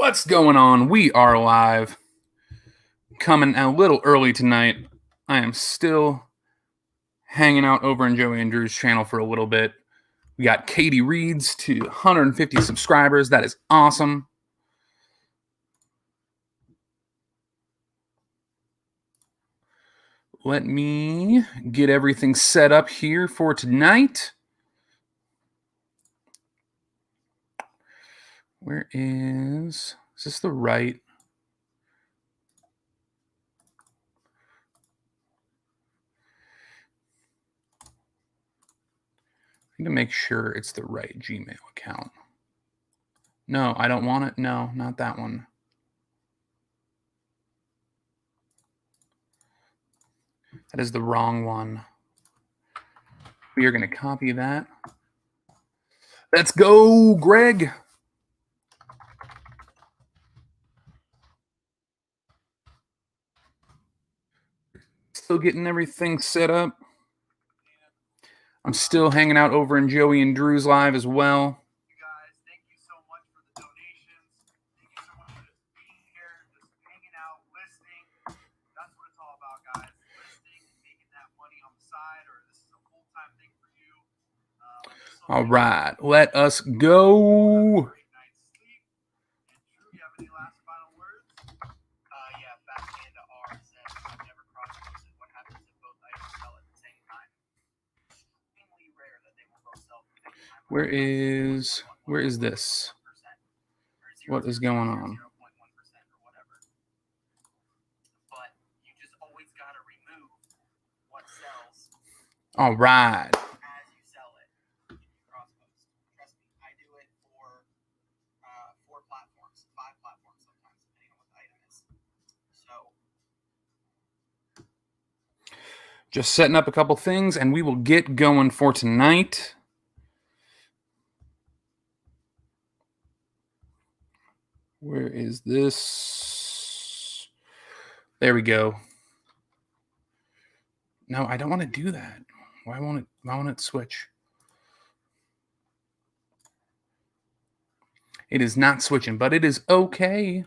What's going on? We are live. Coming a little early tonight. I am still hanging out over in Joey and Drew's channel for a little bit. We got Katie Reeds to 150 subscribers. That is awesome. Let me get everything set up here for tonight. Where is this the right? I need to make sure it's the right Gmail account. No, I don't want it. No, not that one. That is the wrong one. We are going to copy that. Let's go, Greg. Still getting everything set up. I'm still hanging out over in Joey and Drew's live as well. You guys, thank you so much for the donations. Thank you so much for just being here, just hanging out, listening. That's what it's all about, guys. Listening and making that money on the side, or this is a full-time thing for you. All right, let us go. Great night's sleep. And Drew, you have any last final words? Yeah, backhand to R says never cross-posted. What happens if both items sell at the same time? Extremely rare that they will both sell at the same time. Where is this? What is going on? But you just always got to remove what sells All right. as you sell it. If you cross-post. Trust me, I do it for 4 platforms, 5 platforms sometimes, depending on what the item is. So Just setting up a couple things, and we will get going for tonight. Where is this? There we go. No, I don't want to do that. Why won't it switch? It is not switching, but it is okay.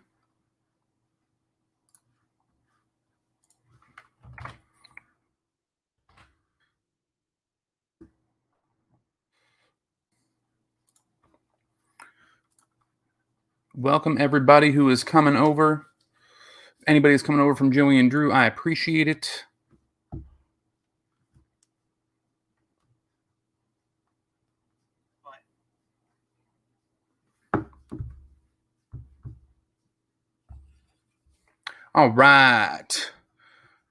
Welcome everybody who is coming over. If anybody is coming over from Joey and Drew, I appreciate it. All right.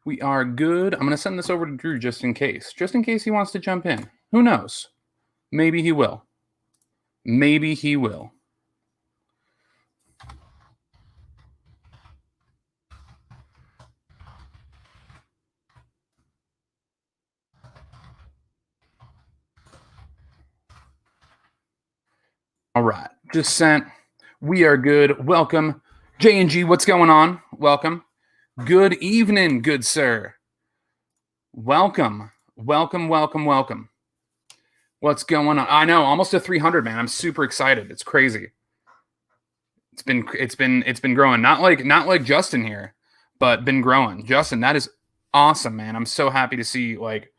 We are good. I'm going to send this over to Drew just in case he wants to jump in. Who knows? Maybe he will. Maybe he will. All right. Just sent. We are good. Welcome. J&G, what's going on? Welcome. Good evening, good sir. Welcome. Welcome, welcome, welcome. What's going on? I know, almost to 300, man. I'm super excited. It's crazy. It's been growing. Not like Justin here, but been growing. Justin, that is awesome, man. I'm so happy to see like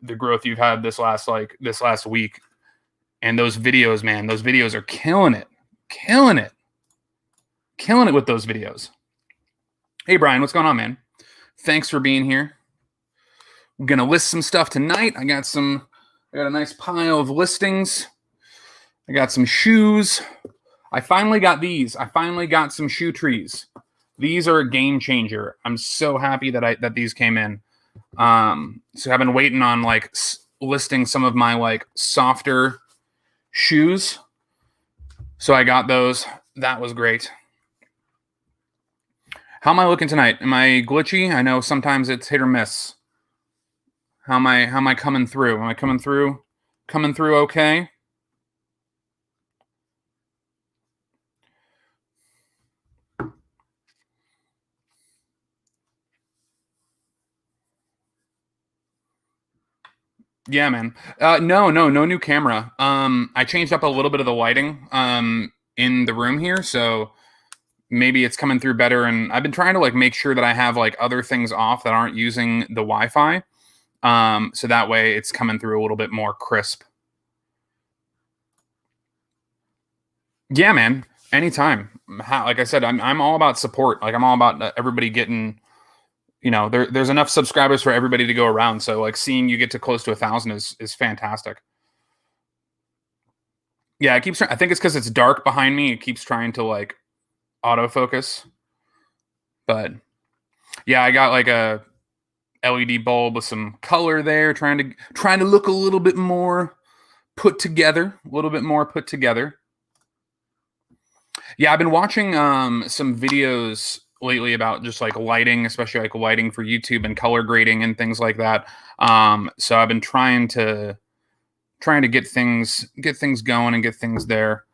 the growth you've had this last week. And those videos, man, those videos are killing it. Killing it with those videos. Hey, Brian, what's going on, man? Thanks for being here. We're going to list some stuff tonight. I got a nice pile of listings. I got some shoes. I finally got these. I finally got some shoe trees. These are a game changer. I'm so happy that these came in. So I've been waiting on like listing some of my like softer shoes. So I got those. That was great. How am I looking tonight? Am I glitchy? I know sometimes it's hit or miss. How am I coming through? Am I coming through? Coming through okay? Yeah, man. No new camera. I changed up a little bit of the lighting in the room here, so maybe it's coming through better. And I've been trying to like make sure that I have like other things off that aren't using the Wi-Fi. So that way it's coming through a little bit more crisp. Yeah, man. Anytime. Like I said, I'm all about support. Like I'm all about everybody getting, there's enough subscribers for everybody to go around. So like seeing you get to close to 1,000 is fantastic. Yeah, it keeps. I think it's because it's dark behind me. It keeps trying to like autofocus. But yeah, I got like a LED bulb with some color there, trying to look a little bit more put together. A little bit more put together. Yeah, I've been watching some videos lately about just like lighting, especially like lighting for YouTube and color grading and things like that. So I've been trying to get things going and get things there.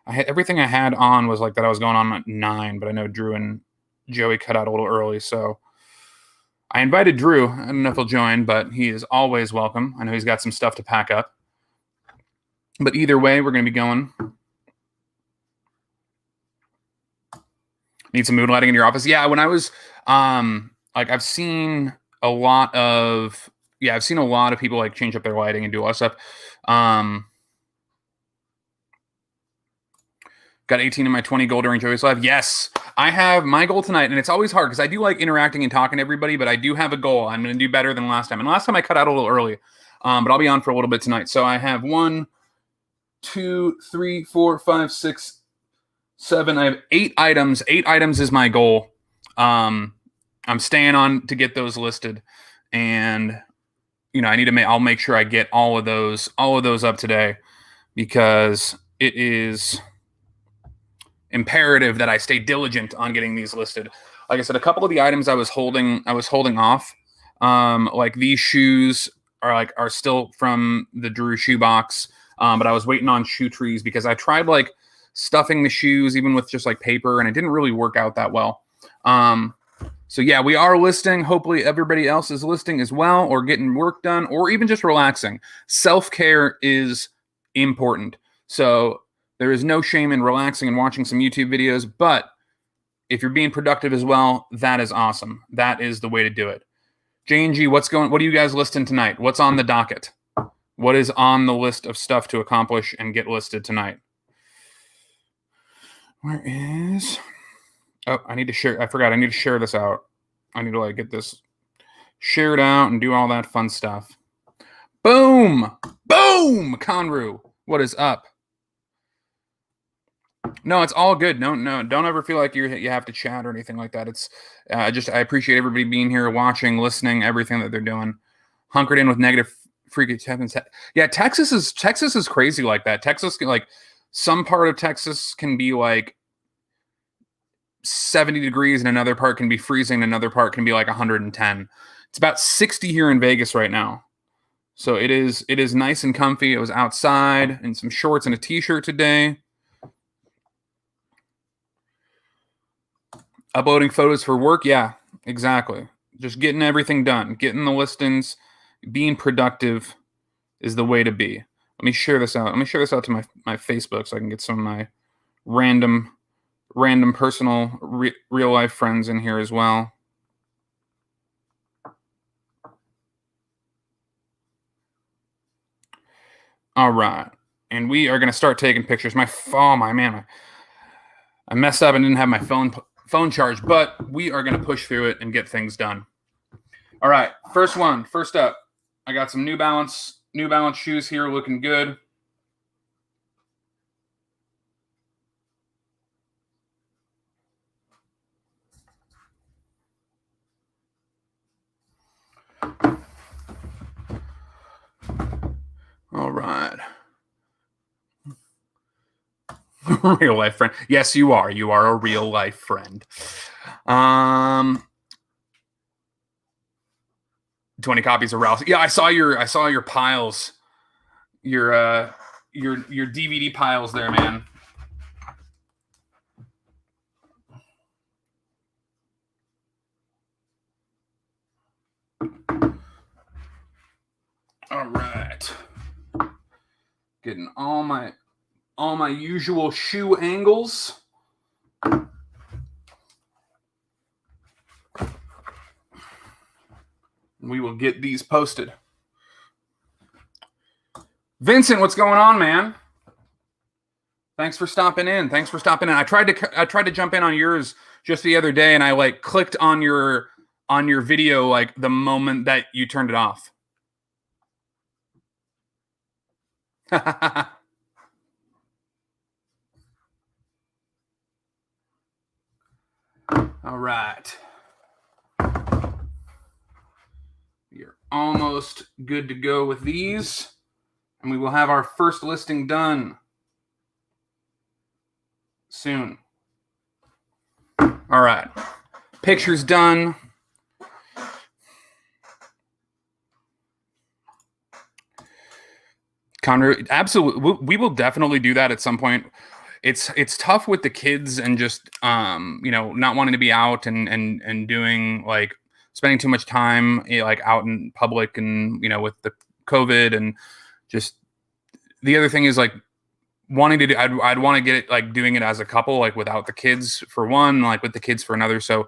Everything I had on was like that I was going on at 9, but I know Drew and Joey cut out a little early, so I invited Drew. I don't know if he'll join, but he is always welcome. I know he's got some stuff to pack up. But either way, we're going to be going. Need some mood lighting in your office? Yeah, when I was I've seen a lot of people like change up their lighting and do a lot of stuff. Got 18 in my 20 goal during Joey's live. Yes, I have my goal tonight, and it's always hard because I do like interacting and talking to everybody, but I do have a goal. I'm going to do better than last time. And last time I cut out a little early, but I'll be on for a little bit tonight. So I have 1, 2, 3, 4, 5, 6, 7. I have 8 items. 8 items is my goal. I'm staying on to get those listed, and I'll make sure I get all of those up today because it is imperative that I stay diligent on getting these listed. Like I said, a couple of the items I was holding off. Like these shoes are still from the Drew shoe box, but I was waiting on shoe trees because I tried like stuffing the shoes even with just like paper, and it didn't really work out that well. So yeah, we are listing. Hopefully everybody else is listing as well, or getting work done, or even just relaxing. Self-care is important. So there is no shame in relaxing and watching some YouTube videos, but if you're being productive as well, that is awesome. That is the way to do it. J&G, what are you guys listing tonight? What's on the docket? What is on the list of stuff to accomplish and get listed tonight? Where is... Oh, I need to share. I forgot. I need to share this out. I need to like get this shared out and do all that fun stuff. Boom! Boom! Conru, what is up? No, it's all good. No, don't ever feel like you have to chat or anything like that. It's I appreciate everybody being here, watching, listening, everything that they're doing. Hunkered in with negative freaky heavens. Yeah, Texas is crazy like that. Texas, like some part of Texas can be like 70 degrees, and another part can be freezing, and another part can be like 110. It's about 60 here in Vegas right now. So it is nice and comfy. I was outside in some shorts and a t-shirt today. Uploading photos for work. Yeah, exactly. Just getting everything done, getting the listings, being productive is the way to be. Let me share this out. Let me share this out to my Facebook so I can get some of my random personal real life friends in here as well. All right. And we are going to start taking pictures. I messed up and didn't have my phone charged, but we are going to push through it and get things done. All right. First up, I got some New Balance shoes here looking good. All right. Real life friend. Yes, you are. You are a real life friend. 20 copies of Ralph. Yeah, I saw your piles. Your DVD piles there, man. All right. Getting all my usual shoe angles. We will get these posted. Vincent, what's going on, man? Thanks for stopping in. I tried to jump in on yours just the other day, and I like clicked on your video like the moment that you turned it off. All right. We're almost good to go with these, and we will have our first listing done soon. All right. Pictures done. Connor, absolutely. We will definitely do that at some point. It's tough with the kids and just not wanting to be out and doing like spending too much time like out in public and with the COVID and just the other thing is like wanting to do I'd want to get it like doing it as a couple, like without the kids for one, like with the kids for another. So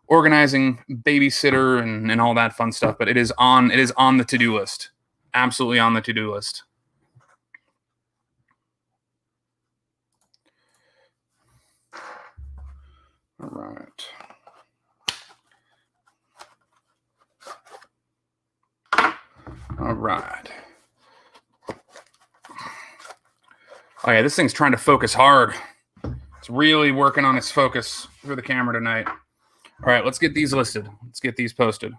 organizing babysitter and all that fun stuff, but it is on the to-do list. Absolutely on the to-do list. All right. All right. Oh yeah, this thing's trying to focus hard. It's really working on its focus for the camera tonight. All right, let's get these listed. Let's get these posted.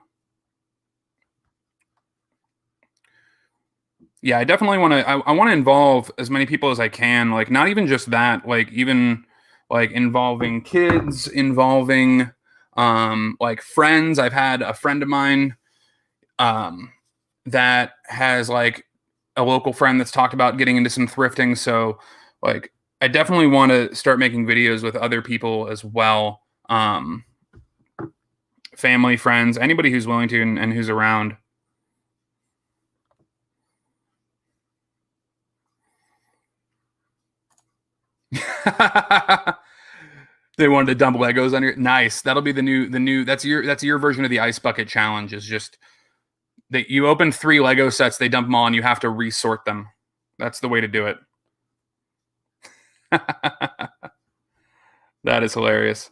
Yeah, I definitely want to. I want to involve as many people as I can. Like, not even just that. Like, even like involving kids, involving like friends. I've had a friend of mine that has like a local friend that's talked about getting into some thrifting. So, like, I definitely want to start making videos with other people as well. Family, friends, anybody who's willing to and who's around. They wanted to dump Legos on your nice. That'll be the new that's your version of the ice bucket challenge, is just that you open 3 Lego sets, they dump them all, and you have to resort them. That's the way to do it. That is hilarious.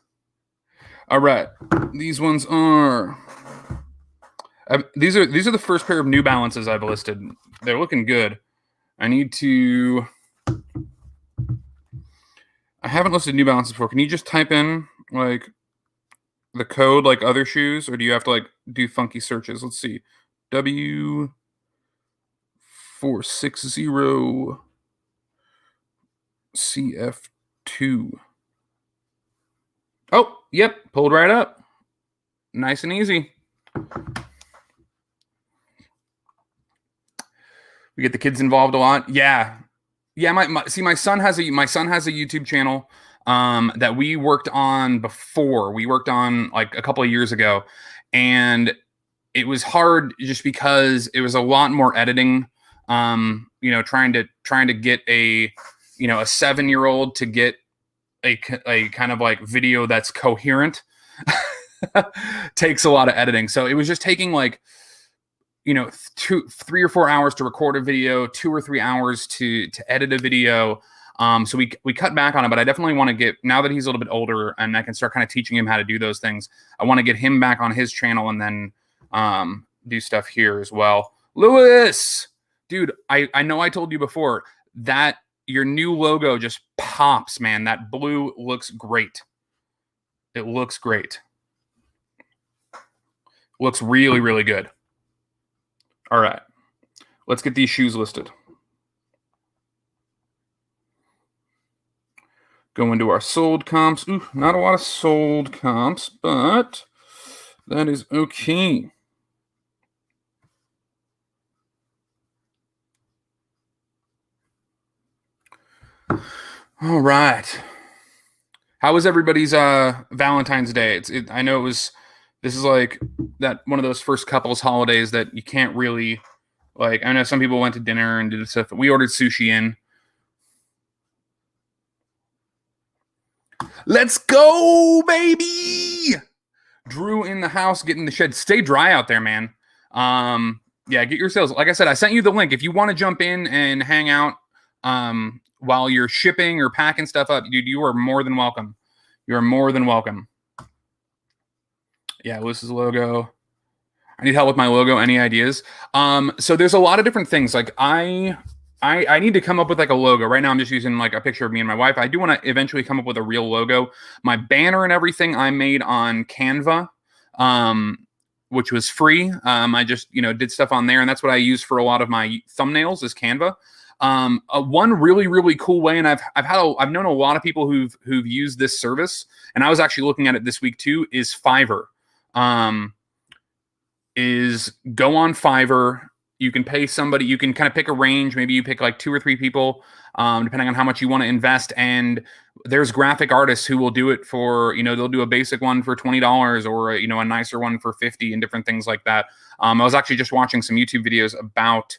All right. These ones are these are the first pair of New Balances I've listed. They're looking good. I haven't listed New Balances before. Can you just type in like the code like other shoes, or do you have to like do funky searches? Let's see. W460 CF2. Oh, yep, pulled right up. Nice and easy. We get the kids involved a lot. Yeah. My son has a YouTube channel that we worked on before. We worked on like a couple of years ago, and it was hard just because it was a lot more editing. Trying to get a 7-year-old to get a kind of like video that's coherent takes a lot of editing. So it was just taking like 3 or 4 hours to record a video, 2 or 3 hours to edit a video. So we cut back on it, but I definitely want to get, now that he's a little bit older and I can start kind of teaching him how to do those things, I want to get him back on his channel and then do stuff here as well. Lewis, dude, I know I told you before that your new logo just pops, man. That blue looks great. It looks great. Looks really, really good. All right. Let's get these shoes listed. Go into our sold comps. Ooh, not a lot of sold comps, but that is okay. All right. How was everybody's Valentine's Day? I know this is like that one of those first couples holidays that you can't really like. I know some people went to dinner and did stuff. We ordered sushi in. Let's go, baby. Drew in the house, getting the shed. Stay dry out there, man. Yeah, get your sales. Like I said, I sent you the link. If you want to jump in and hang out while you're shipping or packing stuff up, dude, you are more than welcome. You're more than welcome. Yeah, Lewis's logo. I need help with my logo. Any ideas? So there's a lot of different things. Like I need to come up with like a logo. Right now I'm just using like a picture of me and my wife. I do want to eventually come up with a real logo. My banner and everything I made on Canva, which was free. I just, did stuff on there, and that's what I use for a lot of my thumbnails is Canva. One really, really cool way, and I've known a lot of people who've used this service, and I was actually looking at it this week too, is Fiverr. Is go on Fiverr. You can pay somebody, you can kind of pick a range. Maybe you pick like 2 or 3 people, depending on how much you want to invest. And there's graphic artists who will do it for, they'll do a basic one for $20 or, a nicer one for $50 and different things like that. I was actually just watching some YouTube videos about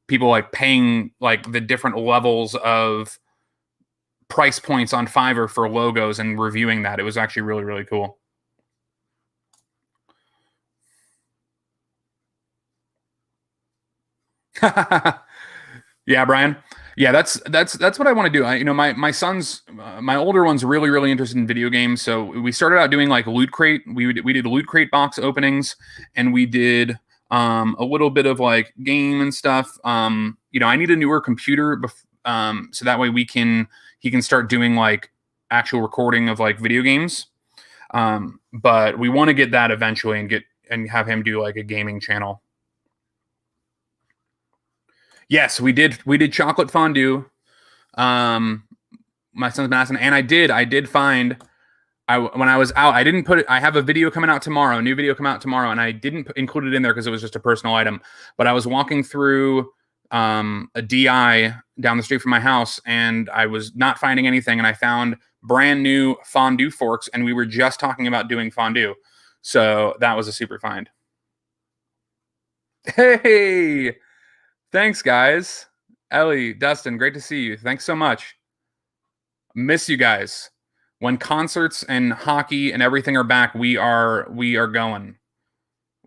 people like paying like the different levels of price points on Fiverr for logos and reviewing that. It was actually really, really cool. Yeah, Brian. Yeah, that's what I want to do. My son's my older one's really, really interested in video games. So we started out doing like Loot Crate. We did Loot Crate box openings, and we did a little bit of like game and stuff. I need a newer computer, so that way he can start doing like actual recording of like video games. But we want to get that eventually and have him do like a gaming channel. Yes, we did chocolate fondue. My son's been asking, and I did find when I was out, I didn't put it. I have a video coming out tomorrow, a new video coming out tomorrow, and I didn't include it in there because it was just a personal item. But I was walking through a DI down the street from my house, and I was not finding anything, and I found brand new fondue forks, and we were just talking about doing fondue, so that was a super find. Hey. Thanks, guys. Ellie, Dustin, great to see you. Thanks so much. Miss you guys. When concerts and hockey and everything are back, we are going.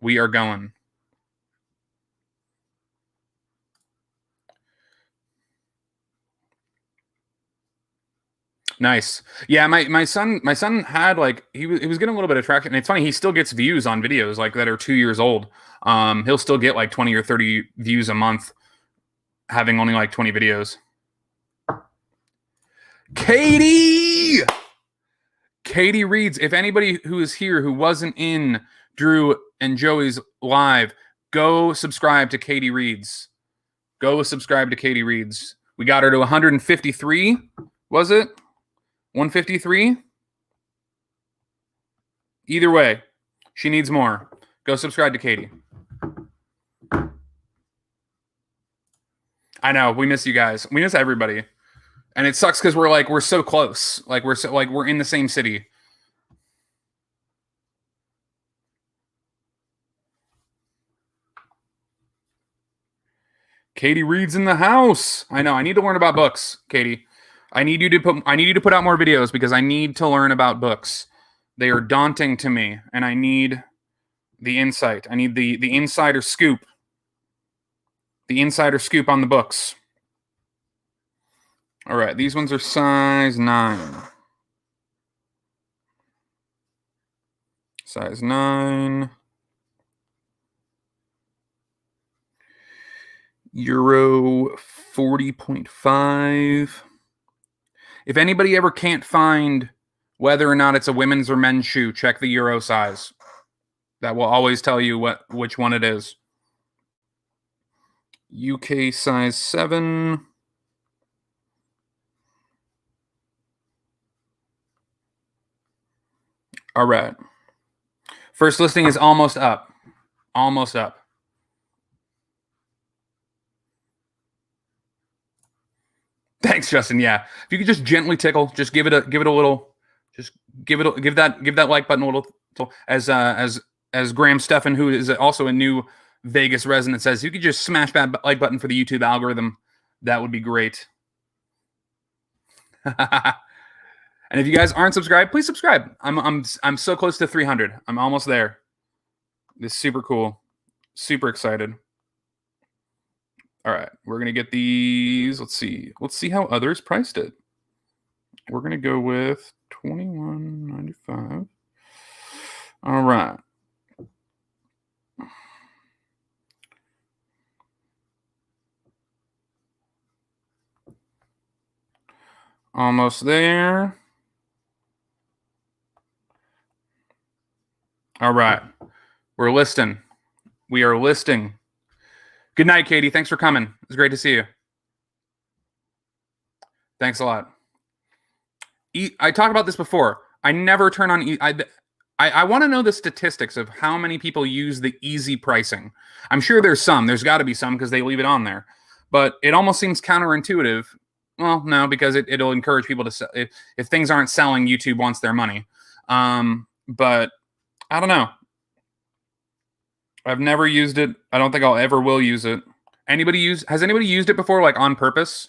We are going. Nice. Yeah, my son had like he was getting a little bit of traction. And it's funny, he still gets views on videos like that are 2 years old. He'll still get like 20 or 30 views a month, having only like 20 videos. Katie reads. If anybody who is here who wasn't in Drew and Joey's live, go subscribe to Katie reads. Go subscribe to Katie reads. We got her to 153. Was it 153? Either way, she needs more. Go subscribe to Katie. I know, we miss you guys. We miss everybody. And it sucks because we're so close. We're in the same city. Katie reads in the house. I know. I need to learn about books, Katie. I need you to put out more videos because I need to learn about books. They are daunting to me, and I need the insight. I need the insider scoop. The insider scoop on the books. All right, these ones are size 9. Size 9. Euro 40.5. If anybody ever can't find whether or not it's a women's or men's shoe, check the Euro size. That will always tell you which one it is. UK size 7. All right. First listing is almost up. Almost up. Thanks, Justin. Yeah. If you could just gently tickle, just give it a little, just give that like button a little, as Graham Stephan, who is also a new Vegas resident, says, you could just smash that like button for the YouTube algorithm. That would be great. And if you guys aren't subscribed, please subscribe. I'm so close to 300. I'm almost there. This is super cool. Super excited. All right, we're gonna get these. Let's see. Let's see how others priced it. We're gonna go with $21.95. All right. Almost there. All right. We're listing. We are listing. Good night, Katie. Thanks for coming. It's great to see you. Thanks a lot. I talked about this before. I never turn on. I want to know the statistics of how many people use the easy pricing. I'm sure there's some. There's got to be some because they leave it on there. But it almost seems counterintuitive. Well, no, because it'll encourage people to sell. If things aren't selling, YouTube wants their money. But I don't know. I've never used it. I don't think I'll ever will use it. Has anybody used it before, like on purpose?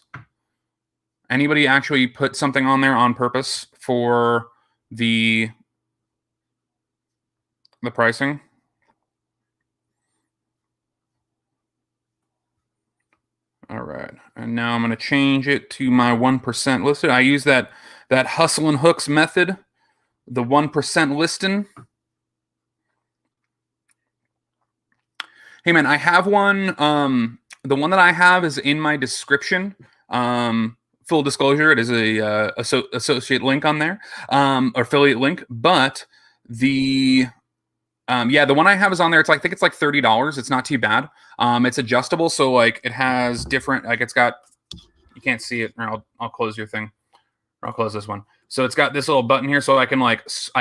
Anybody actually put something on there on purpose for the pricing? All right. And now I'm going to change it to my 1% listed. I use that hustle and hooks method, the 1% listing. Hey man, I have one. The one that I have is in my description. Full disclosure, it is a associate link on there, or affiliate link. But the one I have is on there. I think it's like $30. It's not too bad. It's adjustable, so like it has different. Like it's got. You can't see it. Or I'll close your thing. Or I'll close this one. So it's got this little button here, so I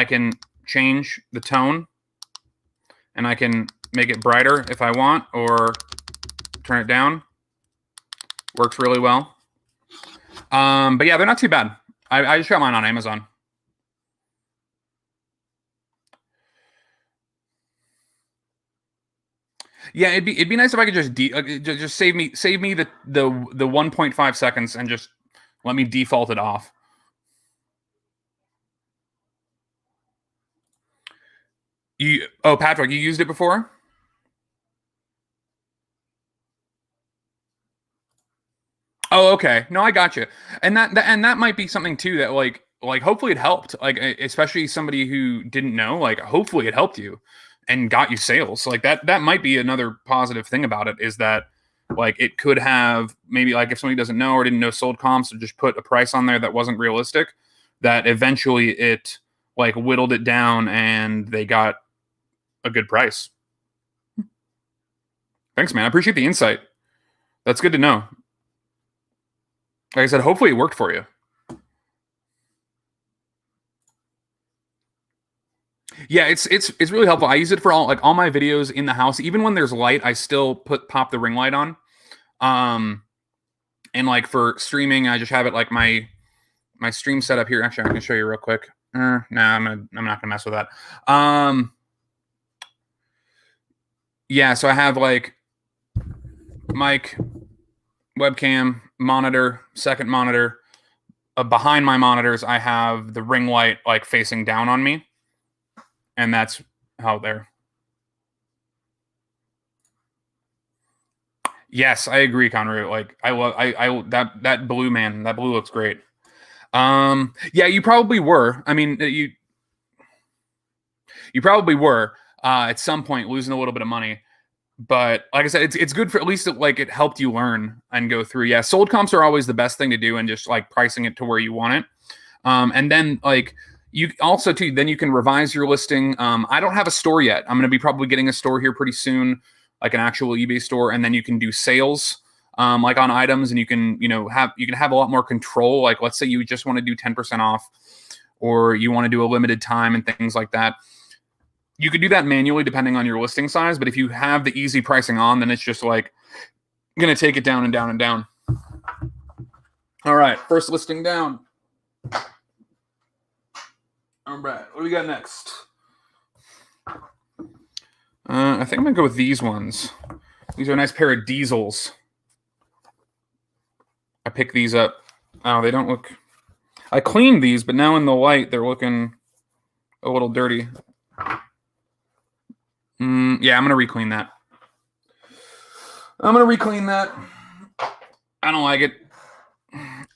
can change the tone, and I can make it brighter if I want, or turn it down. Works really well. But yeah, they're not too bad. I just got mine on Amazon. Yeah, it'd be nice if I could just save me the 1.5 seconds and just let me default it off. Patrick, you used it before? Oh, okay. No, I got you. And that might be something too that like hopefully it helped. Like especially somebody who didn't know, like hopefully it helped you and got you sales. Like that might be another positive thing about it is that like it could have maybe like if somebody doesn't know or didn't know sold comps or just put a price on there that wasn't realistic, that eventually it like whittled it down and they got a good price. Thanks, man. I appreciate the insight. That's good to know. Like I said, hopefully it worked for you. Yeah, it's really helpful. I use it for all my videos in the house. Even when there's light, I still pop the ring light on. And like for streaming, I just have it like my stream setup here. Actually, I can show you real quick. I'm not gonna mess with that. Yeah, so I have like mic, webcam, monitor, second monitor. Behind my monitors, I have the ring light like facing down on me, and that's how they're. Yes, I agree, Conrad. Like I love that blue, man. That blue looks great. Yeah, you probably were. I mean, you probably were at some point losing a little bit of money. But like I said, it's good for at least it helped you learn and go through. Yeah, sold comps are always the best thing to do, and just like pricing it to where you want it. And then like you also too, then you can revise your listing. I don't have a store yet. I'm going to be probably getting a store here pretty soon, like an actual eBay store, and then you can do sales like on items, and you can have a lot more control. Like let's say you just want to do 10% off, or you want to do a limited time and things like that. You could do that manually depending on your listing size, but if you have the easy pricing on, then it's just like going to take it down and down and down. All right, first listing down. All right, what do we got next? I think I'm going to go with these ones. These are a nice pair of diesels. I picked these up. Oh, they don't look... I cleaned these, but now in the light, they're looking a little dirty. Yeah, I'm going to re-clean that. I don't like it.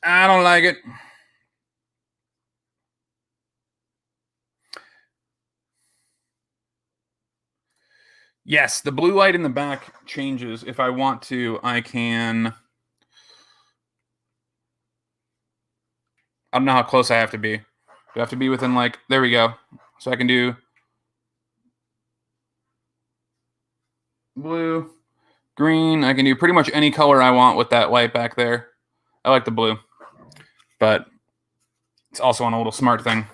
I don't like it. Yes, the blue light in the back changes. If I want to, I can... I don't know how close I have to be. Do I have to be within, like... There we go. So I can do... blue, green. I can do pretty much any color I want with that light back there. I like the blue. But it's also on a little smart thing.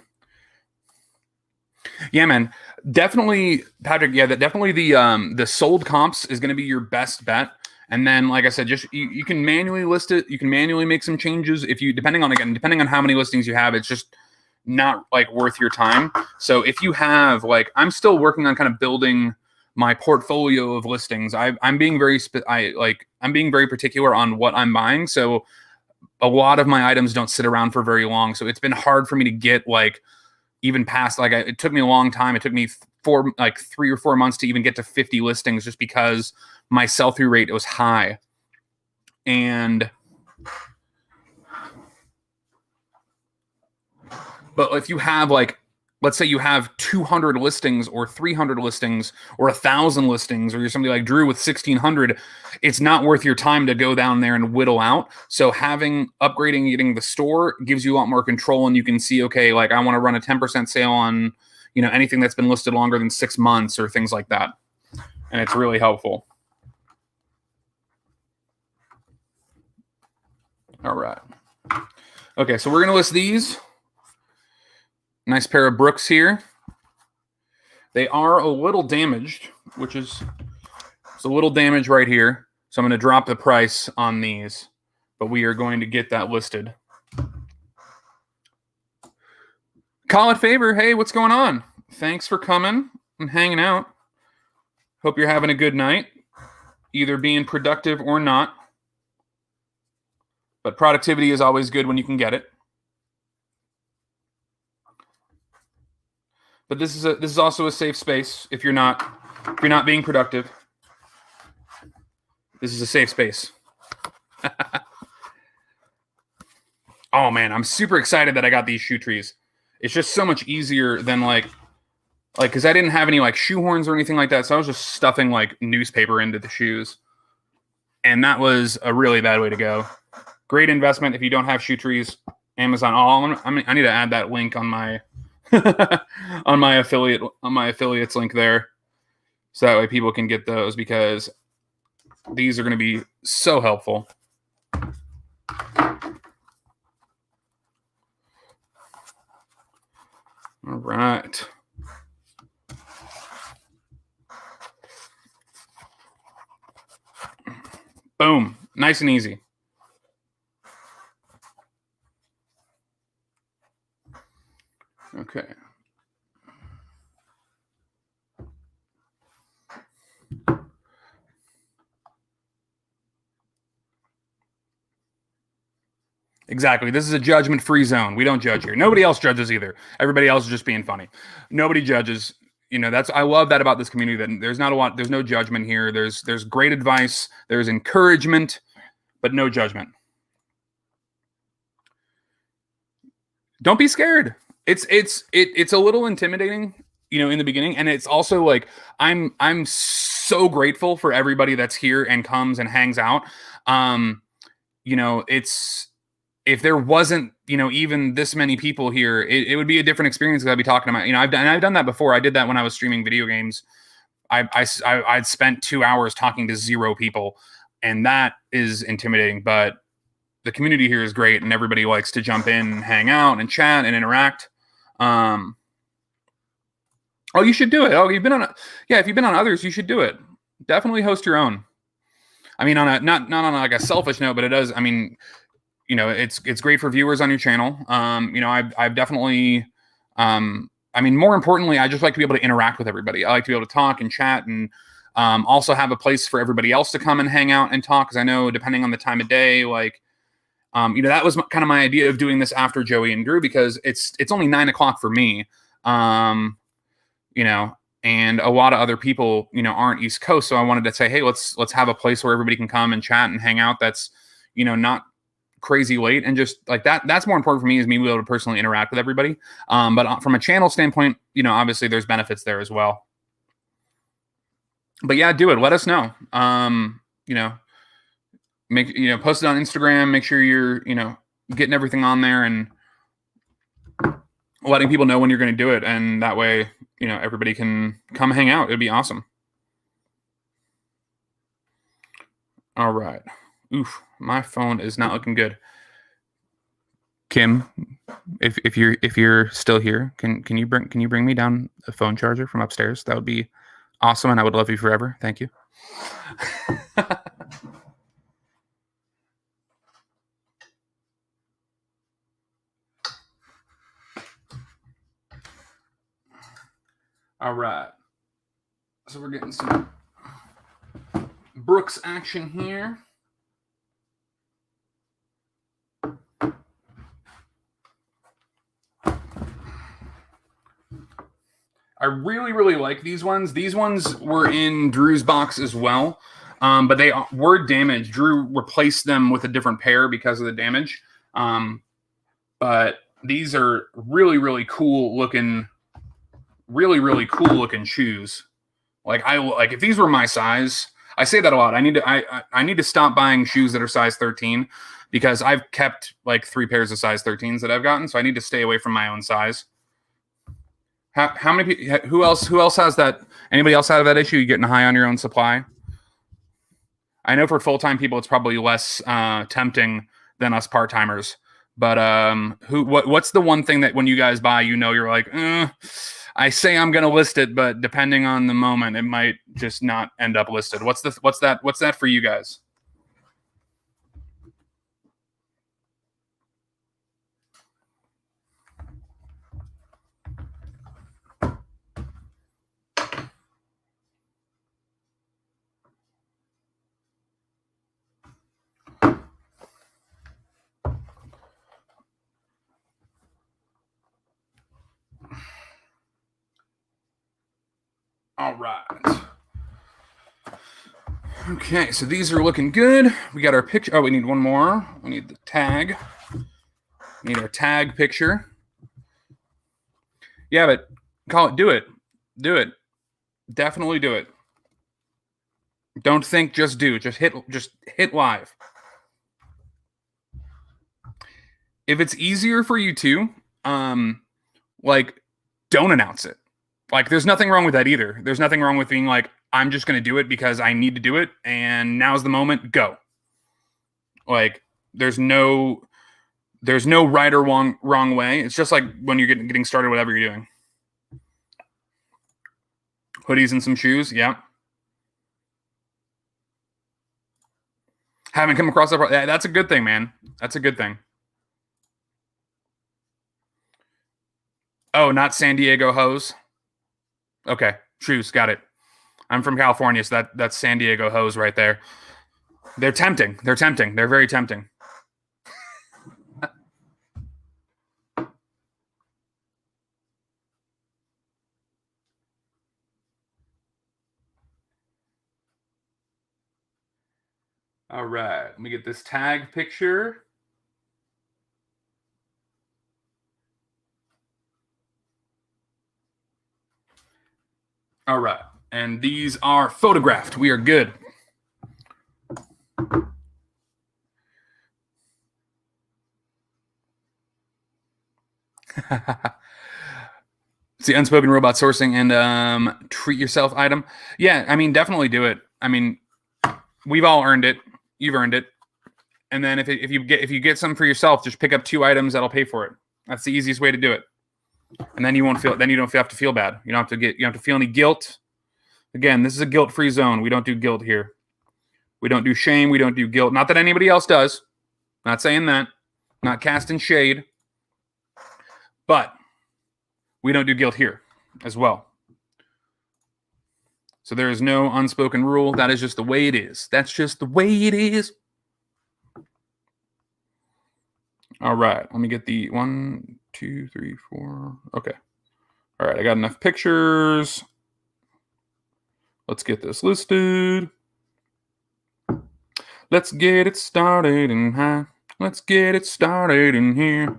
Yeah, man. Definitely, Patrick, yeah, definitely the sold comps is going to be your best bet. And then, like I said, just you can manually list it. You can manually make some changes if you depending on how many listings you have. It's just not like worth your time. So if you have like, I'm still working on kind of building my portfolio of listings. I'm being very particular on what I'm buying. So a lot of my items don't sit around for very long. So it's been hard for me to get like even past it took me a long time. It took me 3 or 4 months to even get to 50 listings just because my sell-through rate was high. But if you have let's say you have 200 listings or 300 listings or 1,000 listings, or you're somebody like Drew with 1,600, it's not worth your time to go down there and whittle out. So upgrading, getting the store gives you a lot more control, and you can see, okay, like I want to run a 10% sale on, anything that's been listed longer than 6 months or things like that. And it's really helpful. All right. Okay, so we're going to list these. Nice pair of Brooks here. They are a little damaged, it's a little damage right here. So I'm going to drop the price on these, but we are going to get that listed. Call it favor. Hey, what's going on? Thanks for coming and hanging out. Hope you're having a good night, either being productive or not. But productivity is always good when you can get it. But this is also a safe space if you're not being productive. This is a safe space. Oh man, I'm super excited that I got these shoe trees. It's just so much easier than because I didn't have any like shoe horns or anything like that, so I was just stuffing like newspaper into the shoes, and that was a really bad way to go. Great investment if you don't have shoe trees. Amazon. I need to add that link on my on my affiliates link there, so that way people can get those, because these are going to be so helpful. All right. Boom. Nice and easy. Okay. Exactly. This is a judgment-free zone. We don't judge here. Nobody else judges either. Everybody else is just being funny. Nobody judges. I love that about this community, that there's no judgment here. There's great advice, there's encouragement, but no judgment. Don't be scared. It's a little intimidating, in the beginning, and it's also like I'm so grateful for everybody that's here and comes and hangs out. If there wasn't, even this many people here, it would be a different experience that I'd be talking about. I've done that before. I did that when I was streaming video games. I'd spent 2 hours talking to 0 people, and that is intimidating. But the community here is great, and everybody likes to jump in and hang out and chat and interact. Oh, you should do it. Oh, if you've been on others, you should do it. Definitely host your own. I mean, not on like a selfish note, but it does. I mean, it's great for viewers on your channel. I've definitely, more importantly, I just like to be able to interact with everybody. I like to be able to talk and chat, and also have a place for everybody else to come and hang out and talk. Cause I know depending on the time of day, That was kind of my idea of doing this after Joey and Drew, because it's only 9 o'clock for me. And a lot of other people, aren't East Coast. So I wanted to say, hey, let's have a place where everybody can come and chat and hang out. That's, not crazy late, and just like that. That's more important for me, is me being able to personally interact with everybody. But from a channel standpoint, obviously there's benefits there as well. But yeah, do it. Let us know. Post it on Instagram. Make sure you're, getting everything on there and letting people know when you're going to do it. And that way, everybody can come hang out. It'd be awesome. All right. Oof, my phone is not looking good. Kim, if you're still here, can you bring me down a phone charger from upstairs? That would be awesome, and I would love you forever. Thank you. All right. So we're getting some Brooks action here. I really, really like these ones. These ones were in Drew's box as well, but they were damaged. Drew replaced them with a different pair because of the damage. But these are really, really cool looking shoes. Like if these were my size, I say that a lot. I need to stop buying shoes that are size 13, because I've kept like 3 pairs of size 13s that I've gotten. So I need to stay away from my own size. How many people, who else has that? Anybody else have that issue? You getting high on your own supply? I know for full-time people, it's probably less tempting than us part-timers. But what's the one thing that when you guys buy, you're like, I say I'm going to list it, but depending on the moment, it might just not end up listed. What's that for you guys? All right. Okay, so these are looking good. We got our picture. Oh, we need one more. We need the tag. We need our tag picture. Yeah, but do it. Do it. Definitely do it. Don't think, just do. Just hit live. If it's easier for you to, don't announce it. Like, there's nothing wrong with that either. There's nothing wrong with being like, I'm just going to do it because I need to do it, and now's the moment, go. Like, there's no right or wrong way. It's just like when you're getting started, whatever you're doing. Hoodies and some shoes, yeah. Haven't come across that. That's a good thing, man. That's a good thing. Oh, not San Diego hose? Okay, shoes, got it. I'm from California, so that's San Diego hose right there. They're tempting. They're very tempting. All right, let me get this tag picture. All right, and these are photographed. We are good. It's the unspoken robot sourcing and treat yourself item. Yeah, I mean, definitely do it. I mean, we've all earned it. You've earned it. And then if you get some for yourself, just pick up 2 items that'll pay for it. That's the easiest way to do it. And then you don't have to feel bad. You don't have to feel any guilt. Again, this is a guilt-free zone. We don't do guilt here. We don't do shame. We don't do guilt. Not that anybody else does. Not saying that. Not casting shade. But we don't do guilt here as well. So there is no unspoken rule. That is just the way it is. That's just the way it is. All right, let me get the 1, 2, 3, 4. Okay. All right, I got enough pictures. Let's get this listed. Let's get it started in high. Let's get it started in here.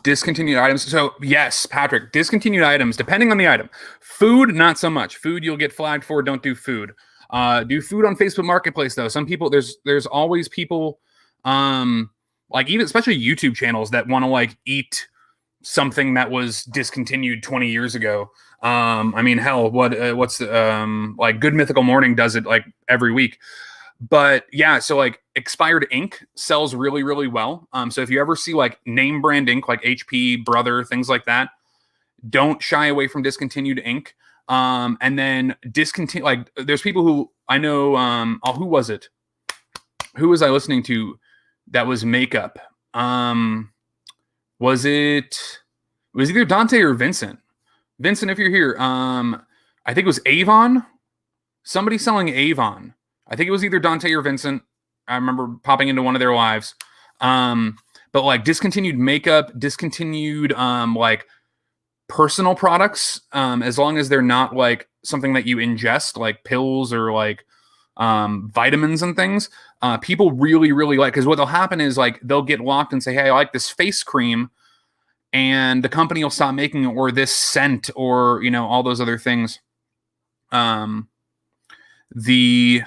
Discontinued items. So yes, Patrick, discontinued items, depending on the item. Food, not so much. Food you'll get flagged for. Don't do food. Do food on Facebook Marketplace though. Some people, there's always people, like even especially YouTube channels that want to like eat something that was discontinued 20 years ago. I mean, hell, what's like Good Mythical Morning does it like every week. But yeah, so like expired ink sells really, really well. So if you ever see like name brand ink, like HP, Brother, things like that, don't shy away from discontinued ink. And then discontinue, like there's people who I know, who was it? Who was I listening to that was makeup? Was it was either Dante or Vincent? Vincent, if you're here, I think it was Avon. Somebody selling Avon. I think it was either Dante or Vincent. I remember popping into one of their lives. But like discontinued makeup, discontinued like personal products, as long as they're not like something that you ingest, like pills or like vitamins and things. People really, really like, because what will happen is like they'll get locked and say, hey, I like this face cream, and the company will stop making it, or this scent, or you know, all those other things. The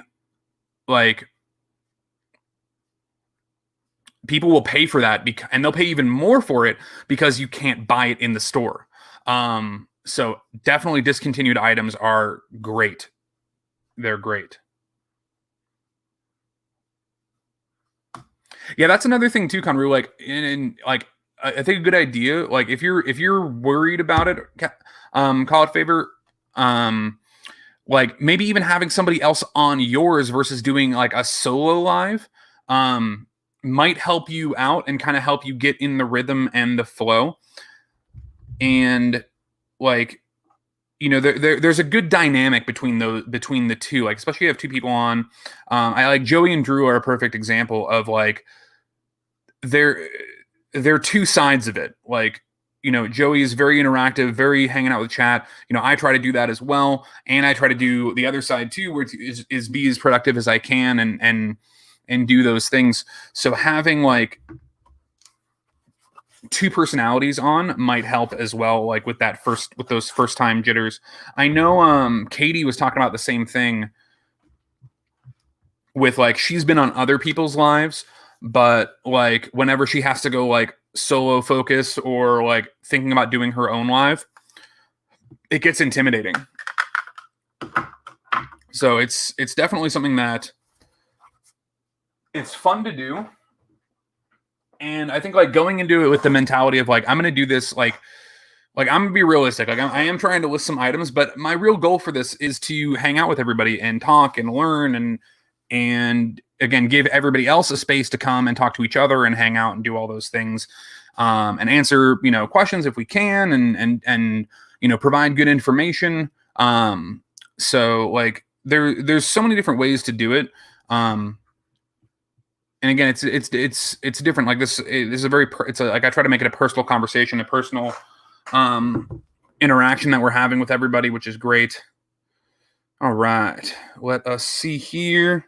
like people will pay for that, and they'll pay even more for it because you can't buy it in the store. So definitely discontinued items are great. They're great. Yeah, that's another thing too, Conru. Like, in like, I think a good idea. Like, if you're worried about it, call it favor. Like maybe even having somebody else on yours versus doing like a solo live, might help you out and kind of help you get in the rhythm and the flow. And like, you know, there's a good dynamic between the two. Like, especially if you have two people on. I like Joey and Drew are a perfect example of like they're two sides of it. Like, you know, Joey is very interactive, very hanging out with chat. You know, I try to do that as well, and I try to do the other side too, where is be as productive as I can and do those things. So having like two personalities on might help as well, like with those first time jitters. I know Katie was talking about the same thing with like she's been on other people's lives, but like whenever she has to go like solo focus or like thinking about doing her own live, it gets intimidating. So it's definitely something that it's fun to do. And I think like going into it with the mentality of like, I'm going to do this, like I'm going to be realistic. Like I am trying to list some items, but my real goal for this is to hang out with everybody and talk and learn and again, give everybody else a space to come and talk to each other and hang out and do all those things. And answer, you know, questions if we can, and, you know, provide good information. So like there's so many different ways to do it. And again, it's different. Like this is a very, like I try to make it a personal conversation, a personal interaction that we're having with everybody, which is great. All right, let us see here.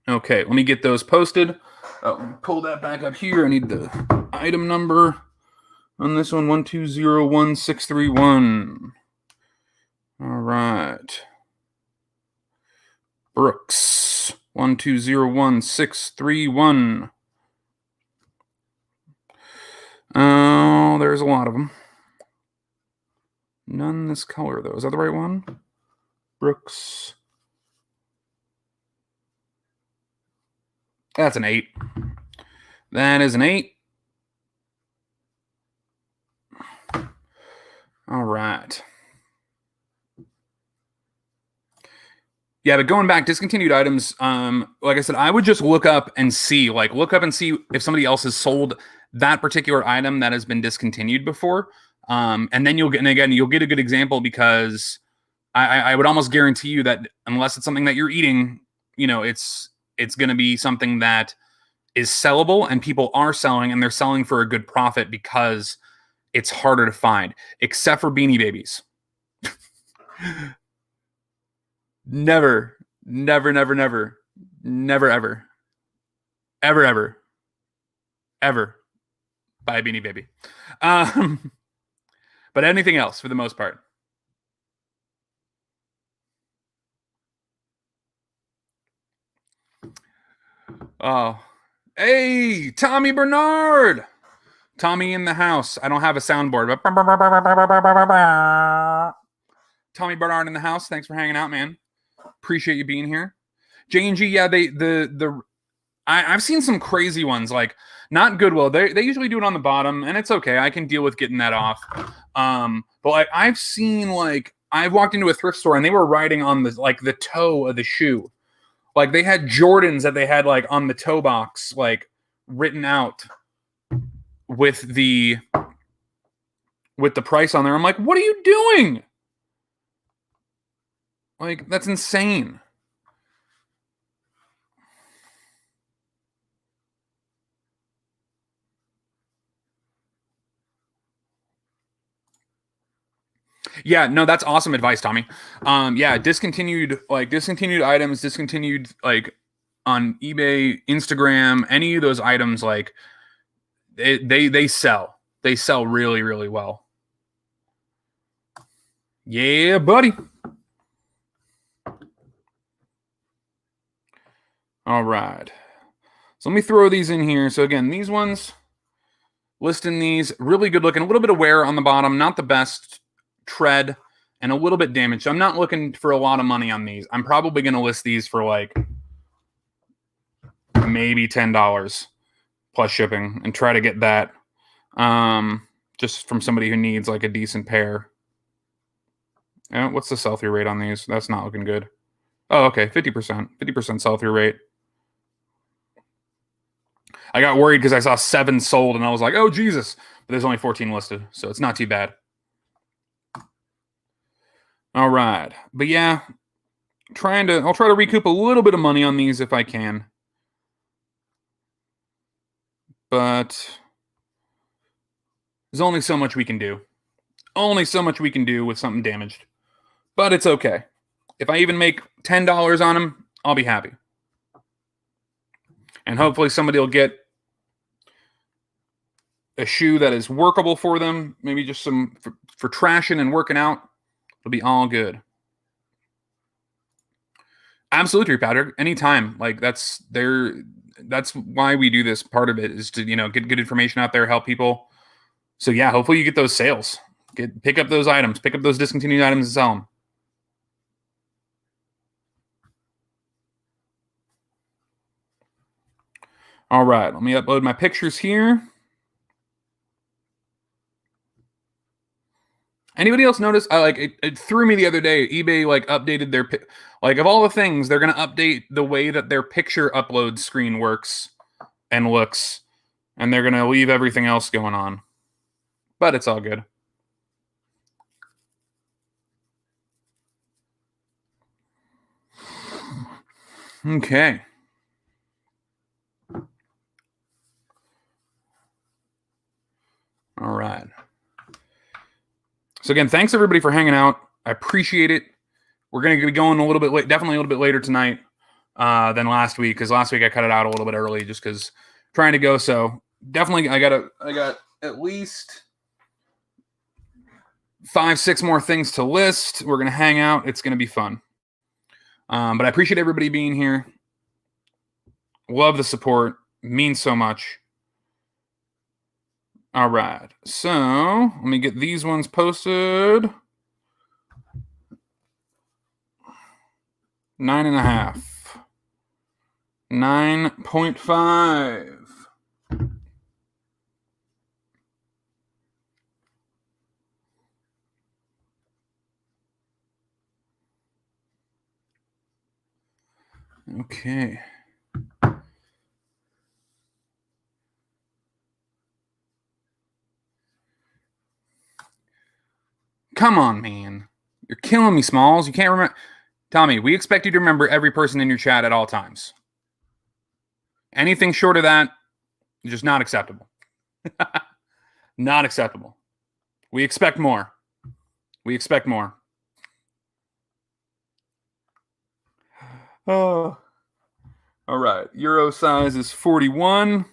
Okay, let me get those posted. Pull that back up here. I need the item number on this one, 1201631. All right. Brooks, 1201631. Oh, there's a lot of them. None this color, though. Is that the right one? Brooks. That's an 8. That is an 8. All right. Yeah, but going back, discontinued items, like I said, I would just look up and see if somebody else has sold that particular item that has been discontinued before. And then you'll get a good example, because I would almost guarantee you that unless it's something that you're eating, it's going to be something that is sellable and people are selling and they're selling for a good profit because it's harder to find, except for Beanie Babies. Never, never, never, never, never, ever, ever, ever, ever buy a Beanie Baby. But anything else for the most part. Oh, hey, Tommy Bernard. Tommy in the house. I don't have a soundboard, but Tommy Bernard in the house. Thanks for hanging out, man. Appreciate you being here. J&G, yeah, I've seen some crazy ones, like not Goodwill. They usually do it on the bottom, and it's okay. I can deal with getting that off. But like I've walked into a thrift store and they were writing on the toe of the shoe. Like they had Jordans that they had like on the toe box, like written out with the price on there. I'm like, what are you doing? Like, that's insane. Yeah, no, that's awesome advice, Tommy. Yeah, discontinued items, discontinued like on eBay, Instagram, any of those items, like they sell. They sell really, really well. Yeah, buddy. All right. So let me throw these in here. So again, these ones, listing these, really good looking, a little bit of wear on the bottom, not the best tread, and a little bit damaged. I'm not looking for a lot of money on these. I'm probably going to list these for like maybe $10 plus shipping and try to get that just from somebody who needs like a decent pair. What's the sell-through rate on these? That's not looking good. Oh, okay, 50% sell-through rate. I got worried because I saw 7 sold and I was like, oh, Jesus. But there's only 14 listed, so it's not too bad. All right. But yeah, I'll try to recoup a little bit of money on these if I can. But there's only so much we can do. Only so much we can do with something damaged. But it's okay. If I even make $10 on them, I'll be happy. And hopefully somebody will get a shoe that is workable for them. Maybe just some for trashing and working out. It'll be all good. Absolutely, Patrick. Anytime. Like that's why we do this. Part of it is to, get good information out there, help people. So yeah, hopefully you get those sales. Pick up those items, pick up those discontinued items and sell them. All right, let me upload my pictures here. Anybody else notice? It threw me the other day. eBay updated their of all the things, they're gonna update the way that their picture upload screen works and looks, and they're gonna leave everything else going on. But it's all good. Okay. All right. So again, thanks everybody for hanging out. I appreciate it. We're going to be going a little bit late, definitely a little bit later tonight than last week, because last week I cut it out a little bit early just because trying to go. So definitely I got at least 5-6 more things to list. We're going to hang out. It's going to be fun. But I appreciate everybody being here. Love the support. Means so much. All right. So let me get these ones posted. 9.5. 9.5. Okay. Come on, man. You're killing me, Smalls. You can't remember. Tommy, we expect you to remember every person in your chat at all times. Anything short of that, just not acceptable. Not acceptable. We expect more. We expect more. Oh. All right. Euro size is 41.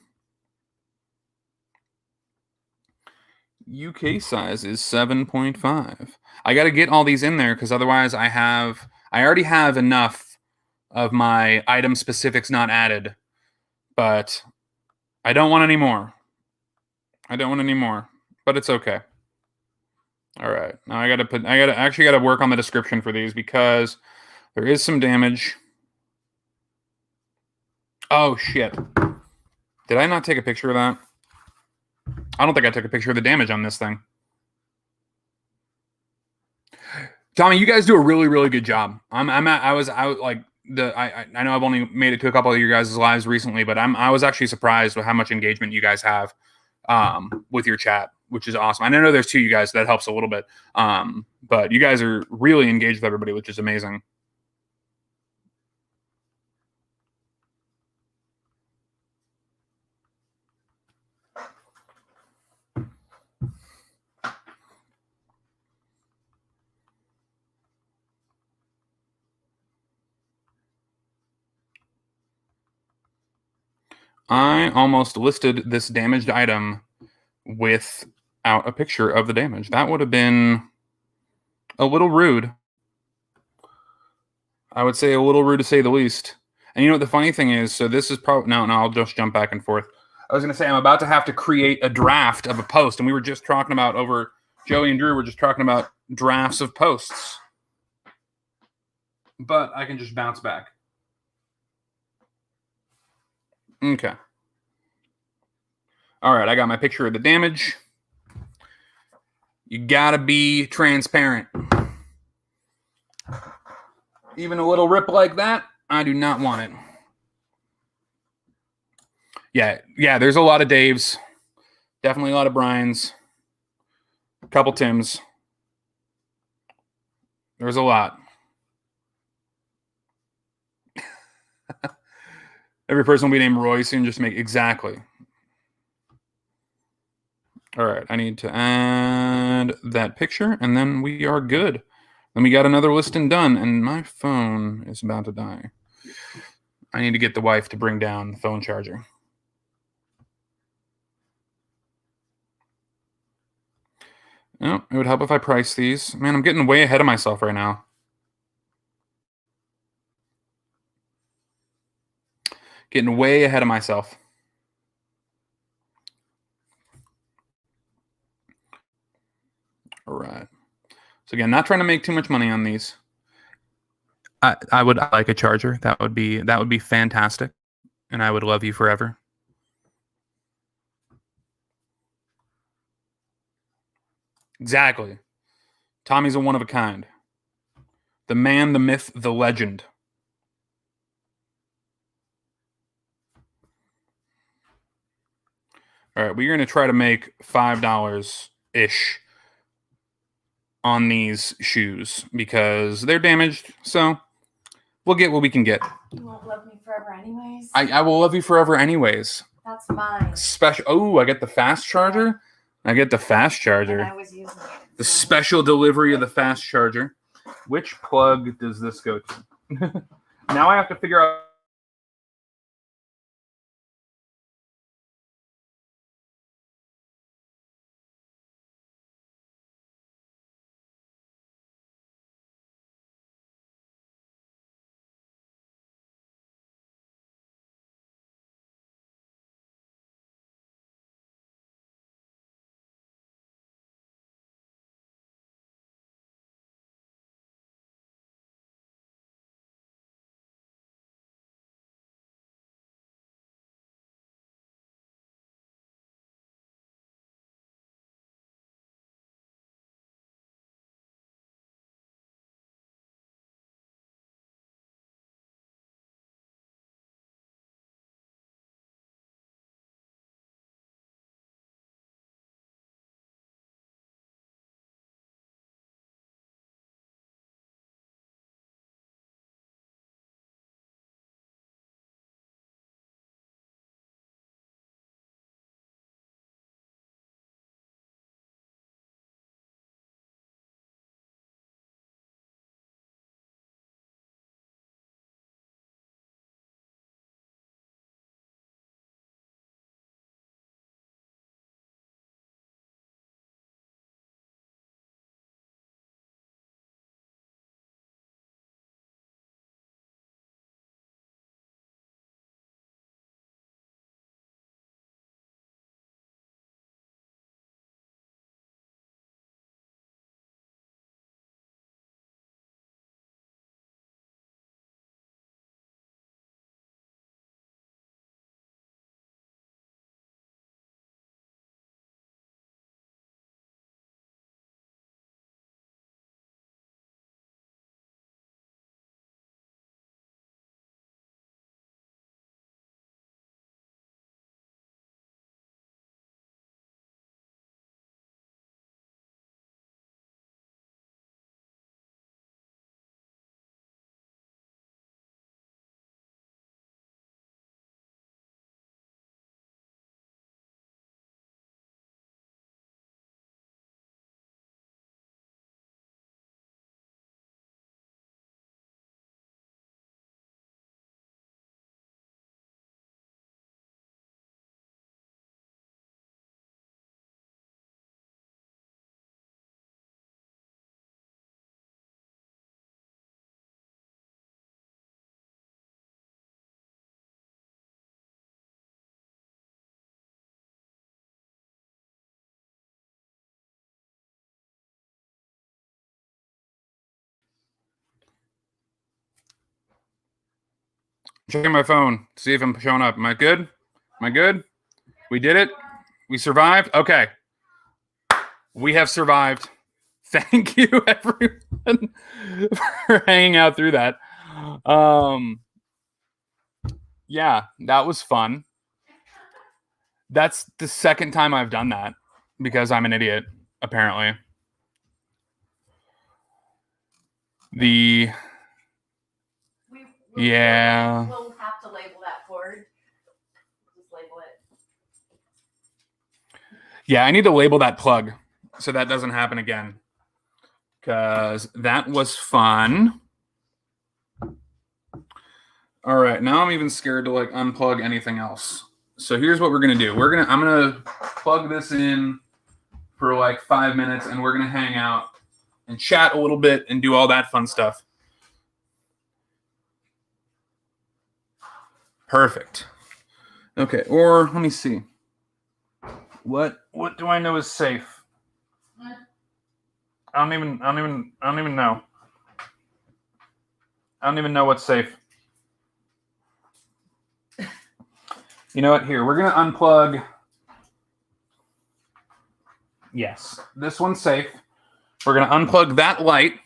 UK size is 7.5. I got to get all these in there because otherwise I already have enough of my item specifics not added, but I don't want any more. I don't want any more, but it's okay. All right. Now I actually got to work on the description for these because there is some damage. Oh shit. Did I not take a picture of that? I don't think I took a picture of the damage on this thing. Tommy, you guys do a really, really good job. I know I've only made it to a couple of your guys' lives recently, but I was actually surprised with how much engagement you guys have with your chat, which is awesome. I know there's two of you guys, so that helps a little bit. But you guys are really engaged with everybody, which is amazing. I almost listed this damaged item without a picture of the damage. That would have been a little rude. I would say a little rude to say the least. And you know what the funny thing is? So this is probably no. I'll just jump back and forth. I was going to say I'm about to have to create a draft of a post, and we were just talking about over Joey and Drew were just talking about drafts of posts. But I can just bounce back. Okay. All right, I got my picture of the damage. You gotta be transparent. Even a little rip like that, I do not want it. Yeah, there's a lot of Daves. Definitely a lot of Brians. A couple Tims. There's a lot. Every person will be named Royce and just make exactly. All right, I need to add that picture, and then we are good. Then we got another listing done, and my phone is about to die. I need to get the wife to bring down the phone charger. No, it would help if I price these. Man, I'm getting way ahead of myself right now. Getting way ahead of myself. All right. So again, not trying to make too much money on these. I would like a charger. That would be fantastic, and I would love you forever. Exactly. Tommy's a one of a kind. The man, the myth, the legend. All right, we're going to try to make $5-ish on these shoes because they're damaged. So we'll get what we can get. You won't love me forever anyways? I will love you forever anyways. That's mine. Special. Oh, I get the fast charger. I get the fast charger. And I was using it. The special delivery of the fast charger. Which plug does this go to? Now I have to figure out Checking my phone to see if I'm showing up. Am I good? Am I good? We did it. We survived. Okay. We have survived. Thank you, everyone, for hanging out through that. Yeah, that was fun. That's the second time I've done that because I'm an idiot, apparently. Yeah. We'll have to label that board. Just label it. Yeah, I need to label that plug so that doesn't happen again. Because that was fun. All right, now I'm even scared to like unplug anything else. So here's what we're gonna do. I'm gonna plug this in for like 5 minutes, and we're gonna hang out and chat a little bit and do all that fun stuff. Perfect. Okay, or let me see. What do I know is safe? I don't even know. I don't even know what's safe. You know what? Here, we're gonna unplug. Yes, this one's safe. We're gonna unplug that light,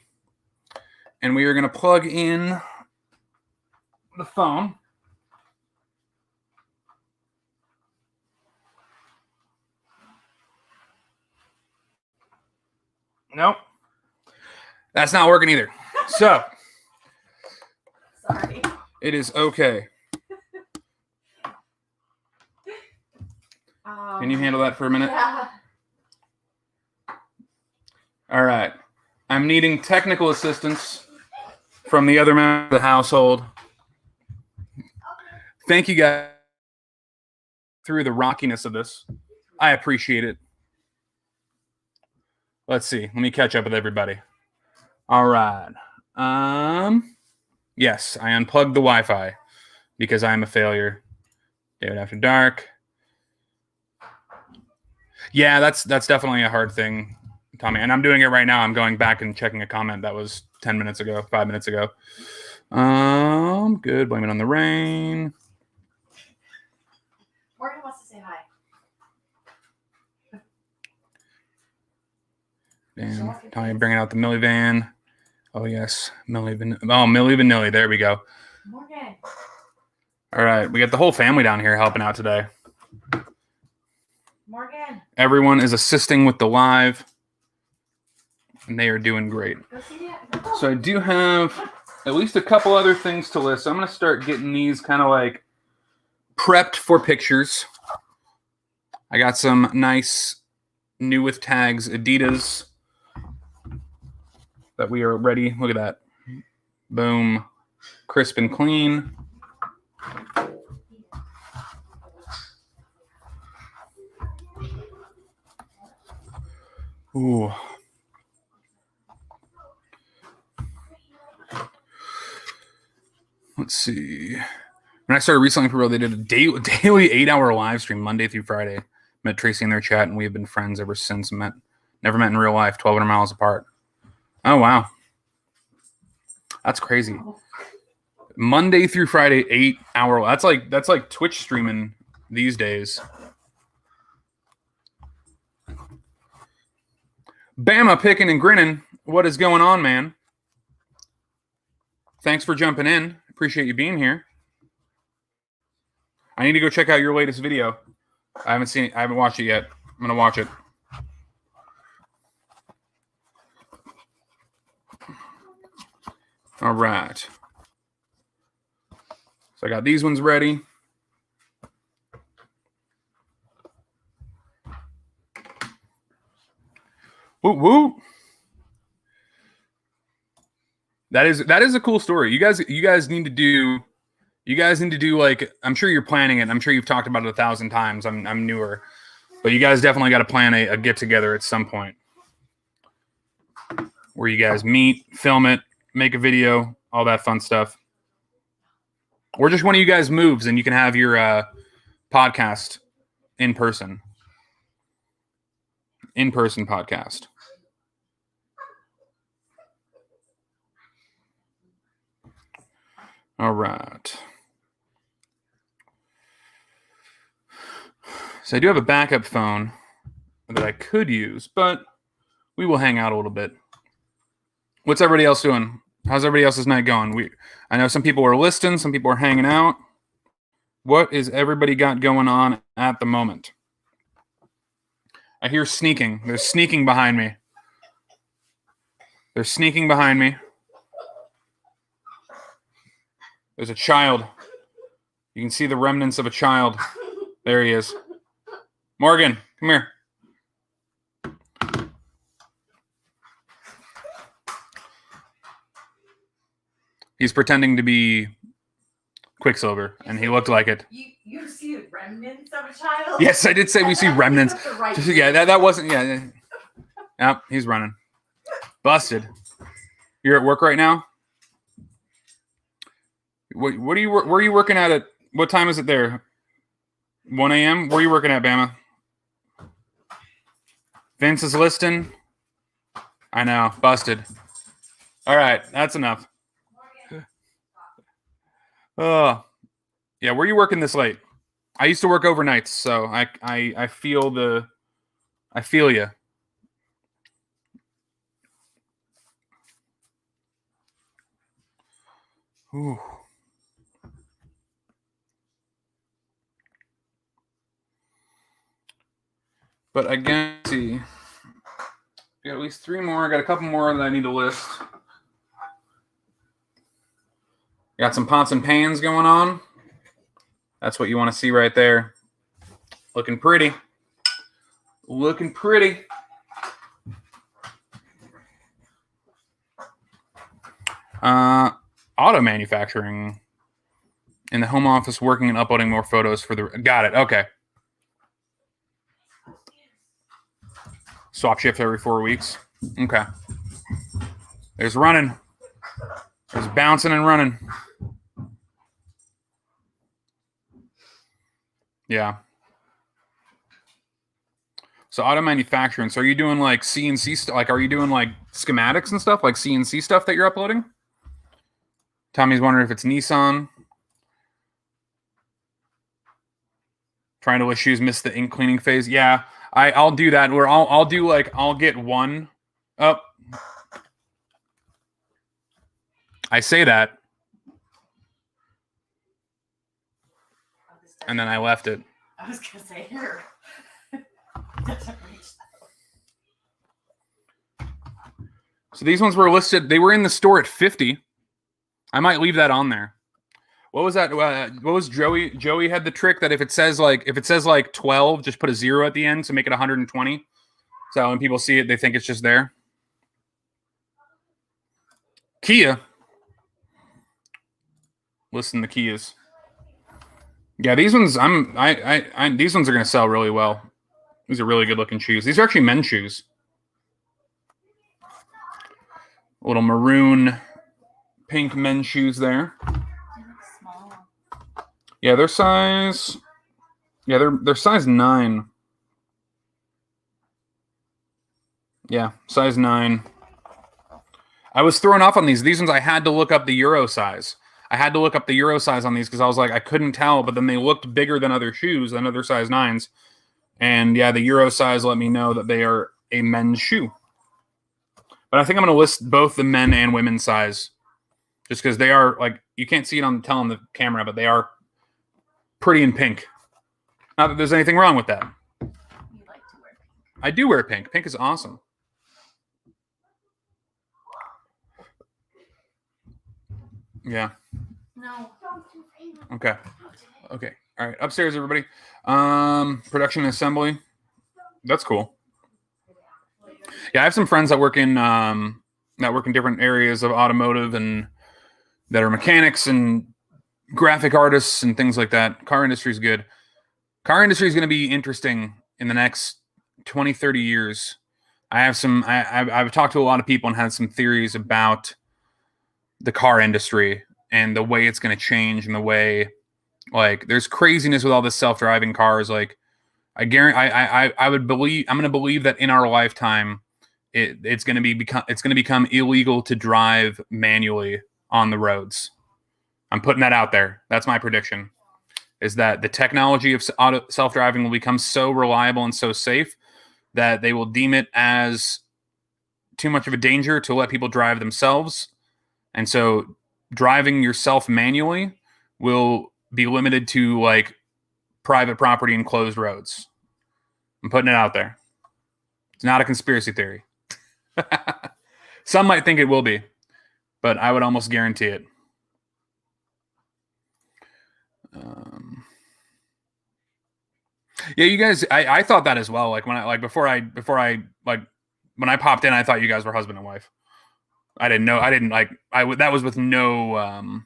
and we are gonna plug in the phone. Nope. That's not working either. So. Sorry. It is okay. Can you handle that for a minute? Yeah. All right. I'm needing technical assistance from the other member of the household. Thank you guys through the rockiness of this. I appreciate it. Let's see. Let me catch up with everybody. All right. Yes, I unplugged the Wi-Fi because I'm a failure. David After Dark. Yeah, that's definitely a hard thing, Tommy. And I'm doing it right now. I'm going back and checking a comment that was 10 minutes ago, 5 minutes ago. Good. Blame it on the rain. Morgan wants to say hi. Damn. Tommy bringing out the Millie van. Oh, yes. Millie Vanilli. There we go. Morgan. All right. We got the whole family down here helping out today. Morgan. Everyone is assisting with the live, and they are doing great. Go see it. So I do have at least a couple other things to list. So I'm going to start getting these kind of like prepped for pictures. I got some nice new with tags Adidas that we are ready. Look at that. Boom. Crisp and clean. Ooh. Let's see. When I started reselling for real, they did a daily 8-hour live stream Monday through Friday. Met Tracy in their chat, and we have been friends ever since. Never met in real life, 1,200 miles apart. Oh, wow. That's crazy. Monday through Friday, 8-hour. That's like Twitch streaming these days. Bama picking and grinning. What is going on, man? Thanks for jumping in. Appreciate you being here. I need to go check out your latest video. I haven't seen it. I haven't watched it yet. I'm going to watch it. All right. So I got these ones ready. Woo woo. That is a cool story. You guys need to do like, I'm sure you're planning it. I'm sure you've talked about it 1,000 times. I'm newer, but you guys definitely got to plan a get together at some point where you guys meet, film it, make a video, all that fun stuff. Or just one of you guys moves and you can have your podcast in person podcast. All right. So I do have a backup phone that I could use, but we will hang out a little bit. What's everybody else doing? How's everybody else's night going? I know some people are listing, some people are hanging out. What is everybody got going on at the moment? I hear sneaking. There's sneaking behind me. They're sneaking behind me. There's a child. You can see the remnants of a child. There he is. Morgan, come here. He's pretending to be Quicksilver, and he looked like it. You see remnants of a child? Yes, I did say we see remnants. Yeah, that wasn't. Yeah. Yep, he's running. Busted. You're at work right now? What are you? Where are you working at? What time is it there? 1 a.m. Where are you working at, Bama? Vince is listing. I know. Busted. All right, that's enough. Oh, yeah. Where are you working this late? I used to work overnights, so I feel you. Ooh. But again, let's see. We got at least 3 more. I got a couple more that I need to list. Got some pots and pans going on. That's what you want to see right there. Looking pretty. Looking pretty. Auto manufacturing. In the home office, working and uploading more photos for the... Got it. Okay. Swap shift every 4 weeks. Okay. There's running. There's bouncing and running. Yeah. So auto manufacturing. So are you doing like CNC stuff? Like, are you doing like schematics and stuff? Like CNC stuff that you're uploading? Tommy's wondering if it's Nissan. Trying to list shoes, miss the ink cleaning phase. Yeah, I'll do that. Where I'll do like I'll get one up. I say that, and then I left it. I was gonna say here. Doesn't reach that. So these ones were listed. They were in the store at 50. I might leave that on there. What was that? What was Joey? Joey had the trick that if it says like 12, just put a 0 at the end to make it 120. So when people see it, they think it's just there. Kia. Listen to Kias. Yeah, these ones these ones are gonna sell really well. These are really good looking shoes. These are actually men's shoes. A little maroon pink men's shoes there. Small. Yeah, they're size. Yeah, they're size 9. Yeah, size 9. I was thrown off on these. These ones I had to look up the Euro size. I had to look up the Euro size on these because I was like, I couldn't tell, but then they looked bigger than other shoes, than other size 9s. And yeah, the Euro size let me know that they are a men's shoe. But I think I'm going to list both the men and women's size just because they are like, you can't see it on the camera, but they are pretty in pink. Not that there's anything wrong with that. You like to wear pink. I do wear pink. Pink is awesome. Yeah. No. Okay. Okay. All right. Upstairs, everybody. Production and assembly. That's cool. Yeah, I have some friends that work in different areas of automotive and that are mechanics and graphic artists and things like that. Car industry is good. Car industry is going to be interesting in the next 20, 30 years. I've talked to a lot of people and had some theories about the car industry and the way it's going to change and the way, like, there's craziness with all this self-driving cars. Like, I guarantee, I'm going to believe that in our lifetime, it's going to become illegal to drive manually on the roads. I'm putting that out there. That's my prediction. is that the technology of self-driving will become so reliable and so safe that they will deem it as too much of a danger to let people drive themselves. And so driving yourself manually will be limited to like private property and closed roads. I'm putting it out there. It's not a conspiracy theory. Some might think it will be, but I would almost guarantee it. Yeah, you guys, I thought that as well. Like when I before I when I popped in, I thought you guys were husband and wife. I didn't know. I didn't like. That was with no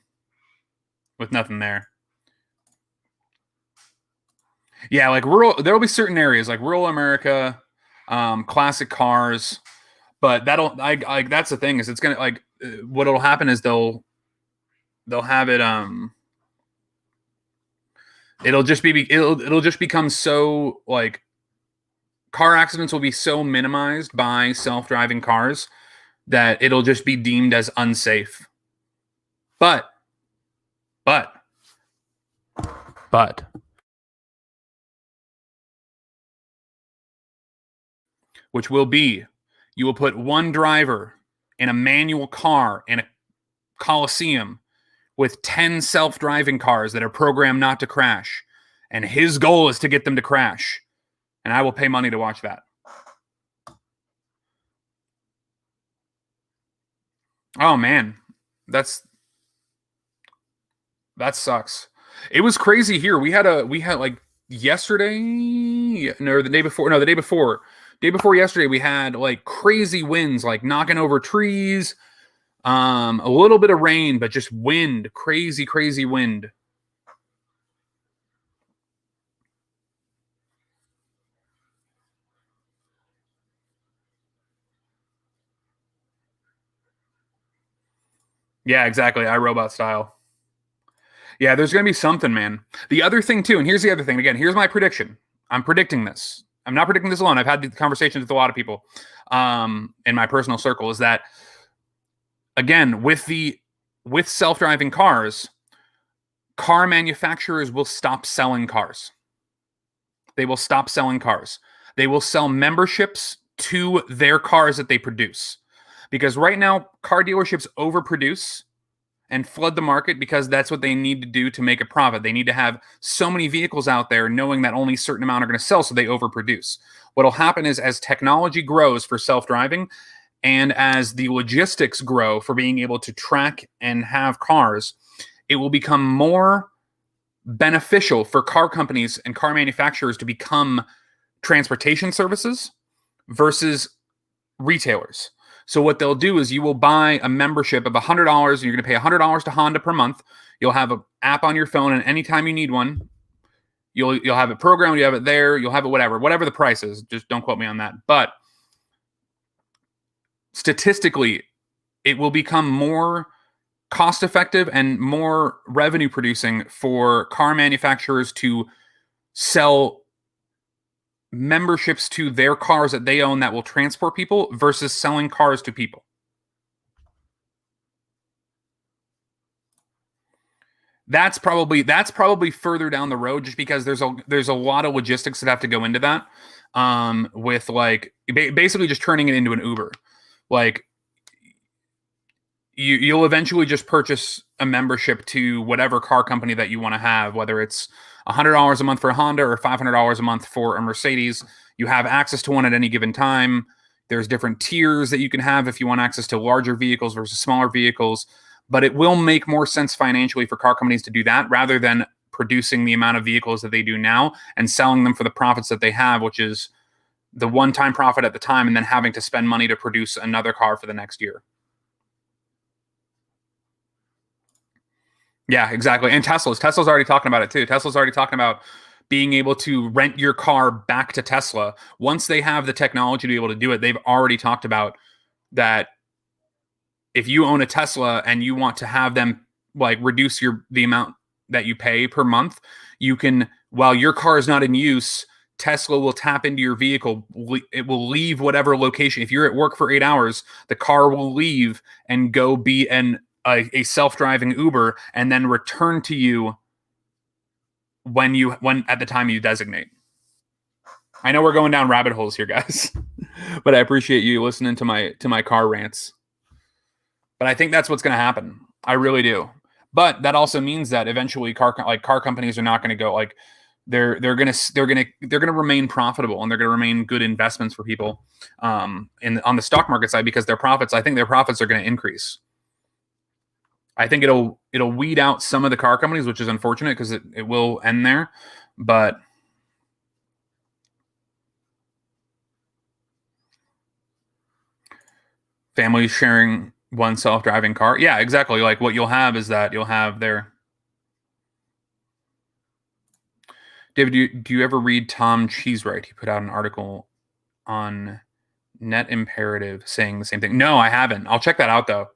with nothing there. Yeah, like rural. There will be certain areas like rural America, classic cars, but that'll. That's the thing is it's gonna like what'll happen is they'll have it. It'll just become so like car accidents will be so minimized by self-driving cars that it'll just be deemed as unsafe. But which will be you will put one driver in a manual car in a coliseum with 10 self-driving cars that are programmed not to crash, and his goal is to get them to crash, and I will pay money to watch that. Oh man, that sucks. It was crazy here. We had like yesterday, no, the day before yesterday, we had like crazy winds, like knocking over trees, a little bit of rain, but just wind, crazy wind. Yeah, exactly. iRobot style. Yeah, there's going to be something, man. The other thing, too, and here's the other thing. Again, here's my prediction. I'm predicting this. I'm not predicting this alone. I've had conversations with a lot of people in my personal circle, is that, again, with self-driving cars, car manufacturers will stop selling cars. They will stop selling cars. They will sell memberships to their cars that they produce. Because right now, car dealerships overproduce and flood the market because that's what they need to do to make a profit. They need to have so many vehicles out there knowing that only a certain amount are going to sell, so they overproduce. What'll happen is as technology grows for self-driving and as the logistics grow for being able to track and have cars, it will become more beneficial for car companies and car manufacturers to become transportation services versus retailers. So what they'll do is you will buy a membership of $100 and you're going to pay $100 to Honda per month. You'll have an app on your phone, and anytime you need one, you'll have it programmed, you have it there, you'll have it whatever the price is. Just don't quote me on that. But statistically, it will become more cost effective and more revenue producing for car manufacturers to sell memberships to their cars that they own that will transport people versus selling cars to people. That's probably further down the road, just because there's a lot of logistics that have to go into that. With like basically just turning it into an Uber. Like you'll eventually just purchase a membership to whatever car company that you want to have, whether it's $100 a month for a Honda or $500 a month for a Mercedes. You have access to one at any given time. There's different tiers that you can have if you want access to larger vehicles versus smaller vehicles. But it will make more sense financially for car companies to do that rather than producing the amount of vehicles that they do now and selling them for the profits that they have, which is the one-time profit at the time, and then having to spend money to produce another car for the next year. Yeah, exactly. And Tesla's already talking about it too. Tesla's already talking about being able to rent your car back to Tesla. Once they have the technology to be able to do it, they've already talked about that. If you own a Tesla and you want to have them like reduce the amount that you pay per month, you can, while your car is not in use, Tesla will tap into your vehicle. It will leave whatever location. If you're at work for 8 hours, the car will leave and go be a self-driving Uber and then return to you when at the time you designate. I know we're going down rabbit holes here, guys, but I appreciate you listening to my car rants. But I think that's what's going to happen. I really do. But that also means that eventually car companies are not going to go like they're going to remain profitable, and they're going to remain good investments for people on the stock market side, because I think their profits are going to increase. I think it'll weed out some of the car companies, which is unfortunate because it will end there. But families sharing one self-driving car. Yeah, exactly. Like what you'll have is that you'll have their... David, do you ever read Tom Cheesewright? He put out an article on Net Imperative saying the same thing. No, I haven't. I'll check that out though.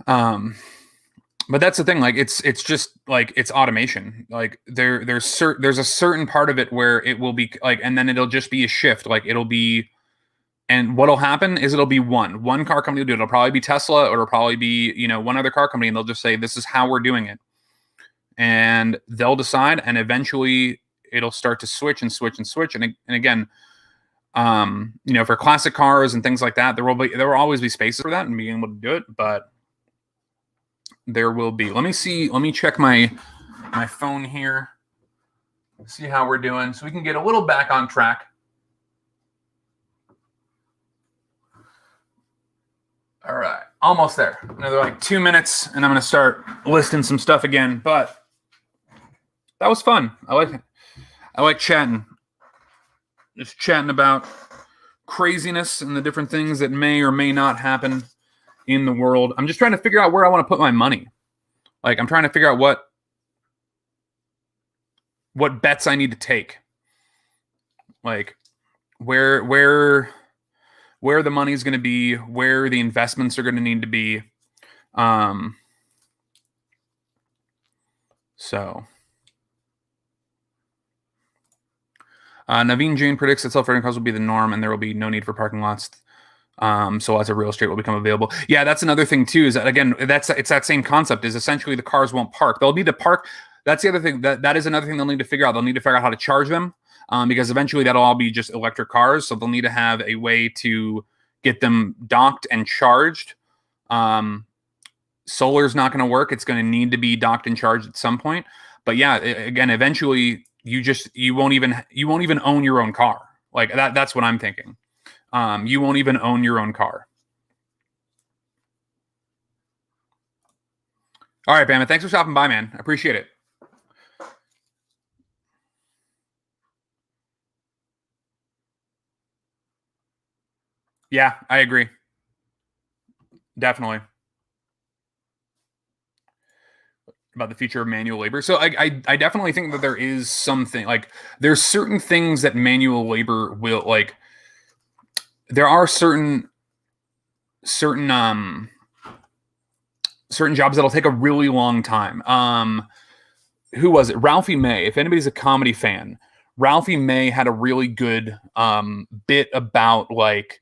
But that's the thing. Like it's just like it's automation. Like there's a certain part of it where it will be like, and then it'll just be a shift. Like it'll be, and what'll happen is it'll be one car company will do it. It'll probably be Tesla, or it'll probably be one other car company, and they'll just say this is how we're doing it, and they'll decide, and eventually it'll start to switch and switch and switch. And again, for classic cars and things like that, there will always be spaces for that and being able to do it, but there will be. Let me check my phone here, see how we're doing, so we can get a little back on track. All right, almost there. Another like 2 minutes, and I'm going to start listing some stuff again. But that was fun. I like chatting, just chatting about craziness and the different things that may or may not happen in the world. I'm just trying to figure out where I want to put my money. Like I'm trying to figure out what bets I need to take. Like where the money's going to be, where the investments are going to need to be. Naveen Jain predicts that self-driving cars will be the norm, and there will be no need for parking lots. So lots of real estate will become available. Yeah, that's another thing too. Is that again, it's that same concept. Is essentially the cars won't park. They'll need to park. That's the other thing. That is another thing they'll need to figure out. They'll need to figure out how to charge them, because eventually that'll all be just electric cars. So they'll need to have a way to get them docked and charged. Solar's not going to work. It's going to need to be docked and charged at some point. But yeah, again, eventually you won't even own your own car. Like that's what I'm thinking. You won't even own your own car. All right, Bama. Thanks for stopping by, man. I appreciate it. Yeah, I agree. Definitely. About the future of manual labor. So I definitely think that there is something, like there's certain things that manual labor will, like there are certain jobs that'll take a really long time. Who was it? Ralphie May. If anybody's a comedy fan, Ralphie May had a really good bit about like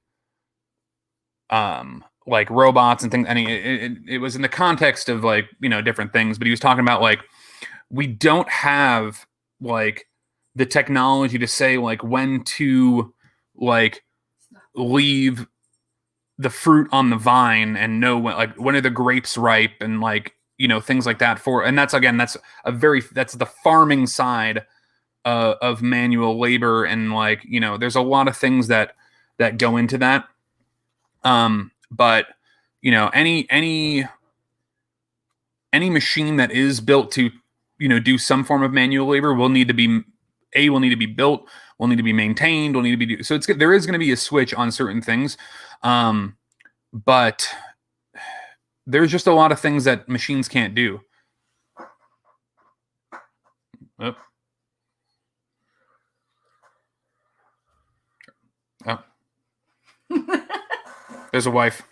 robots and things. And it was in the context of like, different things, but he was talking about like, we don't have like the technology to say like when to like leave the fruit on the vine and know when are the grapes ripe and like, things like that and that's the farming side of manual labor. And like, there's a lot of things that go into that. But any machine that is built to, do some form of manual labor will need to be built, will need to be maintained, will need to be, so there is going to be a switch on certain things. But there's just a lot of things that machines can't do. Oh. There's a wife.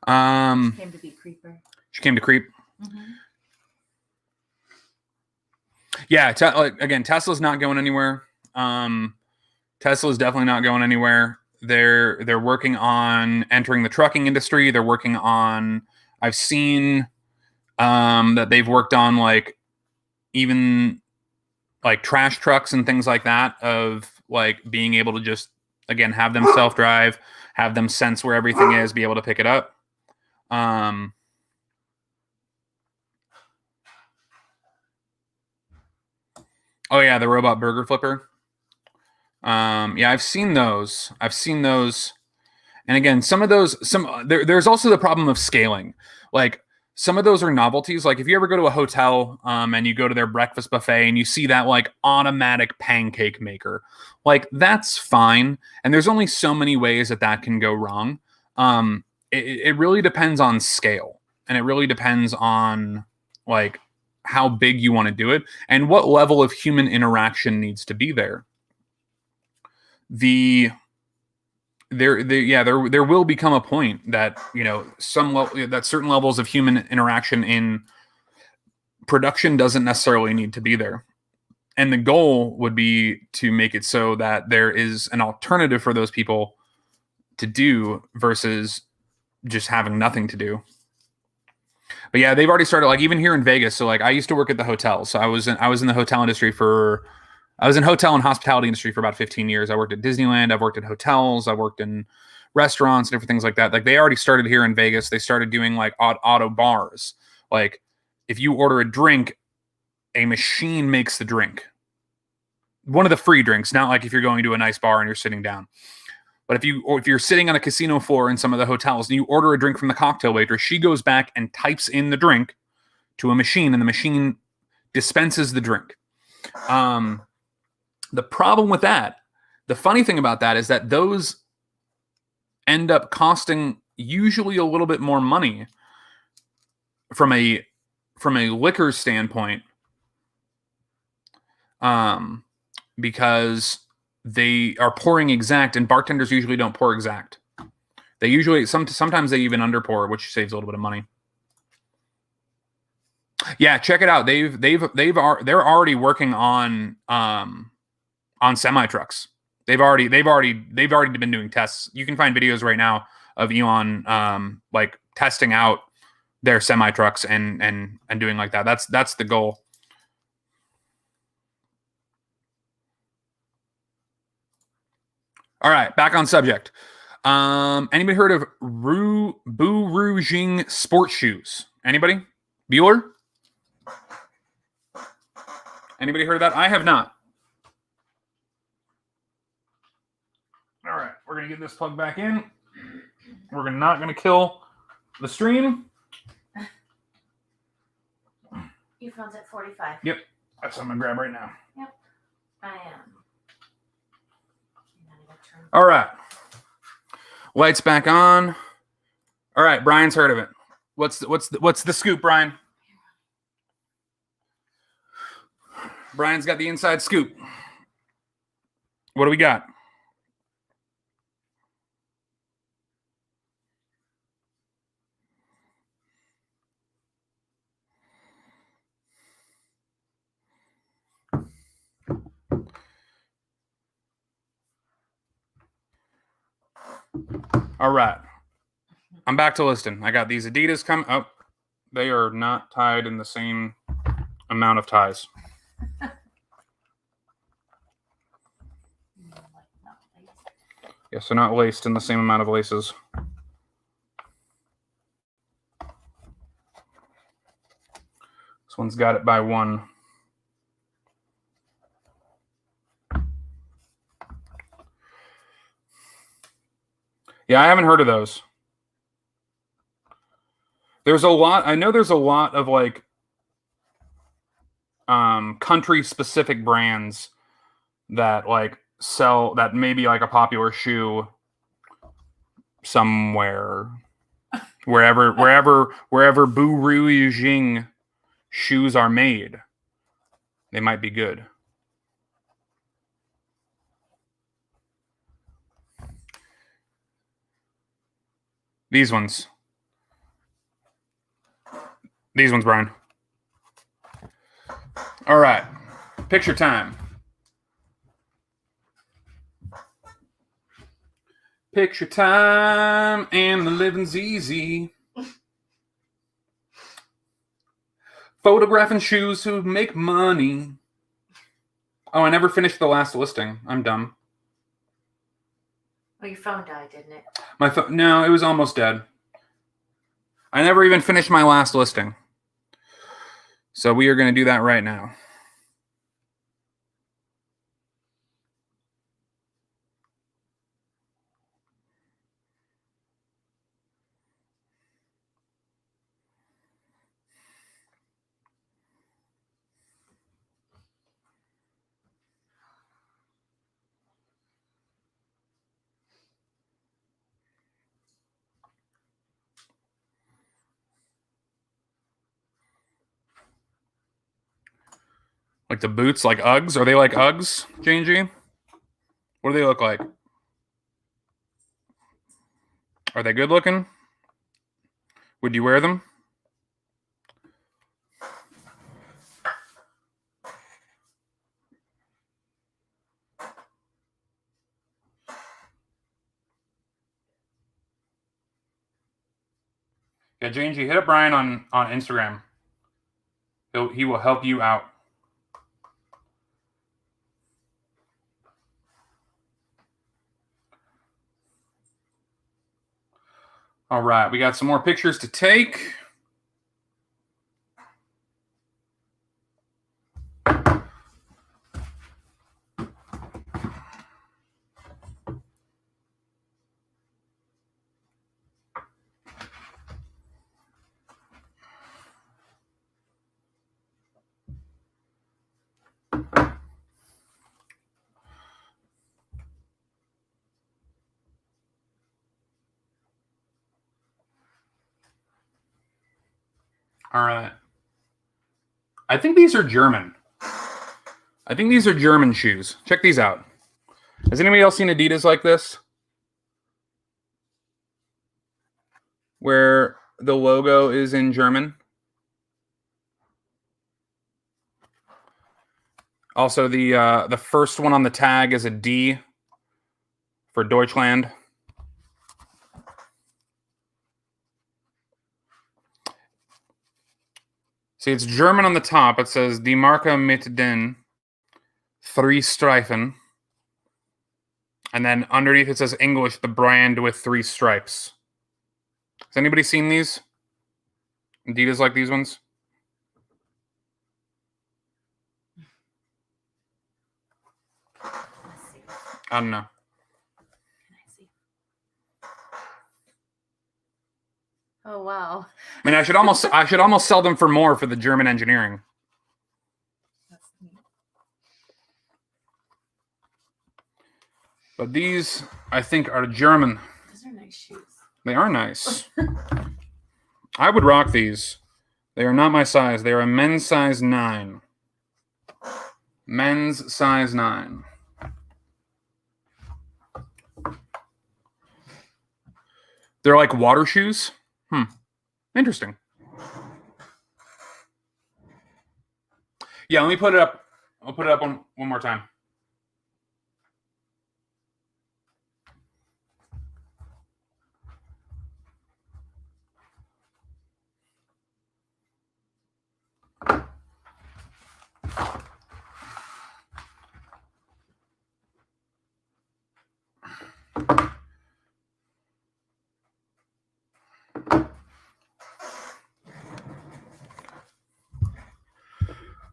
She came to be creeper. She came to creep. Mm-hmm. Yeah, again, Tesla's not going anywhere. Tesla's definitely not going anywhere. They're working on entering the trucking industry. They're working on. I've seen that they've worked on like even like trash trucks and things like that, of like being able to just, again, have them self-drive, have them sense where everything is, be able to pick it up. Oh yeah, the robot burger flipper. Yeah, I've seen those. And again, some of those, there's also the problem of scaling. Like some of those are novelties. Like if you ever go to a hotel and you go to their breakfast buffet and you see that like automatic pancake maker, like that's fine. And there's only so many ways that can go wrong. It really depends on scale, and it really depends on like how big you want to do it and what level of human interaction needs to be there. There will become a point that, you know, that certain levels of human interaction in production doesn't necessarily need to be there. And the goal would be to make it so that there is an alternative for those people to do versus just having nothing to do. But yeah, they've already started, like even here in Vegas. So like I used to work at the hotel. So I was in the hotel industry I was in hotel and hospitality industry for about 15 years. I worked at Disneyland. I've worked in hotels. I worked in restaurants and different things like that. Like they already started here in Vegas. They started doing like auto bars. Like if you order a drink, a machine makes the drink. One of the free drinks, not like if you're going to a nice bar and you're sitting down. But if you're sitting on a casino floor in some of the hotels and you order a drink from the cocktail waitress, she goes back and types in the drink to a machine, and the machine dispenses the drink. The problem with that, the funny thing about that is that those end up costing usually a little bit more money from a liquor standpoint, because they are pouring exact, and bartenders usually don't pour exact. They usually sometimes they even underpour, which saves a little bit of money. Yeah, check it out. They're already working on semi trucks. They've already been doing tests. You can find videos right now of Elon like testing out their semi trucks and doing like that. That's the goal. All right, back on subject. Anybody heard of Bourujing sports shoes? Anybody? Bueller? Anybody heard of that? I have not. All right, we're gonna get this plugged back in. We're not gonna kill the stream. Your phone's at 45. Yep, that's what I'm gonna grab right now. Yep, I am. All right, lights back on. All right, Brian's heard of it. What's the scoop, Brian? Brian's got the inside scoop. What do we got? All right. I'm back to listing. I got these Adidas come. Oh, they are not tied in the same amount of ties. Yes, they're not laced in the same amount of laces. This one's got it by one. Yeah, I haven't heard of those. There's a lot. I know there's a lot of like country specific brands that like sell that maybe like a popular shoe somewhere, wherever Bourujing shoes are made, they might be good. These ones, Brian. All right, picture time. Picture time, and the living's easy. Photographing shoes to make money. Oh, I never finished the last listing. I'm dumb. Oh, your phone died, didn't it? My phone, no, it was almost dead. I never even finished my last listing. So we are going to do that right now. Like the boots, like Uggs? Are they like Uggs, J&G? What do they look like? Are they good looking? Would you wear them? Yeah, J&G, hit up Brian on Instagram. He will help you out. All right, we got some more pictures to take. All right. I think these are German. I think these are German shoes. Check these out. Has anybody else seen Adidas like this? Where the logo is in German. Also, the first one on the tag is a D for Deutschland. See, it's German on the top. It says Die Marke mit den 3 Streifen. And then underneath it says English, the brand with 3 stripes. Has anybody seen these? Adidas like these ones? Let's see. I don't know. Can I see? Oh wow. I mean, I should almost sell them for more for the German engineering. That's neat. But these, I think, are German. Those are nice shoes. They are nice. I would rock these. They are not my size. They are a men's size 9. Men's size 9. They're like water shoes. Interesting. Yeah, let me put it up. I'll put it up one more time.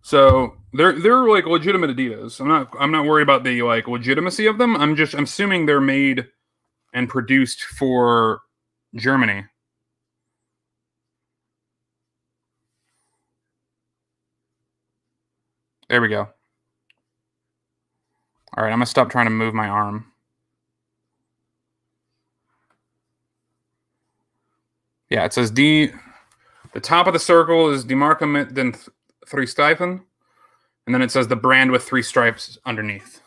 So they're like legitimate Adidas. I'm not worried about the like legitimacy of them. I'm assuming they're made and produced for Germany. There we go. All right, I'm gonna stop trying to move my arm. Yeah, it says D. The top of the circle is Die Marke mit den 3 Streifen, and then it says the brand with 3 stripes underneath.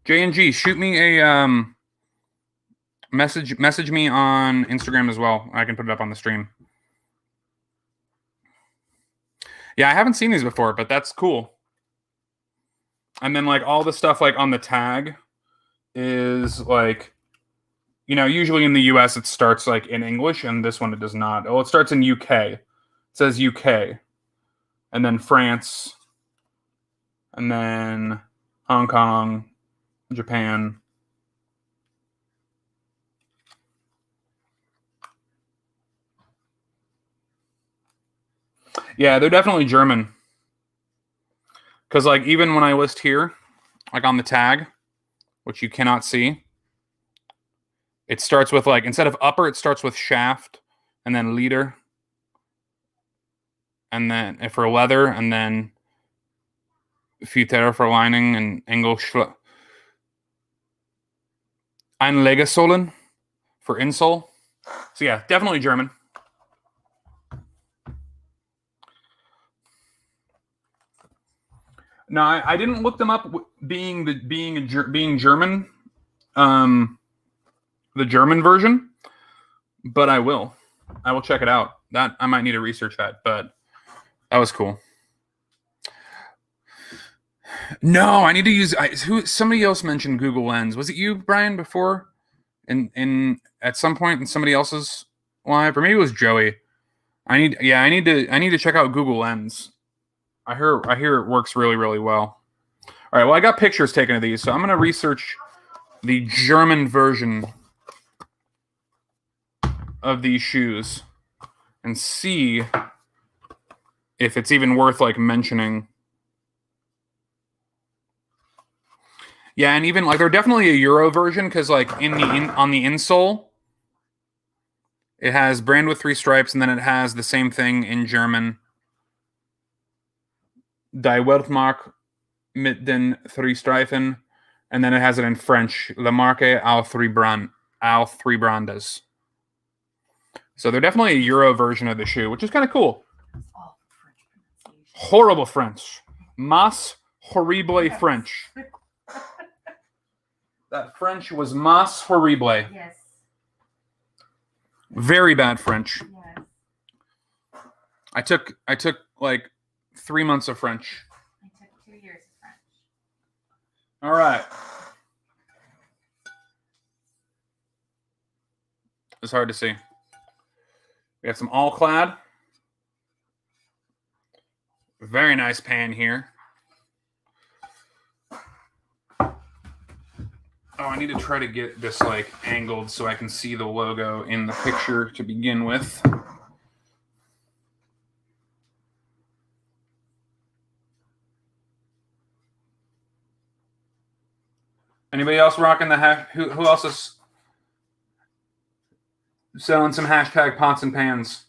J&G, shoot me a message me on Instagram as well. I can put it up on the stream. Yeah, I haven't seen these before, but that's cool. And then like all the stuff like on the tag is like you know, usually in the US it starts like in English, and this one it does not. Oh, it starts in UK. It says UK, and then France, and then Hong Kong, Japan. Yeah, they're definitely German. Because like even when I list here, like on the tag, which you cannot see, it starts with like instead of upper, it starts with shaft, and then leader, and then for leather, and then Futter for lining, and English Einlegesohlen for insole. So yeah, definitely German. No, I didn't look them up being German, the German version, but I will check it out. That I might need to research that, but that was cool. No, I need to use somebody else mentioned Google Lens. Was it you, Brian, before? In at some point in somebody else's live, or maybe it was Joey. I need to check out Google Lens. I hear it works really, really well. All right, well, I got pictures taken of these, so I'm going to research the German version of these shoes and see if it's even worth like mentioning. Yeah, and even like they're definitely a Euro version because like on the insole, it has brand with 3 stripes, and then it has the same thing in German. Die Weltmark mit den 3 Streifen, and then it has it in French. La Marque au 3 Brandes. So they're definitely a Euro version of the shoe, which is kind of cool. Oh, French pronunciation. Horrible French. Mas horrible French. That French was mas horrible. Yes. Very bad French. Yes. I took like 3 months of French. I took 2 years of French. All right. It's hard to see. We have some all clad. Very nice pan here. Oh, I need to try to get this like angled so I can see the logo in the picture to begin with. Anybody else rocking the who else is selling some hashtag pots and pans?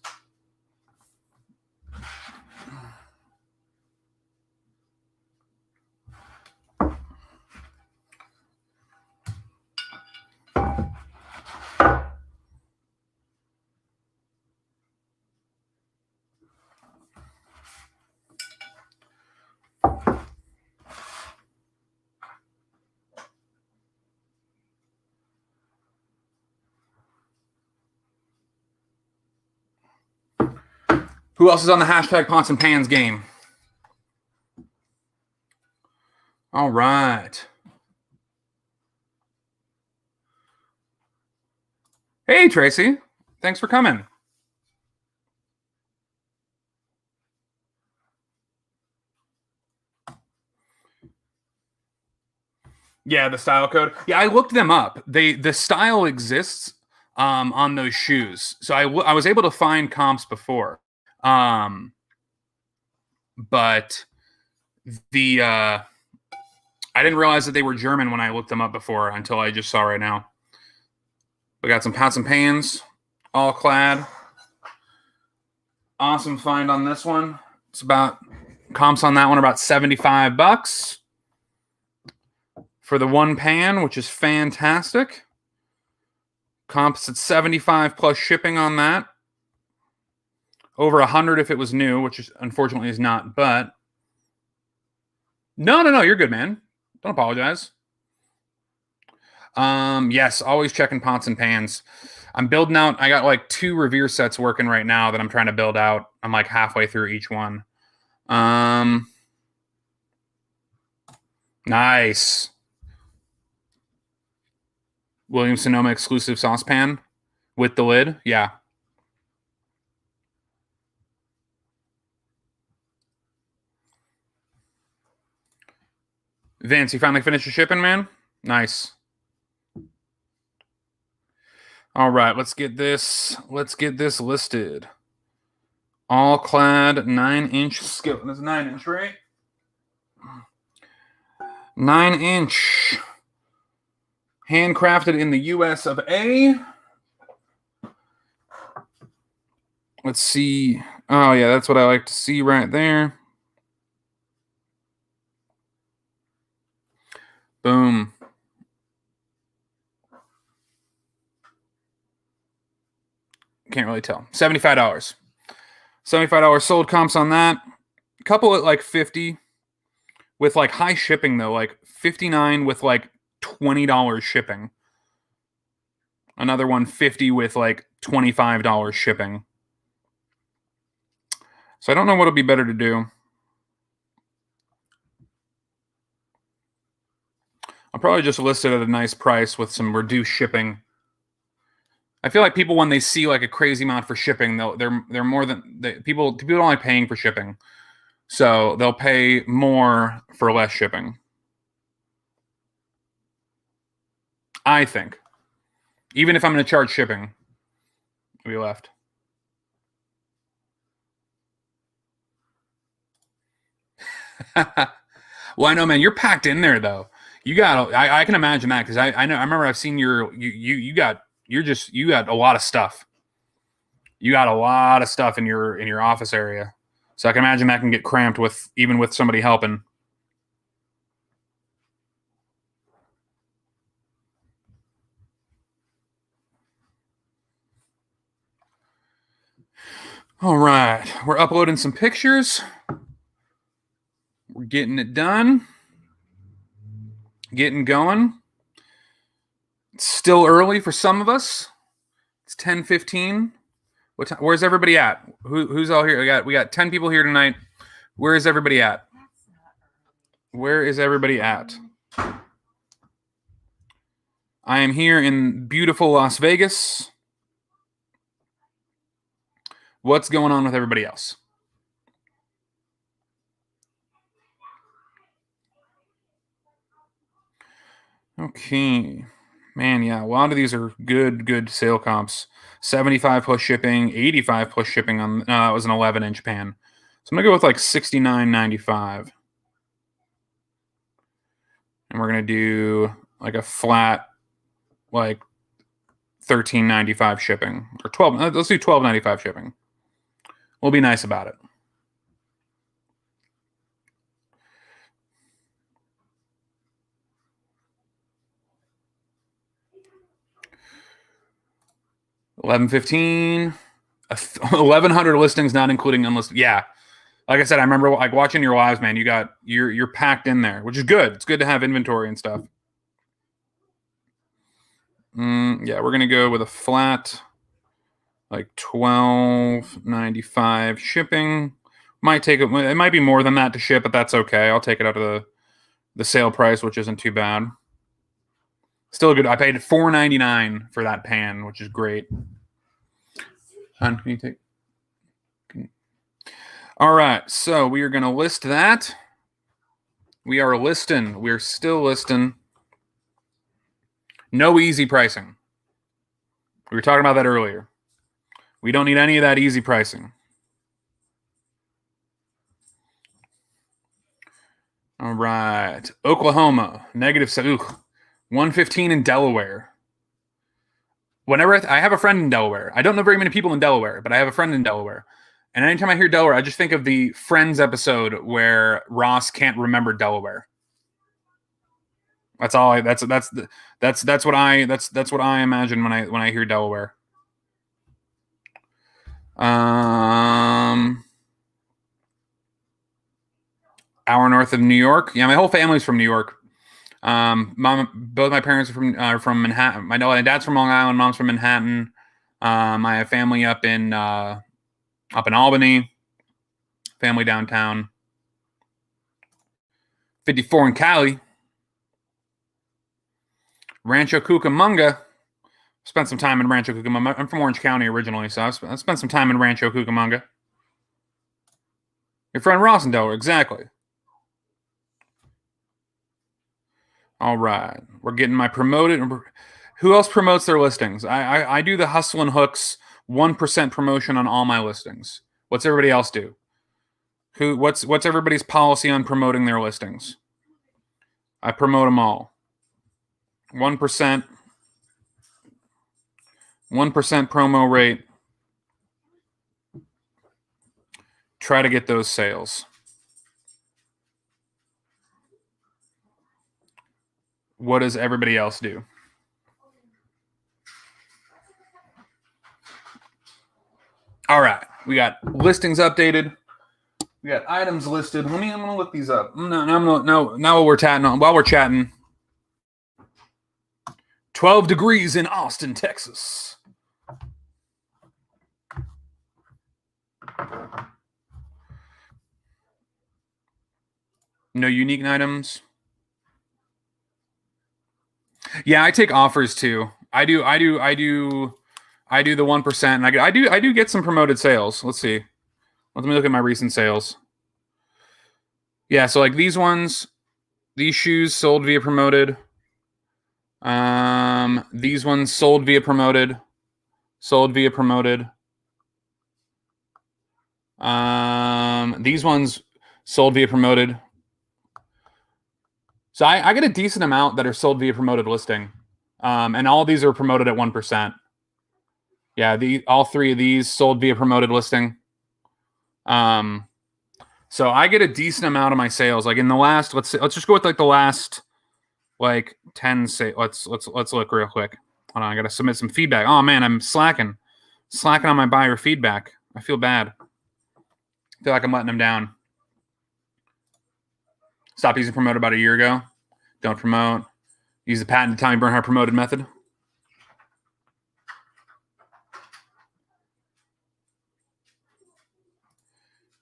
Who else is on the hashtag pots and pans game? All right. Hey, Tracy. Thanks for coming. Yeah, the style code. Yeah, I looked them up. The style exists on those shoes. So I was able to find comps before. But the I didn't realize that they were German when I looked them up before until I just saw right now. We got some pots and pans, all clad. Awesome find on this one. It's about comps on that one are about $75 for the one pan, which is fantastic. Comps at 75 plus shipping on that. Over 100 if it was new, which is unfortunately is not, but no, you're good, man. Don't apologize. Yes, always checking pots and pans. I'm building out. I got like 2 Revere sets working right now that I'm trying to build out. I'm like halfway through each one. Nice. Williams Sonoma exclusive saucepan with the lid. Yeah. Vince, you finally finished your shipping, man? Nice. All right, let's get this listed. All clad 9-inch skillet. That's 9-inch, right? 9-inch. Handcrafted in the US of A. Let's see. Oh, yeah, that's what I like to see right there. Boom. Can't really tell. $75. $75 sold comps on that. A couple at like 50 with like high shipping though, like 59 with like $20 shipping. Another one 50 with like $25 shipping. So I don't know what'll be better to do. I'll probably just list it at a nice price with some reduced shipping. I feel like people, when they see like a crazy amount for shipping, they're more than people don't like paying for shipping, so they'll pay more for less shipping. I think, even if I'm going to charge shipping, we left. Well, I know, man. You're packed in there, though. You got. I can imagine that because I know. I remember I've seen you got a lot of stuff. You got a lot of stuff in your office area, so I can imagine that can get cramped with somebody helping. All right, we're uploading some pictures. We're getting it done. Getting going. It's still early for some of us. It's 10:15. Where's everybody at? Who's all here? We got 10 people here tonight. Where is everybody at? Where is everybody at? I am here in beautiful Las Vegas. What's going on with everybody else? Okay. Man, yeah, a lot of these are good sale comps. 75 plus shipping, 85 plus shipping on it was an 11-inch pan. So I'm gonna go with like $69.95. And we're gonna do like a flat like $13.95 shipping. Or 12. Let's do $12.95 shipping. We'll be nice about it. $11.15. 1,100 listings, not including unlisted. Yeah, like I said, I remember like watching your lives, man. You're packed in there, which is good. It's good to have inventory and stuff. Yeah, we're gonna go with a flat like $12.95 shipping. It might be more than that to ship, but that's okay. I'll take it out of the sale price, which isn't too bad. Still good. I paid $4.99 for that pan, which is great. Can you take? All right, so we are going to list that. We are listing. We're still listing. No easy pricing. We were talking about that earlier. We don't need any of that easy pricing. All right, Oklahoma, -7. 115 in Delaware. Whenever I have a friend in Delaware, I don't know very many people in Delaware, but I have a friend in Delaware. And anytime I hear Delaware, I just think of the Friends episode where Ross can't remember Delaware. That's all. That's what I imagine when I hear Delaware. Hour north of New York. Yeah, my whole family's from New York. Both my parents are from Manhattan. My dad's from Long Island. Mom's from Manhattan. I have family up in Albany. Family downtown. 54 in Cali. Rancho Cucamonga. Spent some time in Rancho Cucamonga. I'm from Orange County originally, so I've spent some time in Rancho Cucamonga. Your friend Rossendower, exactly. All right. We're getting my promoted. Who else promotes their listings? I do the Hustle and Hooks 1% promotion on all my listings. What's everybody else do? What's everybody's policy on promoting their listings? I promote them all. 1%. 1% promo rate. Try to get those sales. What does everybody else do? All right. We got listings updated. We got items listed. I'm gonna look these up. Now while we're chatting. 12 degrees in Austin, Texas. No unique items. Yeah, I take offers too. I do the 1%, and I do get some promoted sales. Let's see. Let me look at my recent sales. Yeah, so like these ones, these shoes sold via promoted. These ones sold via promoted. Sold via promoted. These ones sold via promoted. So I get a decent amount that are sold via promoted listing. And all these are promoted at 1%. Yeah, all three of these sold via promoted listing. So I get a decent amount of my sales. Like in the last, let's just go with like the last like 10 let's look real quick. Hold on, I gotta submit some feedback. Oh man, I'm slacking on my buyer feedback. I feel bad. I feel like I'm letting them down. Stop using promote about a year ago. Don't promote. Use the patented Tommy Bernhardt promoted method.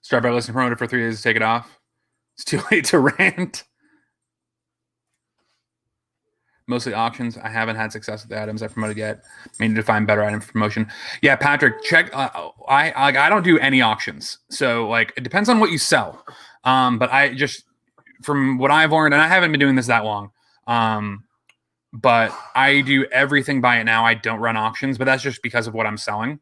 Start by listing promoted for 3 days to take it off. It's too late to rant. Mostly auctions. I haven't had success with the items I promoted yet. May need to find better items for promotion. Yeah, Patrick, check. I don't do any auctions, so like it depends on what you sell. But I just from what I've learned, and I haven't been doing this that long. But I do everything by it now. I don't run auctions, but that's just because of what I'm selling.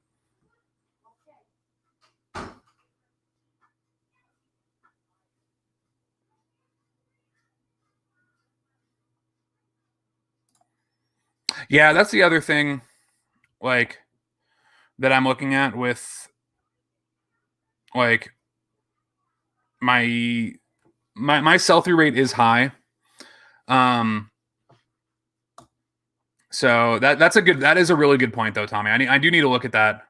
Yeah, that's the other thing, like, that I'm looking at with, like, my sell-through rate is high. So that is a really good point though, Tommy. I do need to look at that.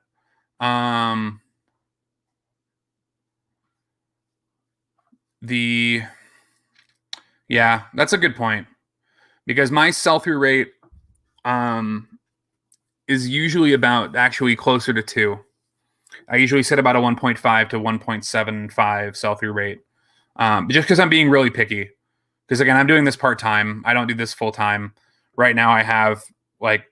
Yeah, that's a good point, because my sell-through rate is usually about actually closer to 2. I usually set about a 1.5 to 1.75 sell-through rate, just because I'm being really picky. Because again, I'm doing this part-time. I don't do this full-time. Right now I have like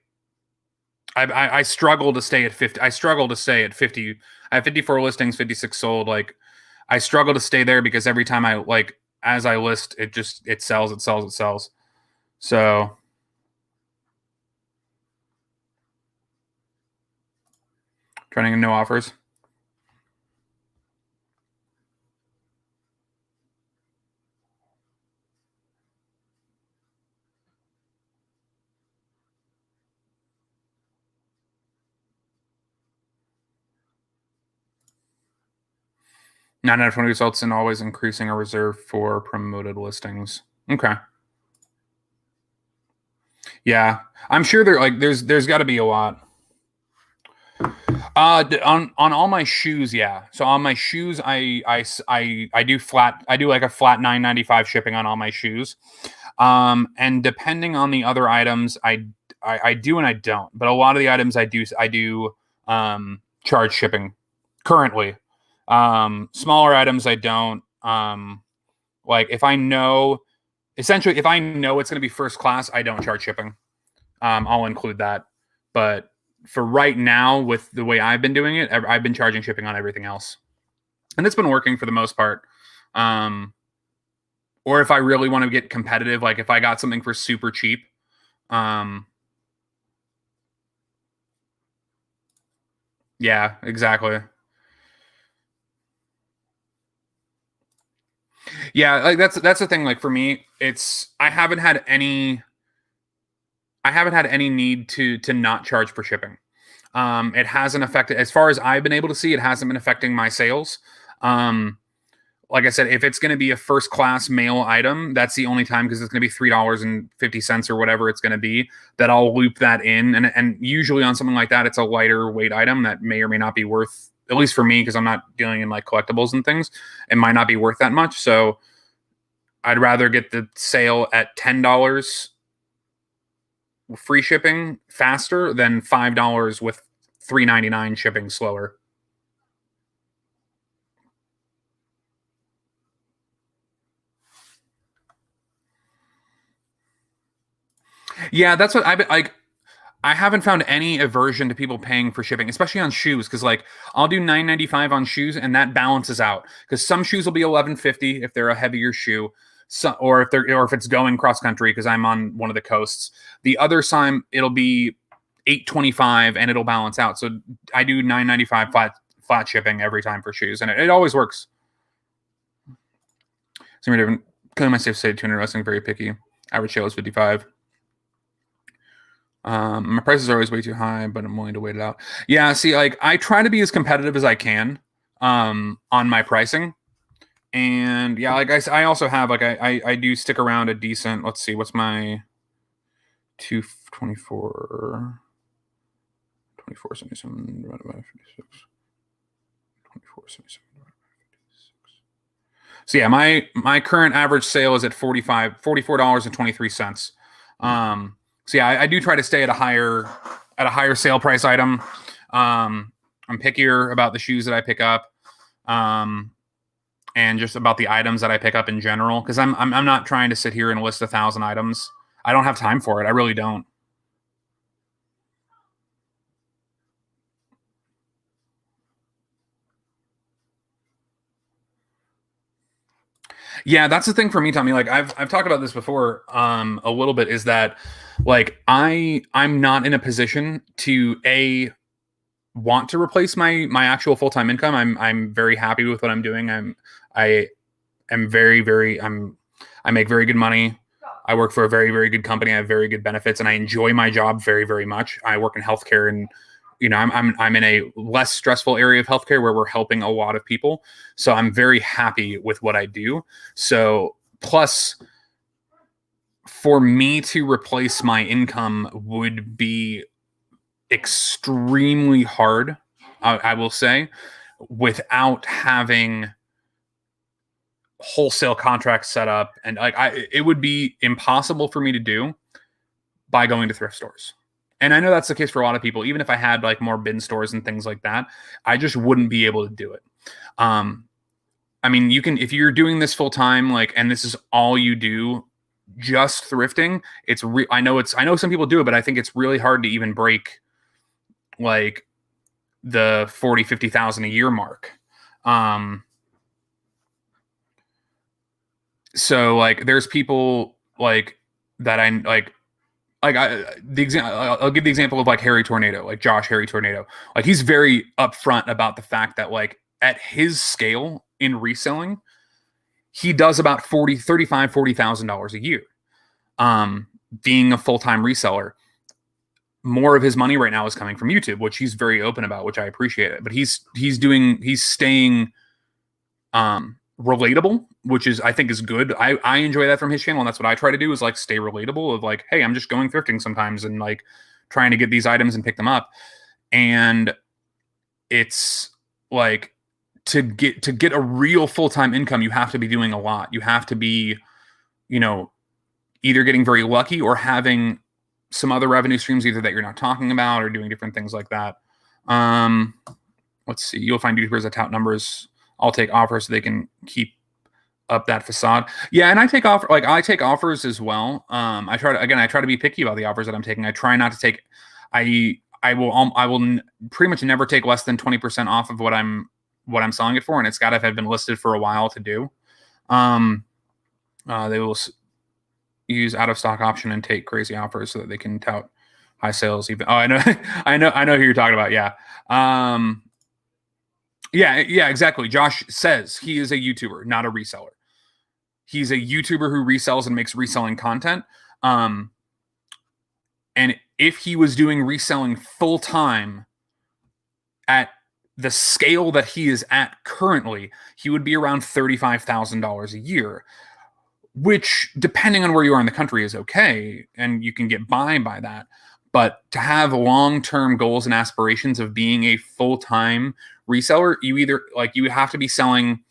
I struggle to stay at 50. I struggle to stay at 50. I have 54 listings, 56 sold. Like I struggle to stay there because every time as I list, it sells. So trying to no offers. Nine out of 20 results in always increasing a reserve for promoted listings. Okay. Yeah, I'm sure there's got to be a lot. On all my shoes, yeah. So on my shoes, I do like a flat $9.95 shipping on all my shoes. And depending on the other items, I do and I don't. But a lot of the items I do charge shipping currently. Smaller items I don't. Like if I know it's going to be first class, I don't charge shipping. I'll include that. But for right now, with the way I've been doing it, I've been charging shipping on everything else, and it's been working for the most part. Or if I really want to get competitive, like if I got something for super cheap, yeah, exactly. Yeah, like that's the thing. Like for me, I haven't had any need to not charge for shipping. It hasn't affected, as far as I've been able to see, it hasn't been affecting my sales. Like I said, if it's going to be a first class mail item, that's the only time, because it's going to be $3.50 or whatever it's going to be, that I'll loop that in. And usually on something like that, it's a lighter weight item that may or may not be worth, at least for me, because I'm not dealing in like collectibles and things, it might not be worth that much. So I'd rather get the sale at $10 free shipping faster than $5 with $3.99 shipping slower. Yeah, that's what I've been like. I haven't found any aversion to people paying for shipping, especially on shoes, because like I'll do $9.95 on shoes, and that balances out, because some shoes will be $11.50 if they're a heavier shoe, or if it's going cross country, because I'm on one of the coasts. The other time it'll be $8.25, and it'll balance out. So I do $9.95 flat shipping every time for shoes, and it always works. Something different. Killing myself, say 200 wrestling, very picky. Average sale is 55. My prices are always way too high, but I'm willing to wait it out. Yeah, see, like I try to be as competitive as I can on my pricing. And yeah, like I also have like I do stick around a decent, let's see, what's my 224 24.77 divided by 56. 24.77 divided by 56. So yeah, my current average sale is at $44.23. So yeah, I do try to stay at a higher sale price item. I'm pickier about the shoes that I pick up, and just about the items that I pick up in general, because I'm not trying to sit here and list 1,000 items. I don't have time for it. I really don't. Yeah, that's the thing for me, Tommy. Like I've talked about this before a little bit, is that like I'm not in a position to want to replace my actual full-time income. I'm very happy with what I'm doing. I am I make very good money. I work for a very, very good company. I have very good benefits, and I enjoy my job very, very much. I work in healthcare, and I'm in a less stressful area of healthcare where we're helping a lot of people. So I'm very happy with what I do. So plus, for me to replace my income would be extremely hard, I will say, without having wholesale contracts set up, and like it would be impossible for me to do by going to thrift stores. And I know that's the case for a lot of people. Even if I had like more bin stores and things like that, I just wouldn't be able to do it. I mean, you can, if you're doing this full time, like, and this is all you do, just thrifting, I know some people do it, but I think it's really hard to even break like the 40, 50,000 a year mark. So like there's people like that I like I'll give the example of like Harry Tornado, like Josh Harry Tornado. Like he's very upfront about the fact that like at his scale in reselling, he does about $40,000 a year. Being a full-time reseller, more of his money right now is coming from YouTube, which he's very open about, which I appreciate it. But he's staying relatable, which is, I think, is good. I enjoy that from his channel, and that's what I try to do, is like stay relatable, of like, hey, I'm just going thrifting sometimes and like trying to get these items and pick them up. And it's like, to get a real full-time income, you have to be doing a lot. You have to be, either getting very lucky or having some other revenue streams, either that you're not talking about or doing different things like that. Let's see. You'll find YouTubers that tout numbers. I'll take offers so they can keep up that facade. Yeah, and I take offers as well. I try to be picky about the offers that I'm taking. I try not to take. I will pretty much never take less than 20% off of what I'm selling it for, and it's got to have been listed for a while to do. They will use out of stock option and take crazy offers so that they can tout high sales. Even I know I know who you're talking about. Yeah. Yeah, exactly. Josh says he is a YouTuber, not a reseller. He's a YouTuber who resells and makes reselling content. And if he was doing reselling full time at the scale that he is at currently, he would be around $35,000 a year, which, depending on where you are in the country, is okay, and you can get by that. But to have long-term goals and aspirations of being a full-time reseller, you have to be selling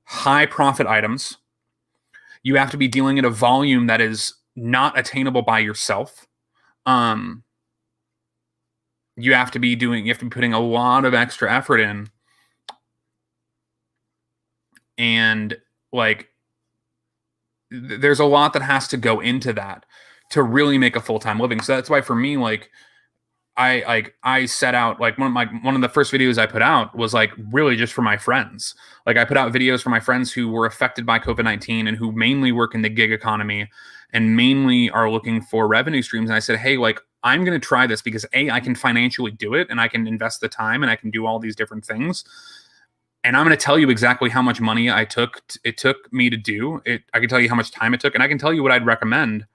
high profit items. You have to be dealing at a volume that is not attainable by yourself. You have to be putting a lot of extra effort in. And there's a lot that has to go into that to really make a full-time living. So that's why for me, I set out, one of the first videos I put out was really just for my friends. I put out videos for my friends who were affected by COVID-19 and who mainly work in the gig economy and mainly are looking for revenue streams. And I said, hey, I'm going to try this because I can financially do it and I can invest the time and I can do all these different things. And I'm going to tell you exactly how much money it took me to do it. I can tell you how much time it took, and I can tell you what I'd recommend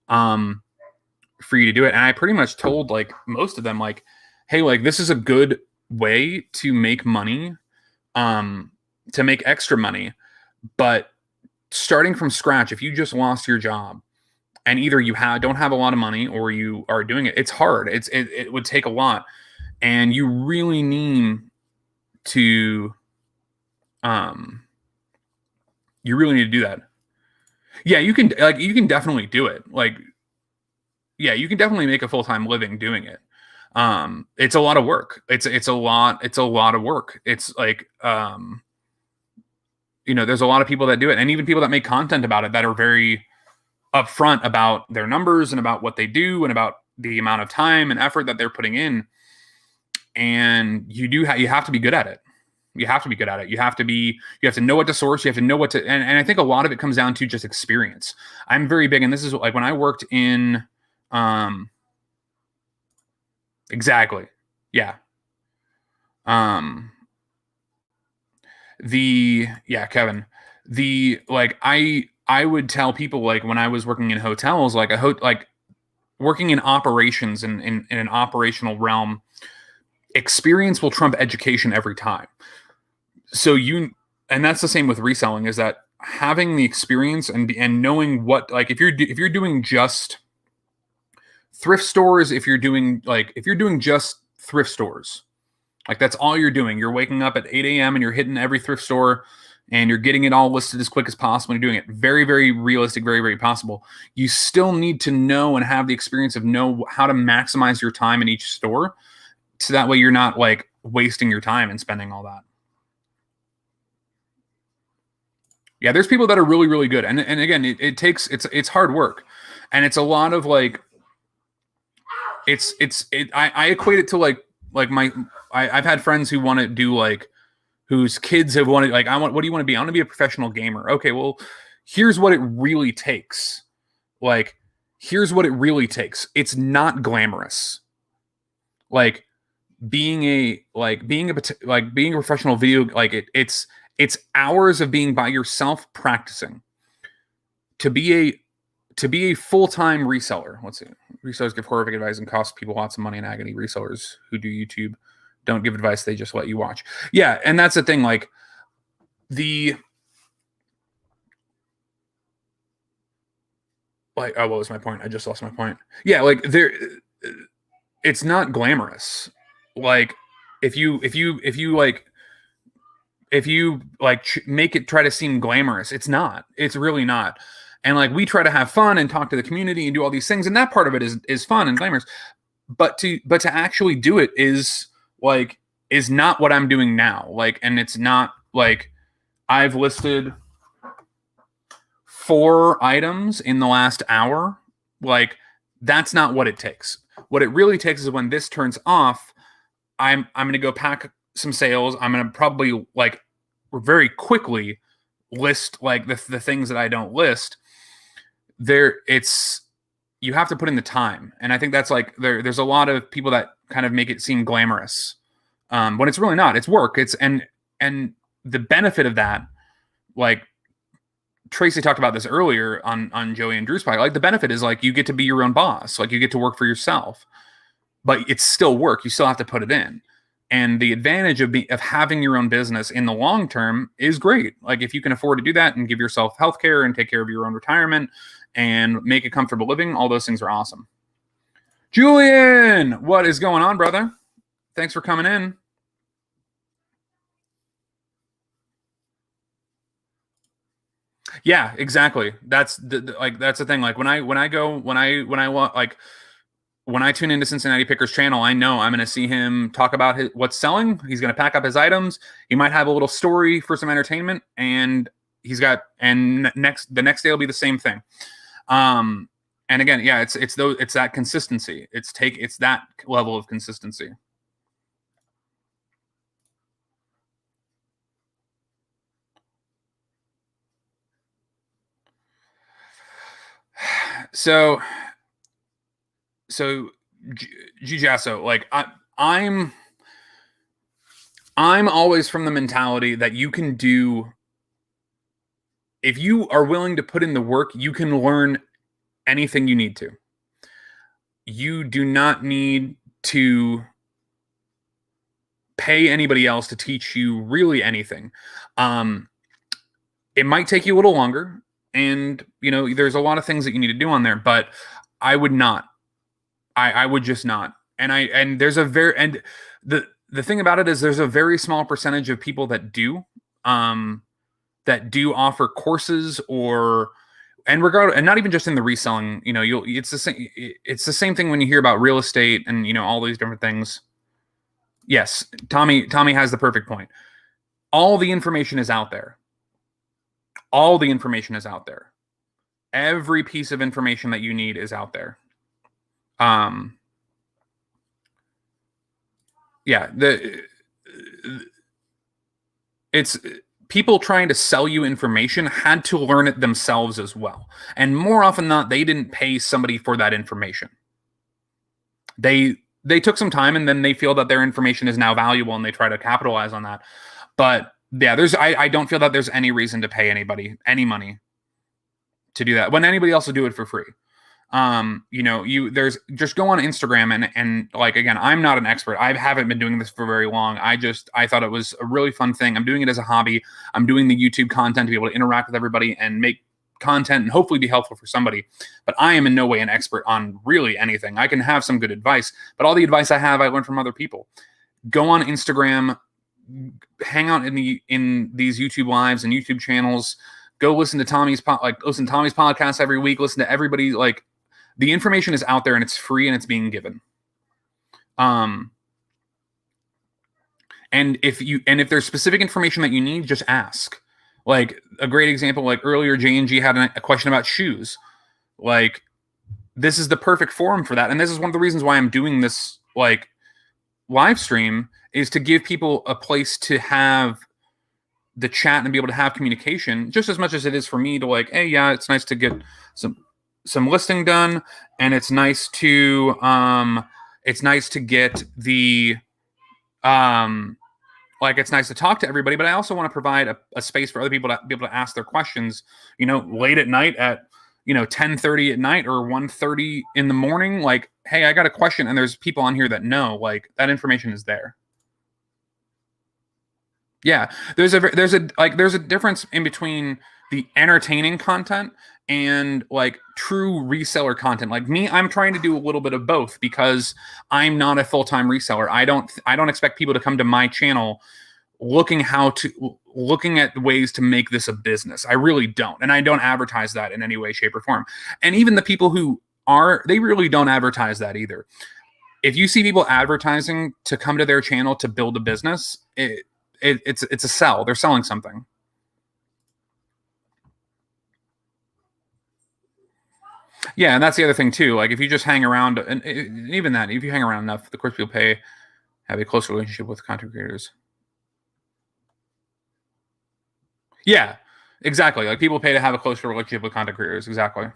for you to do it. And I pretty much told most of them, hey, this is a good way to make money, to make extra money. But starting from scratch, if you just lost your job and either you don't have a lot of money or you are doing it, it's hard. It would take a lot, and you really need to do that. Yeah, you can definitely do it. Yeah, you can definitely make a full-time living doing it. It's a lot of work. It's a lot of work. It's there's a lot of people that do it, and even people that make content about it that are very upfront about their numbers and about what they do and about the amount of time and effort that they're putting in. And you have to be good at it. You have to be good at it. You have to know what to source. You have to know what to, and I think a lot of it comes down to just experience. I'm very big, and this is when I worked in, exactly. Yeah. Kevin, I would tell people when I was working in hotels, working in operations in an operational realm, experience will trump education every time. So and that's the same with reselling, is that having the experience and knowing what, if you're doing just thrift stores, if you're doing just thrift stores, that's all you're doing. You're waking up at 8 a.m. and you're hitting every thrift store and you're getting it all listed as quick as possible. And you're doing it very, very realistic, very, very possible. You still need to know and have the experience of know how to maximize your time in each store. So that way you're not wasting your time and spending all that. Yeah, there's people that are really, really good. And again, it's hard work. And it's a lot of I equate it to I've had friends who want to do whose kids have wanted, what do you want to be? I want to be a professional gamer. Okay, well, here's what it really takes. Here's what it really takes. It's not glamorous. Being a professional video, it's hours of being by yourself practicing. To be a full-time reseller. Let's see. Resellers give horrific advice and cost people lots of money and agony. Resellers who do YouTube don't give advice. They just let you watch. Yeah. And that's the thing. What was my point? I just lost my point. Yeah. It's not glamorous. If you make it try to seem glamorous, it's not. It's really not. And we try to have fun and talk to the community and do all these things, and that part of it is fun and glamorous. But to actually do it is not what I'm doing now. And it's not I've listed 4 items in the last hour, like that's not what it takes. What it really takes is when this turns off, I'm going to go pack some sales. I'm going to probably like very quickly list like the things that I don't list. You have to put in the time, and I think that's like there's a lot of people that kind of make it seem glamorous when it's really not. It's work. And the benefit of that, like Tracy talked about this earlier on Joey and Drew's podcast, like the benefit is like you get to be your own boss, like you get to work for yourself, but it's still work. You still have to put it in. And the advantage of having your own business in the long term is great. Like if you can afford to do that and give yourself healthcare and take care of your own retirement and make a comfortable living, all those things are awesome. Julian, what is going on, brother? Thanks for coming in. Yeah, exactly. That's that's the thing. Like when I tune into Cincinnati Picker's channel, I know I'm going to see him talk about what's selling. He's going to pack up his items. He might have a little story for some entertainment, and the next day will be the same thing. And again, yeah, it's that consistency. It's that level of consistency. So Gijasso, like I'm always from the mentality that you can do, if you are willing to put in the work, you can learn anything you need to. You do not need to pay anybody else to teach you really anything. It might take you a little longer, and there's a lot of things that you need to do on there, but I would not. I would just not. And there's the thing about it is there's a very small percentage of people that do offer courses and not even just in the reselling, it's the same thing when you hear about real estate and all these different things. Yes, Tommy has the perfect point. All the information is out there. Every piece of information that you need is out there. It's people trying to sell you information had to learn it themselves as well. And more often than not, they didn't pay somebody for that information. They took some time, and then they feel that their information is now valuable, and they try to capitalize on that. But yeah, I don't feel that there's any reason to pay anybody any money to do that when anybody else will do it for free. There's just go on Instagram and like, again, I'm not an expert. I haven't been doing this for very long. I thought it was a really fun thing. I'm doing it as a hobby. I'm doing the YouTube content to be able to interact with everybody and make content and hopefully be helpful for somebody. But I am in no way an expert on really anything. I can have some good advice, but all the advice I have, I learned from other people. Go on Instagram, hang out in these YouTube lives and YouTube channels. Go listen to Tommy's podcast every week. Listen to everybody. Like, the information is out there and it's free and it's being given. And if there's specific information that you need, just ask. Like a great example, like earlier, J&G had a question about shoes. Like, this is the perfect forum for that. And this is one of the reasons why I'm doing this like live stream, is to give people a place to have the chat and be able to have communication just as much as it is for me to like, hey, yeah, it's nice to get some listing done. And it's nice to get the, it's nice to talk to everybody, but I also want to provide a space for other people to be able to ask their questions, late at night at, 10:30 at night or 1:30 in the morning. Like, hey, I got a question, and there's people on here that know, like, that information is there. Yeah, there's a difference in between the entertaining content and like true reseller content. Like me, I'm trying to do a little bit of both because I'm not a full-time reseller. I don't expect people to come to my channel looking at ways to make this a business. I really don't. And I don't advertise that in any way, shape, or form. And even the people who are, they really don't advertise that either. If you see people advertising to come to their channel to build a business, it's a sell. They're selling something. Yeah, and that's the other thing too. Like if you just hang around, and even that, if you hang around enough, of course you'll have a close relationship with content creators. Yeah, exactly. Like people pay to have a closer relationship with content creators. Exactly.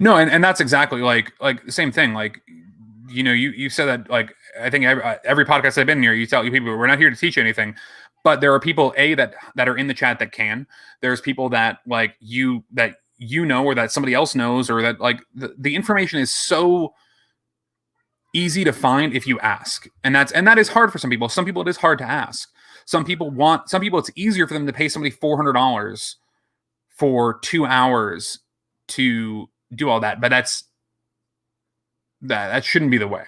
No, and that's exactly like the same thing. Like, you said that, like, I think every podcast I've been here, you tell you people we're not here to teach you anything, but there are people that are in the chat that can. There's people that or that somebody else knows, or that like the information is so easy to find if you ask, and that is hard for some people. Some people it is hard to ask. Some people it's easier for them to pay somebody $400 for 2 hours to do all that, but that shouldn't be the way.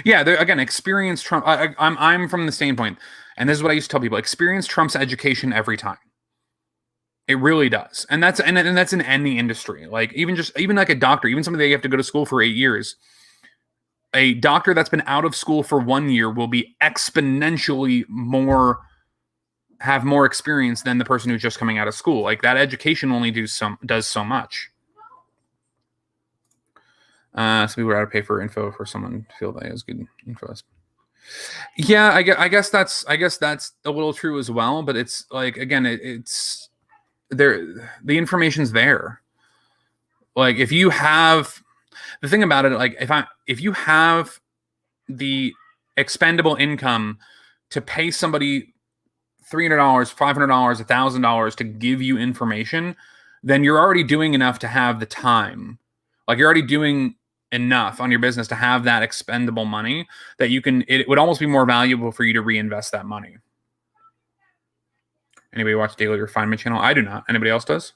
Yeah, again, experience trump. I'm from the standpoint, and this is what I used to tell people: experience trumps education every time. It really does, and that's in any industry. Like even like a doctor, even somebody that you have to go to school for 8 years. A doctor that's been out of school for 1 year will be exponentially have more experience than the person who's just coming out of school. Like that education only does so much. So we were out to pay for info for someone to feel that has good info. Yeah, I guess that's a little true as well. But it's like, again, it's there. The information's there. Like if you have the thing about it, like if you have the expendable income to pay somebody $300, $500, $1,000 to give you information, then you're already doing enough to have the time. Like you're already doing enough on your business to have that expendable money that it would almost be more valuable for you to reinvest that money. Anybody watch Daily Refinement channel? I do not. Anybody else does?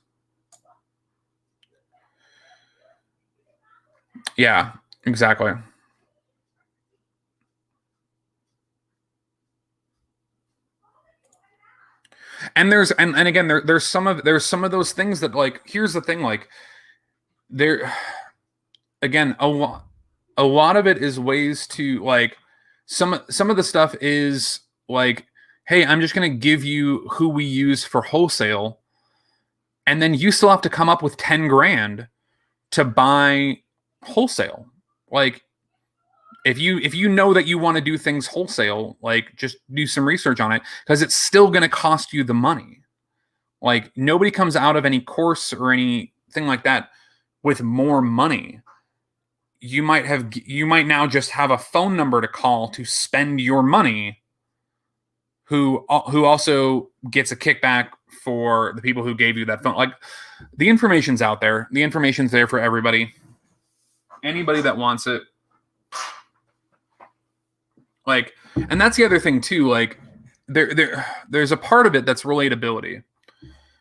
Yeah, exactly. And again, there's some of those things that, like, here's the thing, like there again, a lot of it is ways to, like, some of the stuff is like, hey, I'm just going to give you who we use for wholesale, and then you still have to come up with 10 grand to buy wholesale. Like if you know that you want to do things wholesale, like just do some research on it, because it's still going to cost you the money. Like nobody comes out of any course or anything like that with more money. You might now just have a phone number to call to spend your money, who also gets a kickback for the people who gave you that phone. Like the information's out there. The information's there for everybody. Anybody that wants it. Like, and that's the other thing too. Like there's a part of it that's relatability.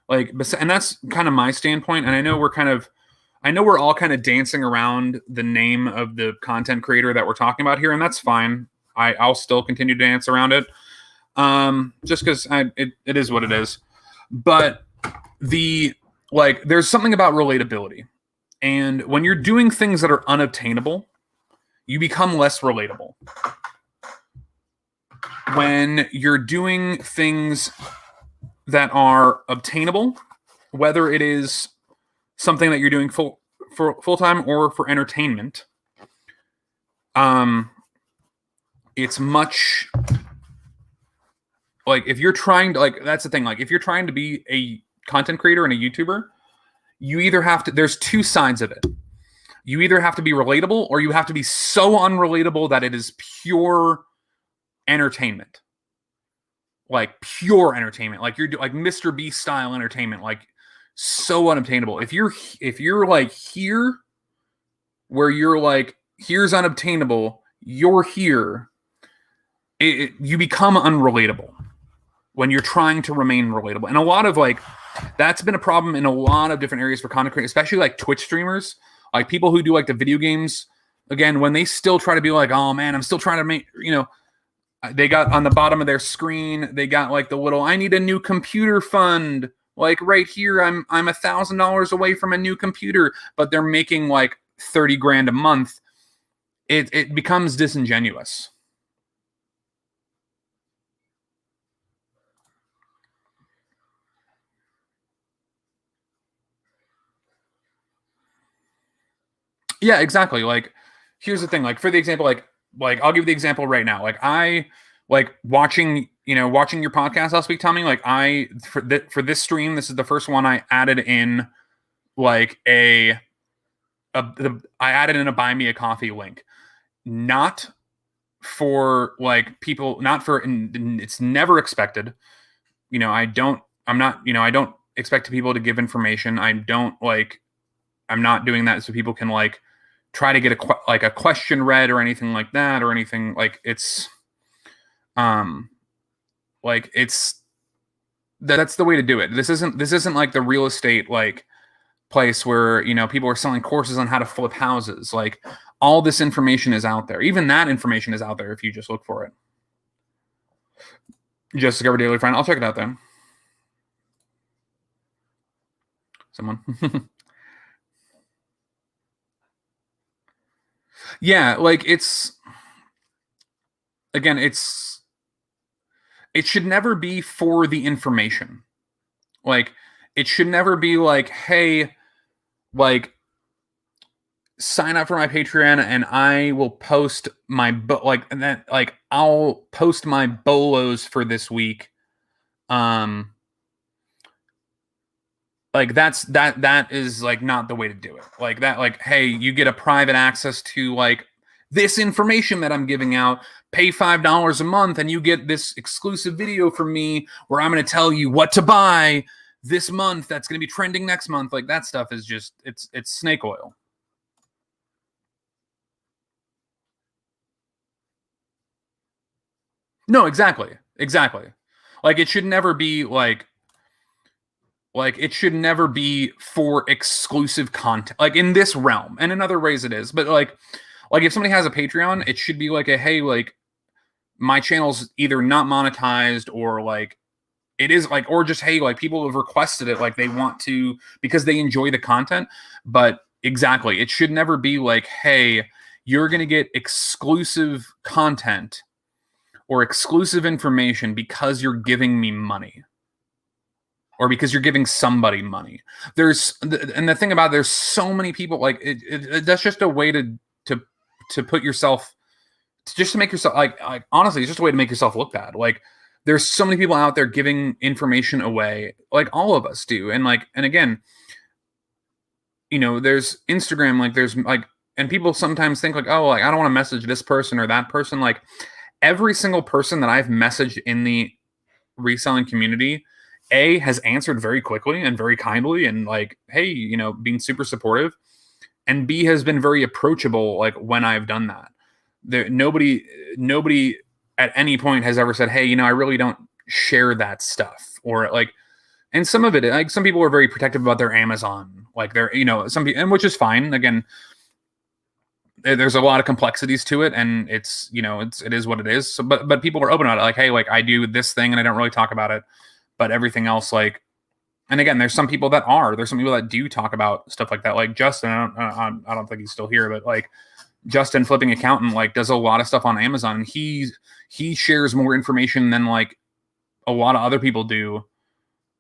Like, and that's kind of my standpoint. And I know we're all kind of dancing around the name of the content creator that we're talking about here, and that's fine. I'll still continue to dance around it, just because it is what it is. But there's something about relatability, and when you're doing things that are unobtainable, you become less relatable. When you're doing things that are obtainable, whether it is something that you're doing full time or for entertainment, it's much like, if you're trying to, like, that's the thing, like if you're trying to be a content creator and a YouTuber, you either have to, there's two sides of it. You either have to be relatable, or you have to be so unrelatable that it is pure entertainment. Like pure entertainment, like you're like Mr. Beast style entertainment, like so unobtainable. If you're like here, where you're like, here's unobtainable, you're here, you become unrelatable when you're trying to remain relatable. And a lot of, like, that's been a problem in a lot of different areas for content creators, especially like Twitch streamers, like people who do like the video games. Again, when they still try to be like, oh man, I'm still trying to make, they got on the bottom of their screen, they got like the little, I need a new computer fund. Like right here, I'm $1,000 away from a new computer, but they're making like 30 grand a month. It becomes disingenuous. Yeah, exactly. Like, here's the thing. Like, for the example, like I'll give you the example right now. Like, I like watching, watching your podcast last week, Tommy. Like, for this stream, this is the first one I added in, like I added in a buy me a coffee link, not for like people, not for, and it's never expected. I don't expect people to give information. I'm not doing that so people can like try to get a question read or anything like that, or anything like um it's that's the way to do it. This isn't like the real estate like place where people are selling courses on how to flip houses. Like, all this information is out there. Even that information is out there if you just look for it. Just discover daily friend. I'll check it out then. Someone. Yeah, like it should never be for the information. Like, it should never be like, hey, like, sign up for my Patreon and I will post and then like I'll post my bolos for this week. Like, that is like not the way to do it. Like that, like, hey, you get a private access to like this information that I'm giving out. Pay $5 a month and you get this exclusive video from me where I'm going to tell you what to buy this month that's going to be trending next month. Like, that stuff is just it's snake oil. No, exactly. Like, it should never be like it should never be for exclusive content. Like, in this realm, and in other ways it is, but like if somebody has a Patreon, it should be like a, hey, like, my channel's either not monetized, or like it is like, or just, hey, like, people have requested it, like they want to because they enjoy the content. But exactly, it should never be like, hey, you're going to get exclusive content or exclusive information because you're giving me money, or because you're giving somebody money. And the thing about it, there's so many people, like, that's just a way to put yourself, just to make yourself like honestly, it's just a way to make yourself look bad. Like, there's so many people out there giving information away, like all of us do. And like, and again, there's Instagram, like there's like, and people sometimes think like, oh, like, I don't want to message this person or that person. Like, every single person that I've messaged in the reselling community, has answered very quickly and very kindly, and like, hey, being super supportive, and B, has been very approachable. Like, when I've done that, nobody at any point has ever said, hey, I really don't share that stuff, or like, and some of it, like, some people are very protective about their Amazon, like they're, some people, and which is fine. Again, there's a lot of complexities to it, and it's, it is what it is. So, but people are open about it. Like, hey, like, I do this thing and I don't really talk about it, but everything else, like, and again, there's some people that do talk about stuff like that. Like Justin, I don't think he's still here, but like Justin, Flipping Accountant, like, does a lot of stuff on Amazon, and he shares more information than like a lot of other people do,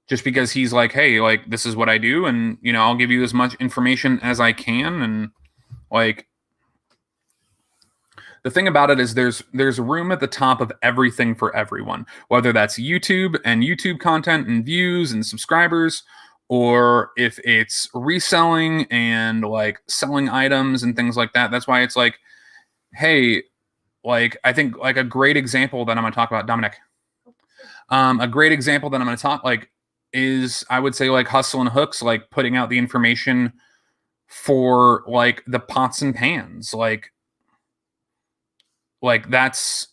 just because he's like, hey, like, this is what I do, and I'll give you as much information as I can. And like, the thing about it is there's room at the top of everything for everyone, whether that's YouTube and YouTube content and views and subscribers, or if it's reselling and like selling items and things like that. That's why it's like, hey, like, I think like a great example that I'm going to talk about, Dominic, a great example that I'm going to talk like is, I would say, like, Hustle and Hooks, like putting out the information for like the pots and pans, like that's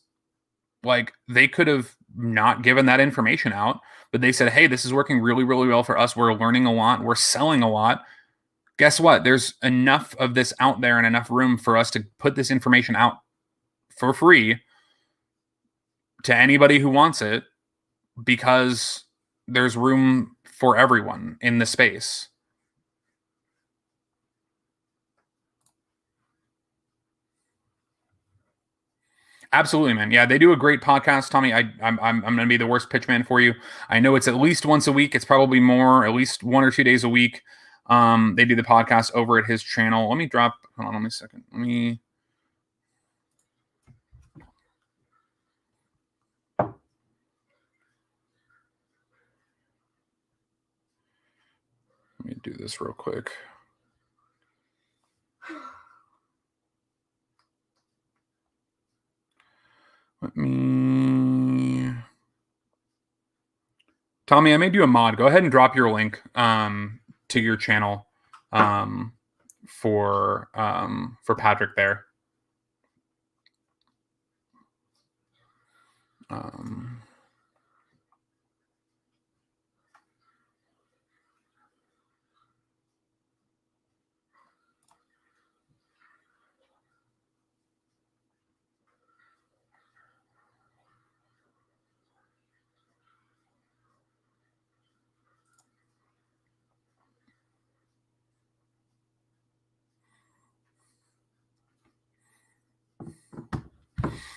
like, they could have not given that information out, but they said, hey, this is working really, really well for us. We're learning a lot. We're selling a lot. Guess what? There's enough of this out there and enough room for us to put this information out for free to anybody who wants it, because there's room for everyone in the space. Absolutely, man. Yeah, they do a great podcast, Tommy. I'm going to be the worst pitch man for you. I know it's at least once a week. It's probably more, at least 1 or 2 days a week. They do the podcast over at his channel. Let me drop. Hold on, let me a second. Let me do this real quick. Let me. Tommy, I made you a mod. Go ahead and drop your link to your channel for Patrick there.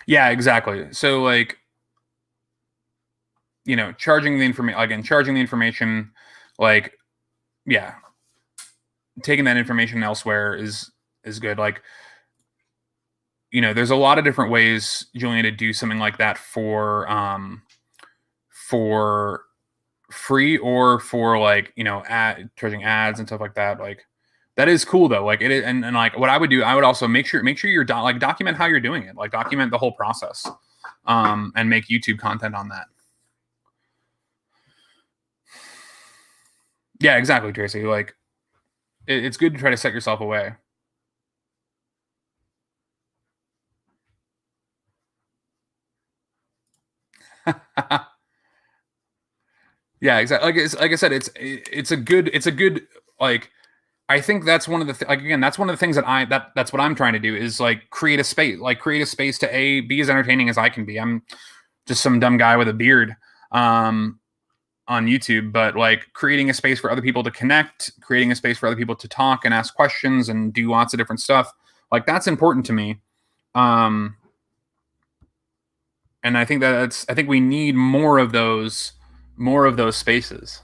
Yeah, exactly. So like, you know, charging the information, like, yeah, taking that information elsewhere is good. Like, you know, there's a lot of different ways, Julian, to do something like that for free or for like, you know, charging ads and stuff like that. Like, that is cool though. Like it is, and like what I would do, I would also make sure you're document how you're doing it, like document the whole process, and make YouTube content on that. Yeah, exactly, Tracy. Like, it's good to try to set yourself away. Yeah, exactly. Like I said, it's a good like. I think that's one of the that's one of the things that's what I'm trying to do is like create a space to be as entertaining as I can be. I'm just some dumb guy with a beard on YouTube, but like creating a space for other people to connect, creating a space for other people to talk and ask questions and do lots of different stuff. Like, that's important to me. And I think I think we need more of those spaces.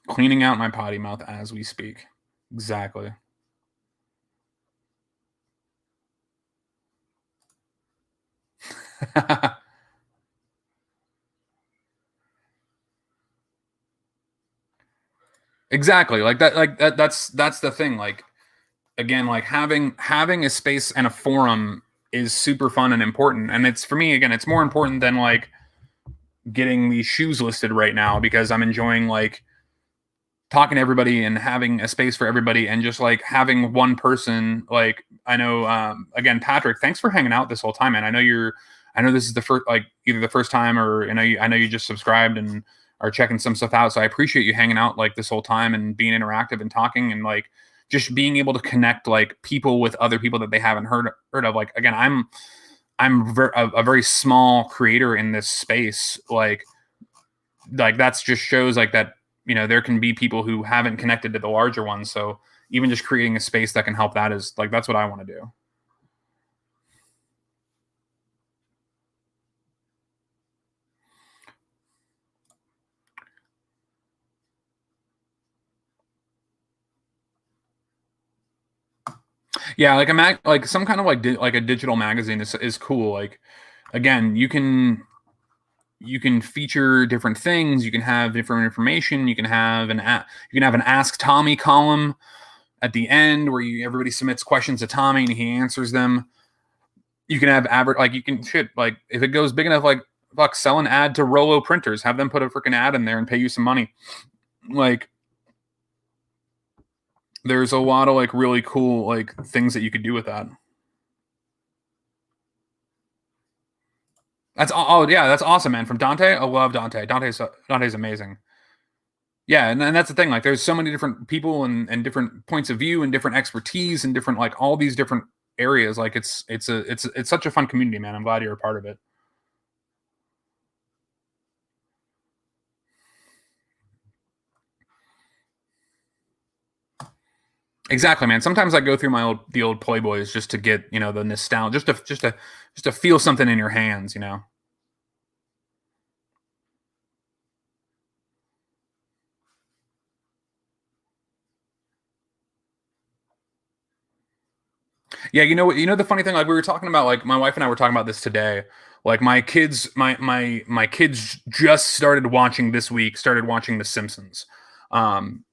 Cleaning out my potty mouth as we speak. Exactly. Exactly. That's the thing. Like, again, like having a space and a forum is super fun and important. And it's, for me, again, it's more important than like getting these shoes listed right now, because I'm enjoying like talking to everybody and having a space for everybody, and just like having one person. Like, I know, again, Patrick, thanks for hanging out this whole time, man. I know this is the first, like, either the first time, or I know you just subscribed and are checking some stuff out. So I appreciate you hanging out like this whole time and being interactive and talking, and like just being able to connect like people with other people that they haven't heard of. Like, again, I'm a very small creator in this space. Like that's just shows like that, you know, there can be people who haven't connected to the larger ones. So even just creating a space that can help, that is like, that's what I want to do. Yeah, like like some kind of like like a digital magazine is cool. Like, again, you can feature different things. You can have different information. You can have an Ask Tommy column at the end where everybody submits questions to Tommy and he answers them. You can have like, you can like, if it goes big enough, like, fuck, sell an ad to Rolo printers, have them put a freaking ad in there and pay you some money. Like, there's a lot of like really cool like things that you could do with that. Yeah, that's awesome, man. From Dante, I love Dante. Dante's amazing. Yeah, and that's the thing. Like, there's so many different people and different points of view and different expertise and different, like, all these different areas. Like, it's such a fun community, man. I'm glad you're a part of it. Exactly, man. Sometimes I go through the old Playboys just to get, the nostalgia, just to feel something in your hands, Yeah, you know what? You know the funny thing, like we were talking about, like my wife and I were talking about this today. Like my kids just started watching this week, started watching The Simpsons, um,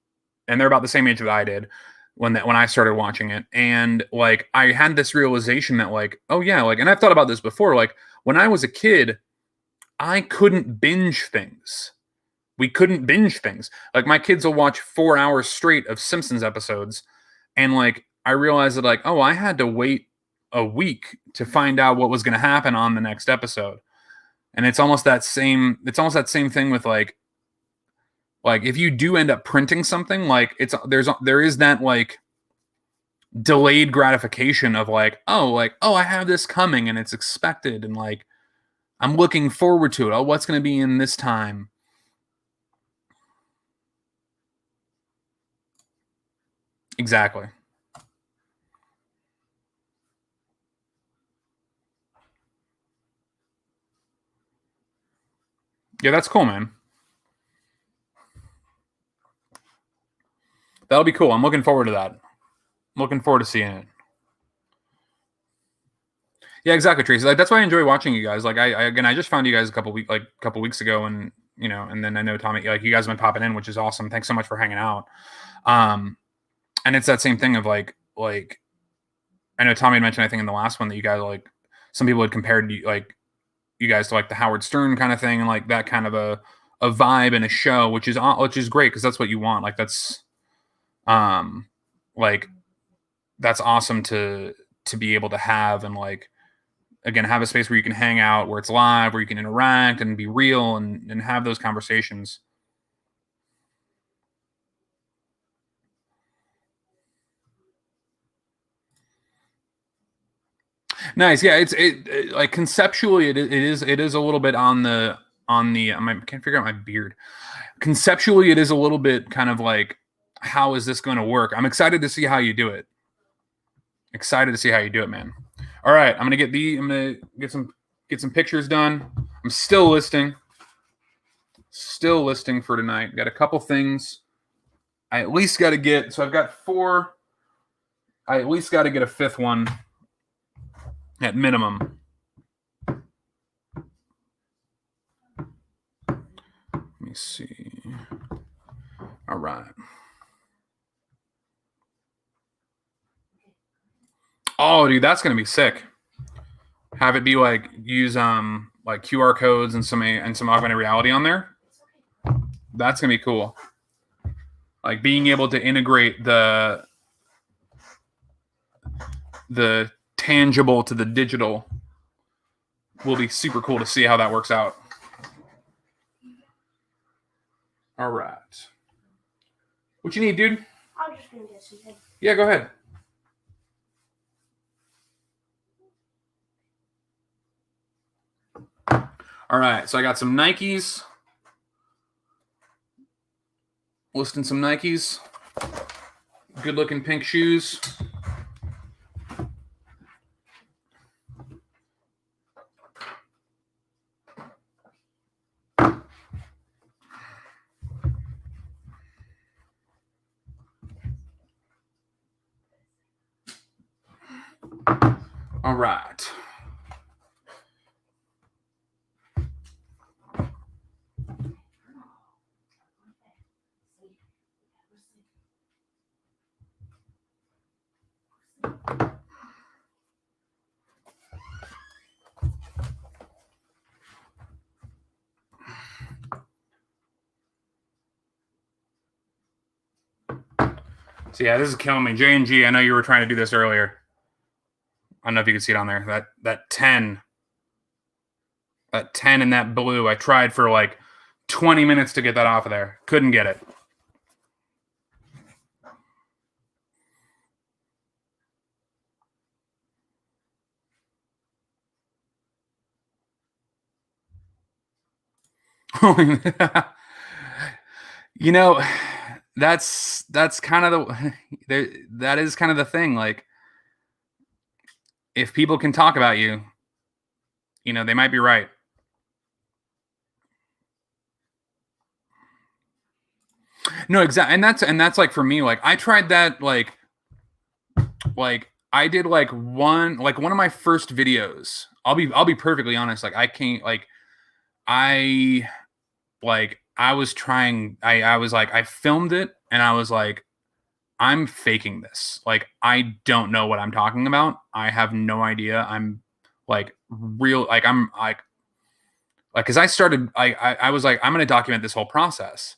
and they're about the same age that I did when I started watching it, and like I had this realization that like, oh yeah, like, and I've thought about this before, like when I was a kid, I couldn't binge things. We couldn't binge things. Like my kids will watch 4 hours straight of Simpsons episodes, and like I realized that like, oh, I had to wait a week to find out what was going to happen on the next episode. And it's almost that same. It's almost that same thing with like if you do end up printing something, like there is that like delayed gratification of like oh I have this coming and it's expected and like I'm looking forward to it. Oh, what's going to be in this time? Exactly. Yeah, that's cool, man. That'll be cool. I'm looking forward to that. I'm looking forward to seeing it. Yeah, exactly, Tracy. Like that's why I enjoy watching you guys. Like I just found you guys a couple weeks ago, and and then I know Tommy, like you guys have been popping in, which is awesome. Thanks so much for hanging out. Um, and it's that same thing of like I know Tommy had mentioned I think in the last one that you guys like some people had compared like you guys to like the Howard Stern kind of thing and like that kind of a vibe and a show, which is great because that's what you want. Like um like that's awesome to be able to have and like again have a space where you can hang out, where it's live, where you can interact and be real and have those conversations. Nice. Yeah, like conceptually it is a little bit on the I can't figure out my beard. Conceptually it is a little bit kind of like how is this going to work? I'm excited to see how you do it. Excited to see how you do it, man. All right, I'm gonna get some pictures done. I'm still listing for tonight. Got a couple things. I at least got to get. So I've got four. I at least got to get a fifth one at minimum. Let me see. All right. Oh, dude, that's gonna be sick. Have it be like use like QR codes and some augmented reality on there. That's gonna be cool. Like being able to integrate the tangible to the digital will be super cool to see how that works out. All right. What you need, dude? I'm just gonna get something. Yeah, go ahead. All right, so I got some Nikes. Listing some Nikes. Good looking pink shoes. All right. So yeah, this is killing me. J&G, I know you were trying to do this earlier. I don't know if you can see it on there. That 10. That 10 in that blue. I tried for like 20 minutes to get that off of there. Couldn't get it. You know, that's kind of that is kind of the thing. Like, if people can talk about you, they might be right. No, exactly. And that's like for me, like I tried that like I did one of my first videos. I'll be perfectly honest. Like I can't I I was trying I was like I filmed it and I was like I'm faking this. Like I don't know what I'm talking about. I have no idea. I'm like real like I'm like cuz I started I was like I'm going to document this whole process.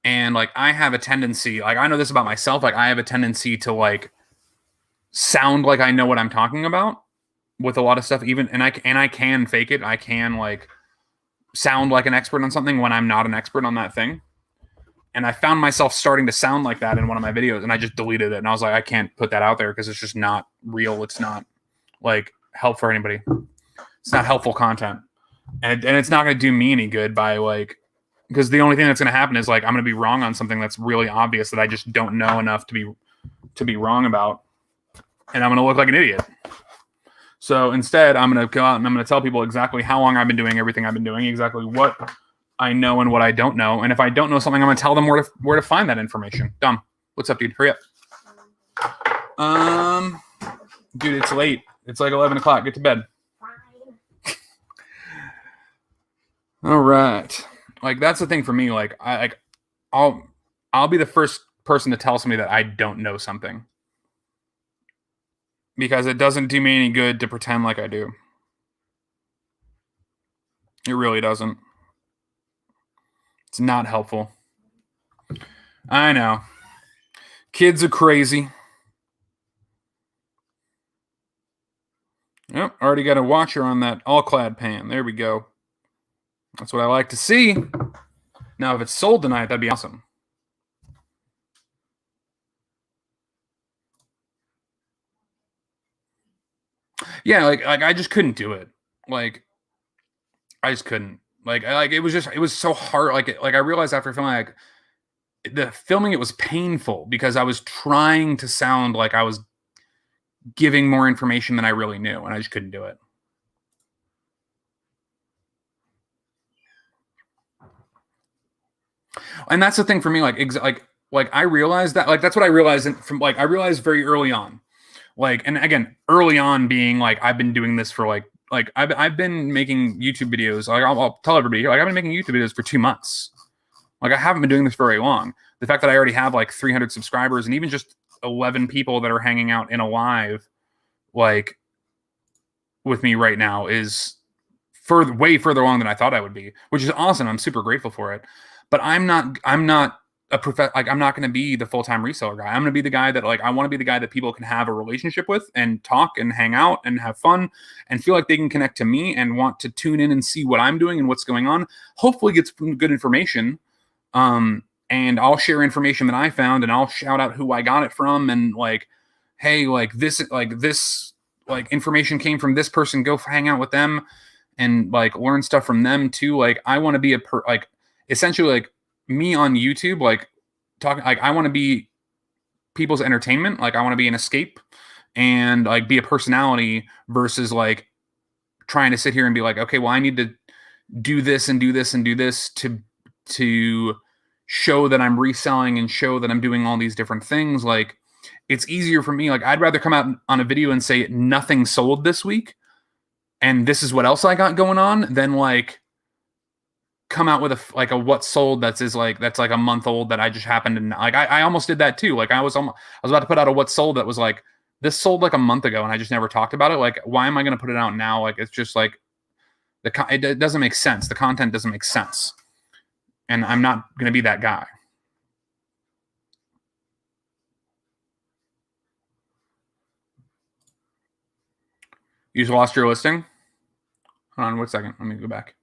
And like I have a tendency, like I know this about myself, like I have a tendency to like sound like I know what I'm talking about with a lot of stuff even and I can fake it. I can like sound like an expert on something when I'm not an expert on that thing. And I found myself starting to sound like that in one of my videos and I just deleted it and I was like I can't put that out there because it's just not real. It's not like help for anybody. It's not helpful content. And it's not going to do me any good by like because the only thing that's going to happen is like I'm going to be wrong on something that's really obvious that I just don't know enough to be wrong about, and I'm going to look like an idiot. So instead, I'm going to go out and I'm going to tell people exactly how long I've been doing everything I've been doing, exactly what I know and what I don't know, and if I don't know something, I'm going to tell them where to find that information. Dumb. What's up, dude? Hurry up. Dude, it's late. It's like 11 o'clock. Get to bed. All right. Like that's the thing for me. Like I'll be the first person to tell somebody that I don't know something because it doesn't do me any good to pretend like I do. It really doesn't. It's not helpful. I know. Kids are crazy. Yep, already got a washer on that all-clad pan. There we go. That's what I like to see. Now, if it's sold tonight, that'd be awesome. Yeah, like I just couldn't do it. Like I just couldn't. Like it was so hard. Like I realized after filming the filming it was painful because I was trying to sound like I was giving more information than I really knew, and I just couldn't do it. And that's the thing for me. Like I realized that. Like that's what I realized from like I realized very early on. Like and again, early on being like I've been doing this for like I've been making YouTube videos. Like I'll tell everybody like I've been making YouTube videos for 2 months. Like I haven't been doing this very long. The fact that I already have like 300 subscribers and even just 11 people that are hanging out in a live like with me right now is way further along than I thought I would be, which is awesome. I'm super grateful for it. But I'm not I'm not going to be the full-time reseller guy. I'm going to be the guy that like I want to be the guy that people can have a relationship with and talk and hang out and have fun and feel like they can connect to me and want to tune in and see what I'm doing and what's going on. Hopefully get some good information. And I'll share information that I found and I'll shout out who I got it from and like, hey, like this information came from this person. Go hang out with them and like learn stuff from them too. Like I want to be essentially like me on YouTube, like talking, like I want to be people's entertainment. Like I want to be an escape and like be a personality versus like trying to sit here and be like, okay, well I need to do this and do this and do this to show that I'm reselling and show that I'm doing all these different things. Like it's easier for me. Like I'd rather come out on a video and say nothing sold this week and this is what else I got going on than like come out with a what sold that's like a month old that I just happened to like I almost did that too. Like I was about to put out a what sold that was like this sold like a month ago and I just never talked about it. Like why am I going to put it out now? Like it's just like it doesn't make sense. The content doesn't make sense. And I'm not going to be that guy. You just lost your listing? Hold on 1 second. Let me go back.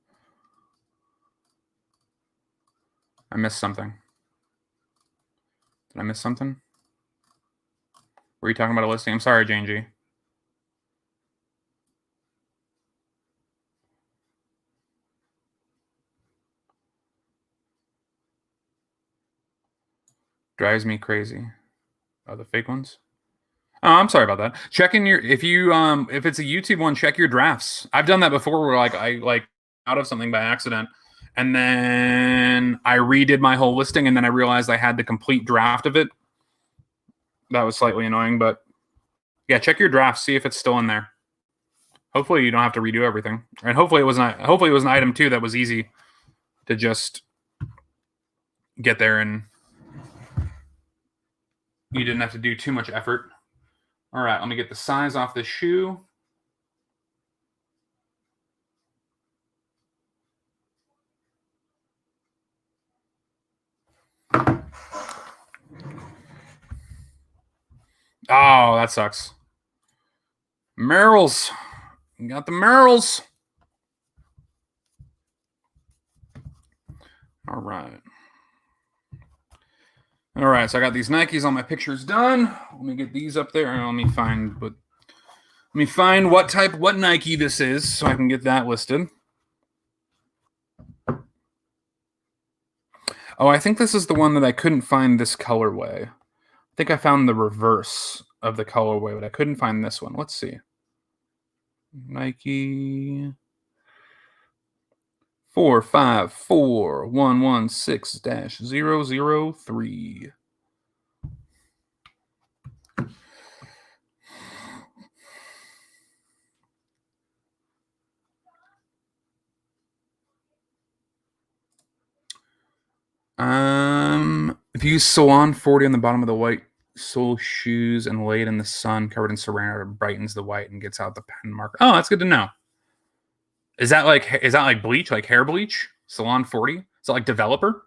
I missed something. Did I miss something? Were you talking about a listing? I'm sorry, J&G. Drives me crazy. Oh, the fake ones? Oh, I'm sorry about that. Check in your if it's a YouTube one, check your drafts. I've done that before where I out of something by accident and then I redid my whole listing and then I realized I had the complete draft of it. That was slightly annoying, but yeah, check your drafts, see if it's still in there. Hopefully you don't have to redo everything. And hopefully it was an item too that was easy to just get there and you didn't have to do too much effort. All right, let me get the size off the shoe. Oh, that sucks. Merrells. You got the Merrells. All right. All right, so I got these Nikes, all my pictures done. Let me get these up there. Let me find what Nike this is so I can get that listed. Oh, I think this is the one that I couldn't find this colorway. I think I found the reverse of the colorway, but I couldn't find this one. Let's see. Nike 454116-003. If you use Salon 40 on the bottom of the white sole shoes and lay it in the sun covered in saran, it brightens the white and gets out the pen marker. Oh, that's good to know. Is that like bleach, like hair bleach? Salon 40? Is that like developer?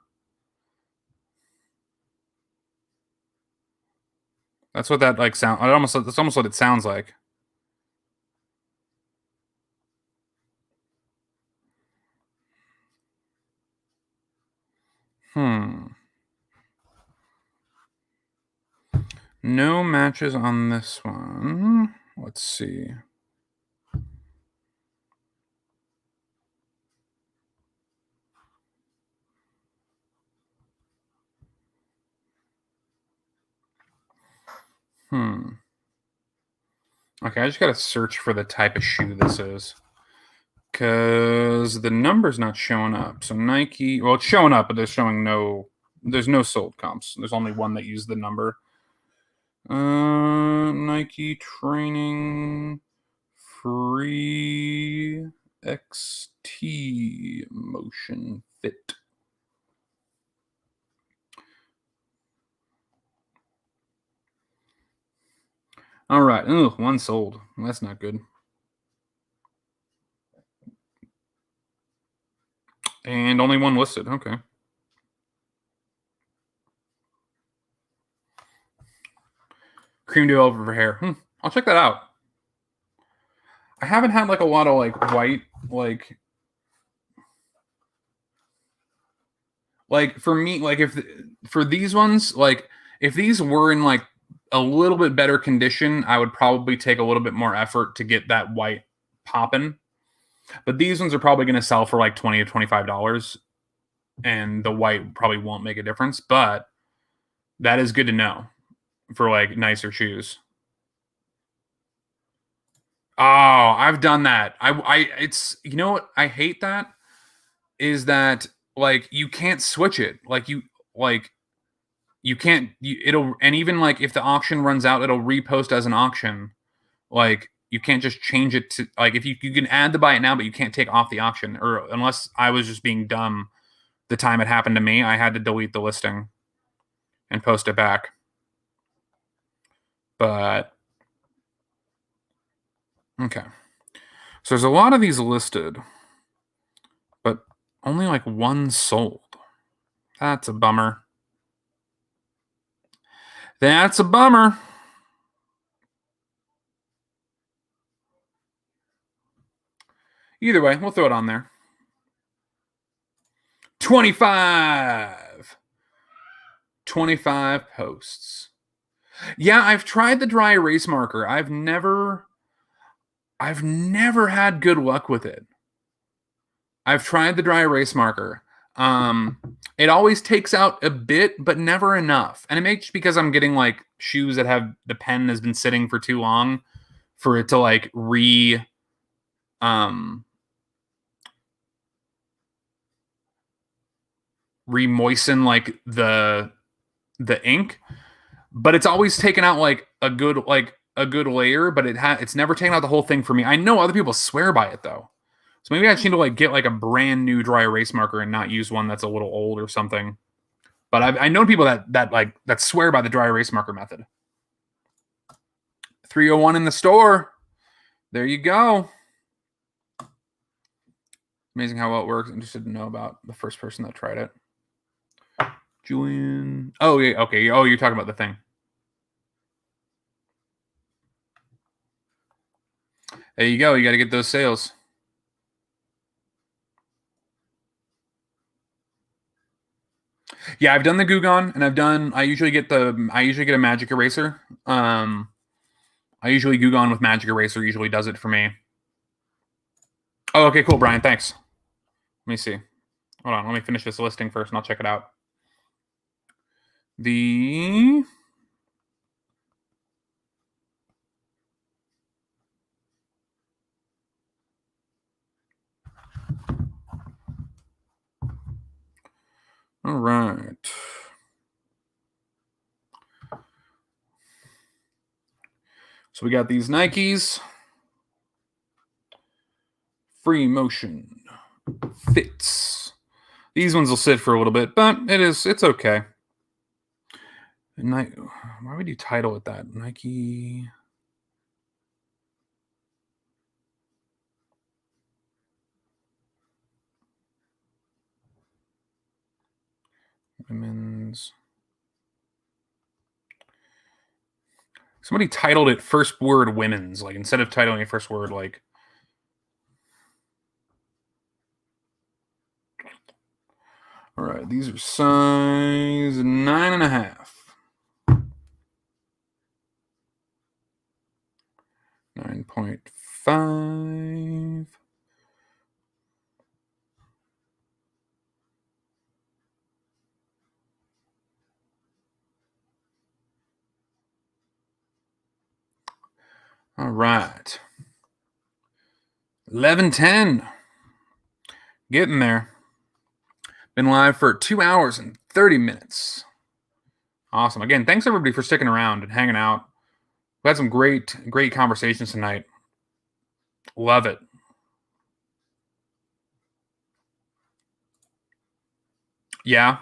That's what that like sound. That's almost what it sounds like. No matches on this one. Let's see. Okay, I just gotta search for the type of shoe this is. Because the number's not showing up. So Nike, well, it's showing up, but there's no sold comps. There's only one that used the number. Nike training free XT motion fit. All right. Oh, one sold. That's not good. And only one listed. Okay. Cream developer for hair. I'll check that out. I haven't had like a lot of like white like for me, like for these ones, like if these were in like a little bit better condition, I would probably take a little bit more effort to get that white popping. But these ones are probably going to sell for like $20 to $25, and the white probably won't make a difference. But that is good to know for like nicer shoes. Oh, I've done that. It's, you know what I hate that is that like you can't switch it. You can't, and even like if the auction runs out, it'll repost as an auction. Like you can't just change it to like, if you can add the buy it now, but you can't take off the auction, or unless I was just being dumb. The time it happened to me, I had to delete the listing and post it back. But okay. So there's a lot of these listed, but only like one sold. That's a bummer. That's a bummer. Either way, we'll throw it on there. 25 posts. Yeah, I've tried the dry erase marker. I've never had good luck with it. I've tried the dry erase marker. It always takes out a bit, but never enough. And it may just because I'm getting like shoes that have the pen has been sitting for too long for it to like re-moisten like the ink, but it's always taken out like a good layer, but it's never taken out the whole thing for me. I know other people swear by it though. So maybe I just need to like get like a brand new dry erase marker and not use one that's a little old or something. But I know people that swear by the dry erase marker method. 301 in the store. There you go. Amazing how well it works. Interested to know about the first person that tried it. Julian. Oh, yeah. Okay. Oh, you're talking about the thing. There you go. You got to get those sales. Yeah, I've done the Goo Gone, and I usually get a magic eraser. I usually Goo Gone with magic eraser usually does it for me. Oh, okay, cool, Brian. Thanks. Let me see. Hold on. Let me finish this listing first, and I'll check it out. All right. So we got these Nikes. Free motion fits. These ones will sit for a little bit, but it's okay. Why would you title it that? Nike. Women's. Somebody titled it first word women's, like instead of titling it first word, like. All right, these are size 9.5. 9.5. All right. 11:10. Getting there. Been live for 2 hours and 30 minutes. Awesome. Again, thanks everybody for sticking around and hanging out. We had some great conversations tonight. Love it. Yeah.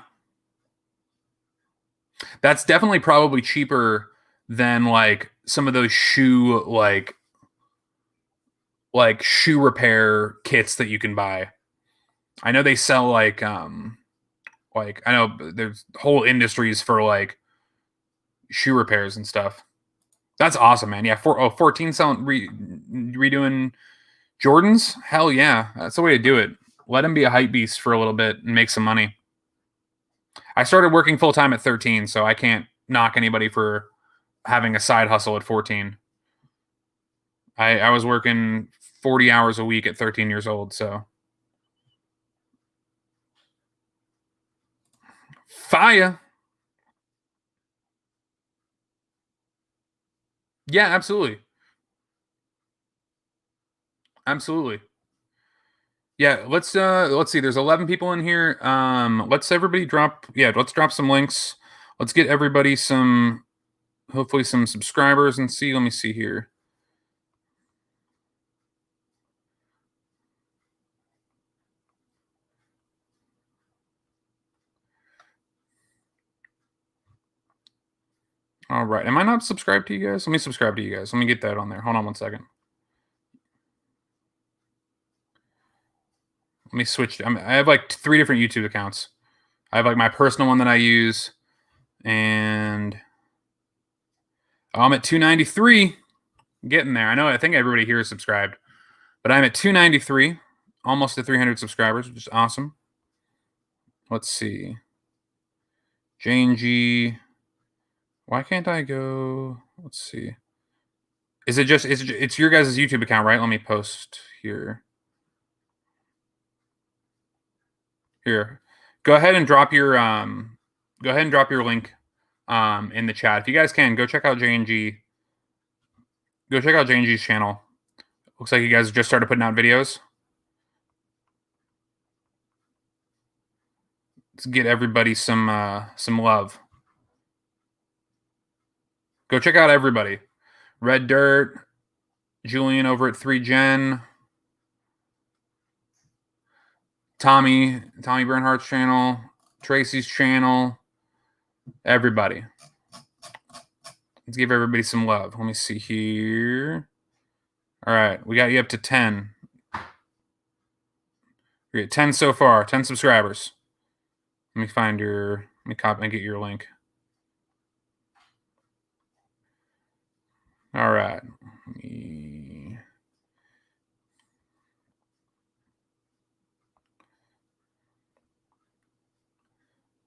That's definitely probably cheaper than like some of those shoe shoe repair kits that you can buy. I know they sell like I know there's whole industries for like shoe repairs and stuff. That's awesome, man. Yeah, 14 selling redoing Jordans. Hell yeah, that's the way to do it. Let him be a hype beast for a little bit and make some money. I started working full time at 13, so I can't knock anybody for having a side hustle at 14. I was working 40 hours a week at 13 years old, so fire. Yeah, absolutely. Absolutely. Yeah, let's see. There's 11 people in here. Let's drop some links. Let's get everybody hopefully some subscribers and see. Let me see here. All right. Am I not subscribed to you guys? Let me subscribe to you guys. Let me get that on there. Hold on one second. Let me switch. I have like 3 different YouTube accounts. I have like my personal one that I use, and I'm at 293. Getting there. I think everybody here is subscribed, but I'm at 293, almost to 300 subscribers, which is awesome. Let's see. J&G. Why can't I go? Let's see. It's your guys' YouTube account, right? Let me post here. Here. Go ahead and drop your link in the chat. If you guys can, go check out J&G. Go check out J&G's channel. Looks like you guys just started putting out videos. Let's get everybody some love. Go check out everybody. Red Dirt, Julian over at 3Gen, Tommy Bernhardt's channel, Tracy's channel, everybody. Let's give everybody some love. Let me see here. All right, we got you up to 10. You're at 10 so far, 10 subscribers. Let me copy and get your link. All right.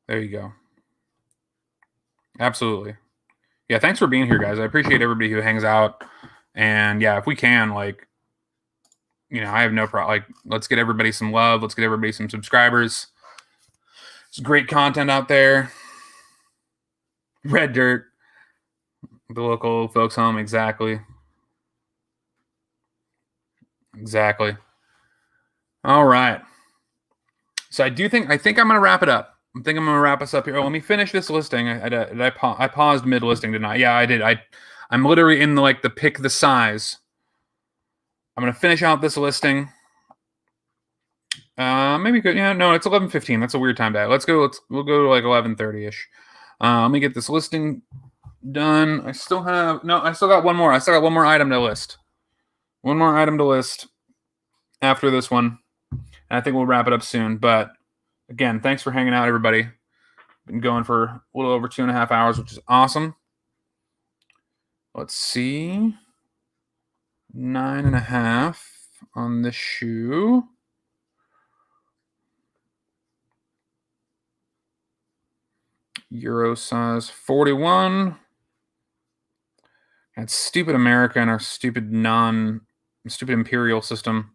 There you go. Absolutely. Yeah, thanks for being here, guys. I appreciate everybody who hangs out. And yeah, if we can, like, you know, I have no problem. Like, let's get everybody some love. Let's get everybody some subscribers. There's great content out there. Red Dirt, the local folks home. Exactly. All right. So I think I'm going to wrap it up. I think I'm going to wrap us up here. Oh, let me finish this listing. I paused mid listing, didn't I? Yeah, I did. I'm literally in the pick the size. I'm going to finish out this listing. Maybe good. Yeah, no, it's 11:15. That's a weird time to. We'll go to like 11:30ish. Let me get this listing done. I still got one more. I still got one more item to list. One more item to list after this one. And I think we'll wrap it up soon. But again, thanks for hanging out, everybody. Been going for a little over 2.5 hours, which is awesome. Let's see. 9.5 on the shoe. Euro size 41. That's stupid America and our stupid imperial system.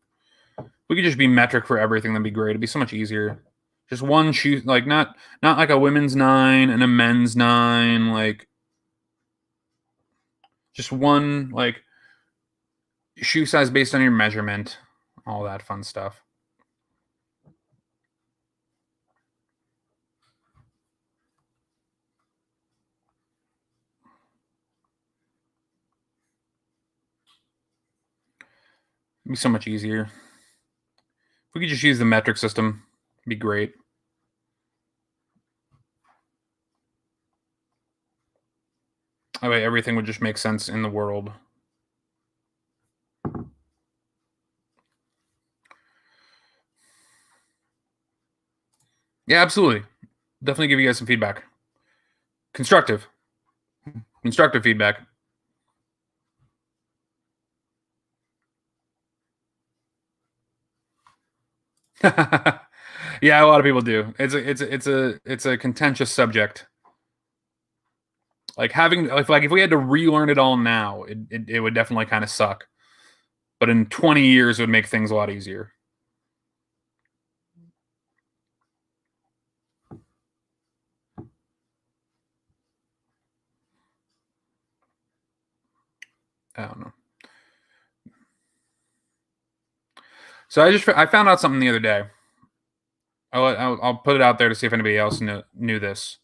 We could just be metric for everything. That'd be great. It'd be so much easier. Just one shoe, like not like a women's 9 and a men's 9, like just one like shoe size based on your measurement, all that fun stuff. It'd be so much easier. If we could just use the metric system, it'd be great. That way everything would just make sense in the world. Yeah, absolutely. Definitely give you guys some feedback. Constructive feedback. Yeah, a lot of people do. It's a contentious subject. Like if we had to relearn it all now, it would definitely kind of suck. But in 20 years, it would make things a lot easier. I don't know. So I found out something the other day. I'll put it out there to see if anybody else knew this.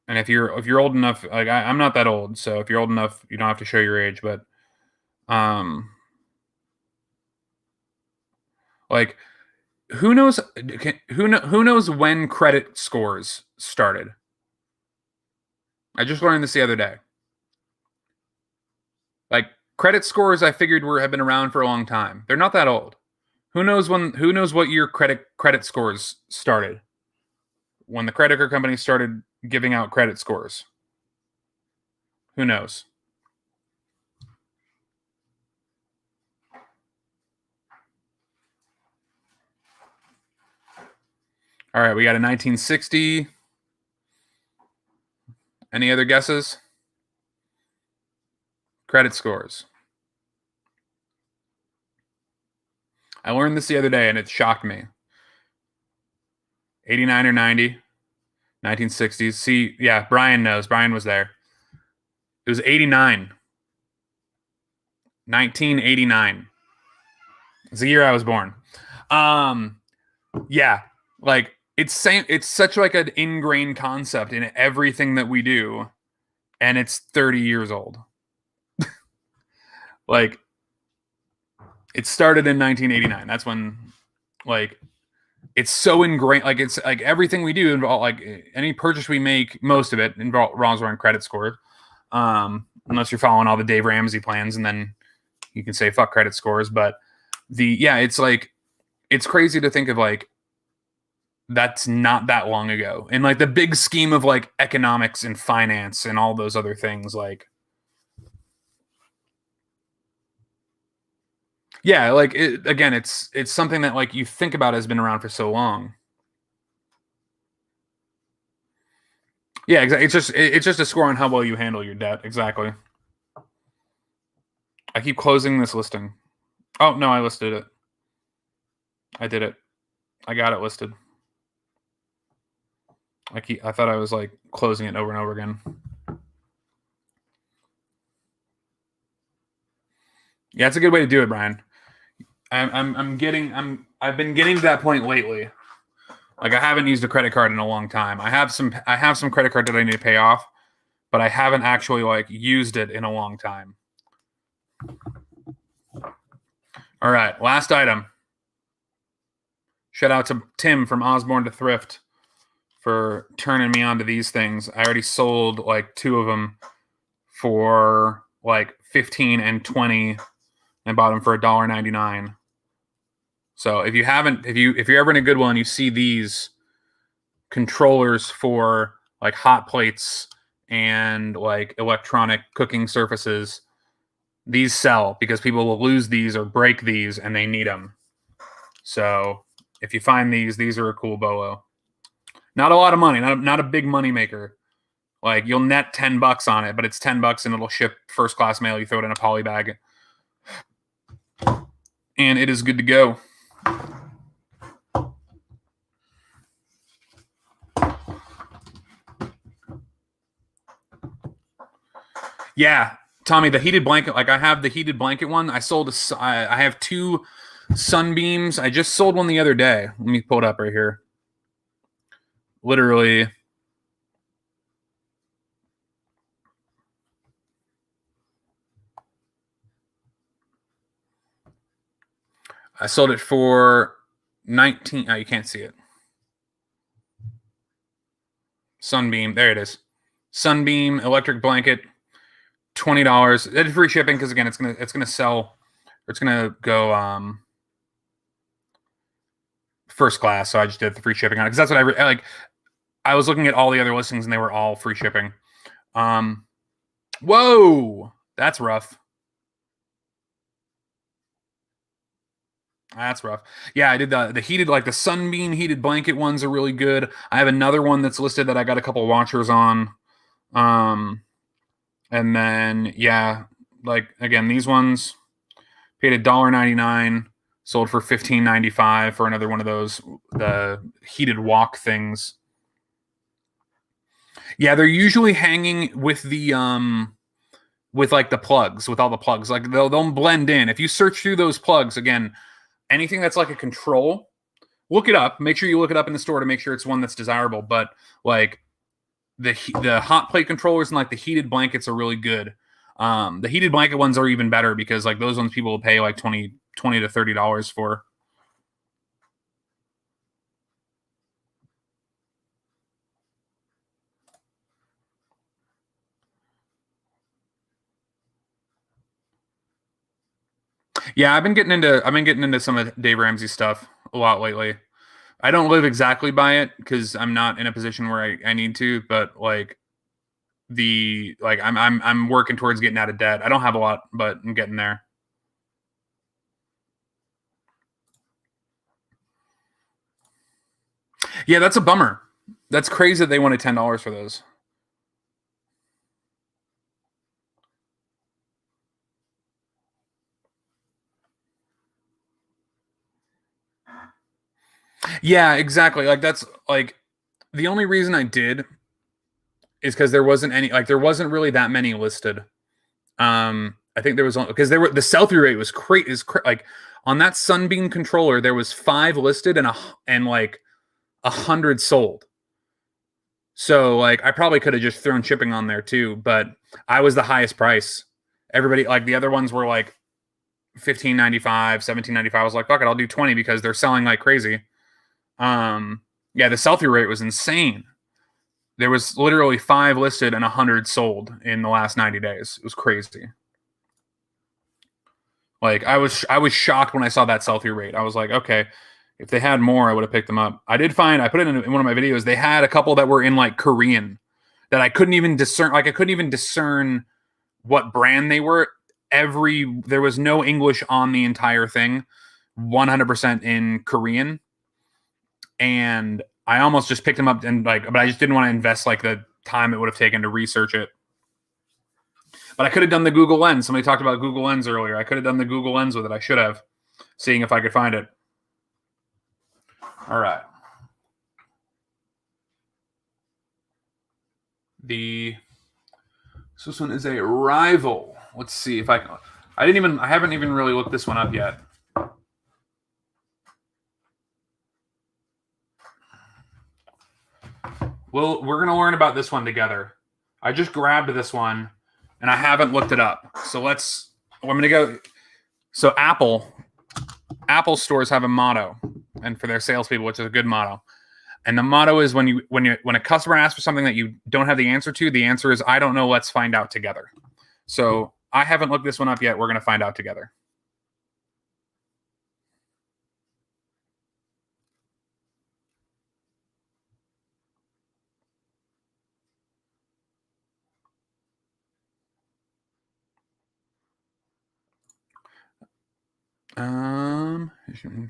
And if you're old enough, like I'm not that old, so if you're old enough, you don't have to show your age. But like who knows when credit scores started? I just learned this the other day. Like credit scores, I figured have been around for a long time. They're not that old. Who knows what year credit scores started? When the credit card company started giving out credit scores. Who knows? All right, we got a 1960. Any other guesses? Credit scores. I learned this the other day and it shocked me. 89 or 90, 1960s. See, yeah, Brian knows. Brian was there. It was 89. 1989. It's the year I was born. Yeah, like it's such like an ingrained concept in everything that we do, and it's 30 years old. Like it started in 1989. That's when like it's so ingrained. Like it's like everything we do involve like any purchase we make, most of it involves around credit score. Unless you're following all the Dave Ramsey plans, and then you can say fuck credit scores. But it's like it's crazy to think of like that's not that long ago, and like the big scheme of like economics and finance and all those other things. Like, yeah, like again, it's something that like you think about has been around for so long. Yeah, exactly. It's just a score on how well you handle your debt. Exactly. I keep closing this listing. Oh no, I listed it. I did it. I got it listed. I thought I was like closing it over and over again. Yeah, it's a good way to do it, Brian. I've been getting to that point lately. Like I haven't used a credit card in a long time. I have some credit card that I need to pay off, but I haven't actually like used it in a long time. All right, last item. Shout out to Tim from Osborne to Thrift for turning me on to these things. I already sold like 2 of them for like 15 and 20 and bought them for $1.99. So if you're ever in a Goodwill and you see these controllers for like hot plates and like electronic cooking surfaces, these sell because people will lose these or break these and they need them. So if you find these are a cool bolo. Not a lot of money, not a big money maker. Like you'll net $10 on it, but it's $10 and it'll ship first class mail. You throw it in a poly bag, and it is good to go. Yeah, Tommy, the heated blanket. Like I have the heated blanket one. I have 2 sunbeams. I just sold one the other day. Let me pull it up right here. Literally. I sold it for 19. Oh, you can't see it. Sunbeam. There it is. Sunbeam electric blanket. $20. It's free shipping because again, it's gonna sell. It's gonna go first class. So I just did the free shipping on it because that's what I like. I was looking at all the other listings and they were all free shipping. Whoa, that's rough. That's rough. Yeah, I did the heated, like the Sunbeam heated blanket ones are really good. I have another one that's listed that I got a couple watchers on. And then yeah, like again, these ones paid $1.99, sold for $15.95 for another one of those the heated wok things. Yeah, they're usually hanging with the with like the plugs, with all the plugs. Like they'll blend in. If you search through those plugs, again, anything that's like a control, look it up. Make sure you look it up in the store to make sure it's one that's desirable. But like the hot plate controllers and like the heated blankets are really good. The heated blanket ones are even better because like those ones people will pay like $20 to $30 for. Yeah, I've been getting into some of Dave Ramsey stuff a lot lately. I don't live exactly by it because I'm not in a position where I need to, but like I'm working towards getting out of debt. I don't have a lot, but I'm getting there. Yeah, that's a bummer. That's crazy that they wanted $10 for those. Yeah, exactly. Like that's like the only reason I did is because there wasn't any, like there wasn't really that many listed. I think there was because there were the sell through rate was like on that Sunbeam controller there was 5 listed and like 100 sold. So like I probably could have just thrown shipping on there too, but I was the highest price. Everybody like the other ones were like 15.95, 17.95. I was like, fuck it, I'll do 20 because they're selling like crazy. Yeah, the sell through rate was insane. There was literally 5 listed and 100 sold in the last 90 days. It was crazy. Like I was shocked when I saw that sell through rate. I was like, okay, if they had more, I would have picked them up. I put it in one of my videos. They had a couple that were in like Korean that I couldn't even discern. Like I couldn't even discern what brand they were. There was no English on the entire thing. 100% in Korean. And I almost just picked them up and like, but I just didn't want to invest like the time it would have taken to research it. But I could have done the Google Lens. Somebody talked about Google Lens earlier. I could have done the Google Lens with it. I should have, seeing if I could find it. All right. So this one is a rival. Let's see if I can. I haven't even really looked this one up yet. Well, we're gonna learn about this one together. I just grabbed this one, and I haven't looked it up. So I'm gonna go. So Apple stores have a motto, and for their salespeople, which is a good motto. And the motto is when a customer asks for something that you don't have the answer to, the answer is I don't know. Let's find out together. So I haven't looked this one up yet. We're gonna find out together.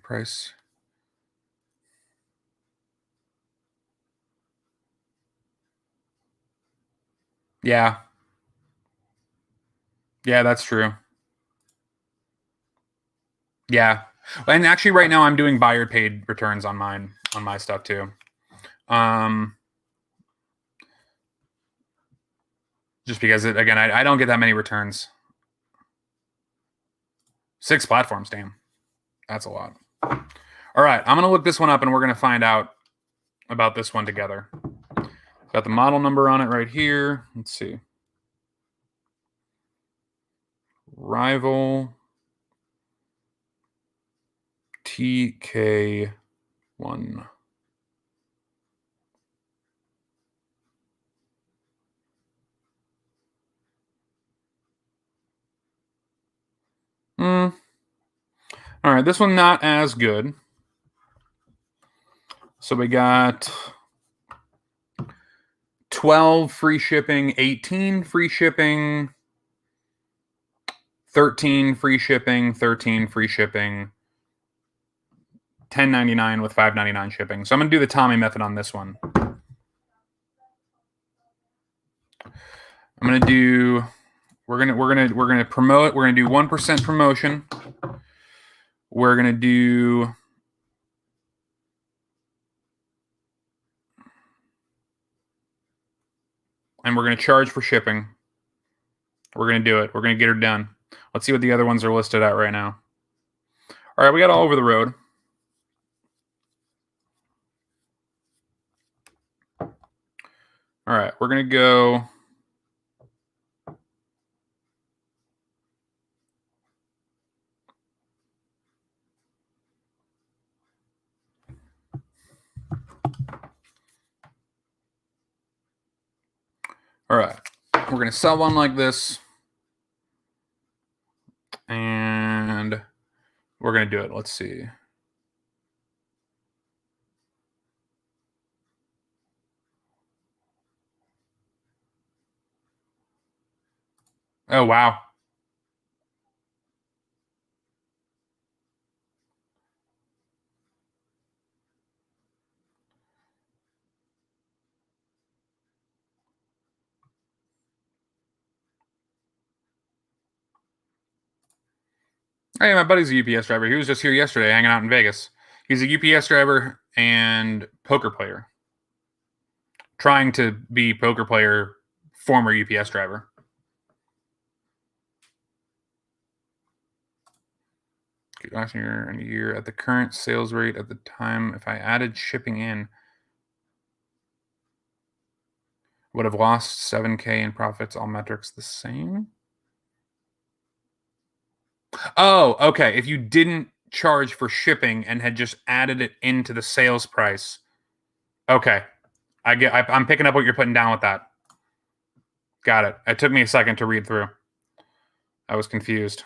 Price. Yeah. Yeah, that's true. Yeah. And actually right now I'm doing buyer paid returns on my stuff too. Just because I don't get that many returns. 6 platforms, damn. That's a lot. All right, I'm going to look this one up and we're going to find out about this one together. Got the model number on it right here. Let's see. Rival TK1. All right, this one not as good. So we got 12 free shipping, 18 free shipping, 13 free shipping, 13 free shipping, $10.99 with $5.99 shipping. So I'm going to do the Tommy method on this one. I'm going to do we're going to promote, we're going to do 1% promotion. We're going to do and we're going to charge for shipping. We're going to do it. We're going to get her done. Let's see what the other ones are listed at right now. All right, we got all over the road. All right, we're going to go. All right, we're going to sell one like this. And we're going to do it. Let's see. Oh, wow. Hey, my buddy's a UPS driver. He was just here yesterday hanging out in Vegas. He's a UPS driver and poker player. Trying to be poker player, former UPS driver. Last year and a year at the current sales rate at the time, if I added shipping in, would have lost 7K in profits, all metrics the same. Oh, okay. If you didn't charge for shipping and had just added it into the sales price. Okay. I'm picking up what you're putting down with that. Got it. It took me a second to read through. I was confused.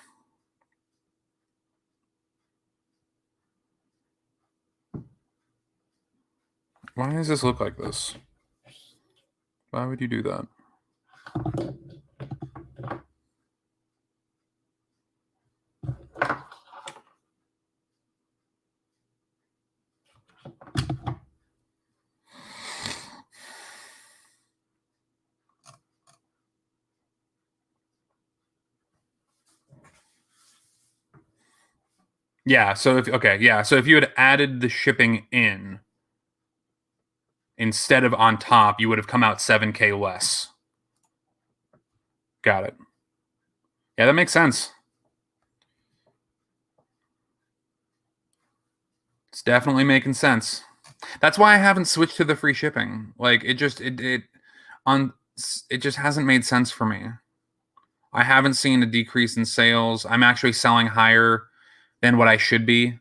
Why does this look like this? Why would you do that? Yeah, so if you had added the shipping in instead of on top, you would have come out 7K less. Got it. Yeah, that makes sense. It's definitely making sense. That's why I haven't switched to the free shipping. Like it just hasn't made sense for me. I haven't seen a decrease in sales. I'm actually selling higher than what I should be.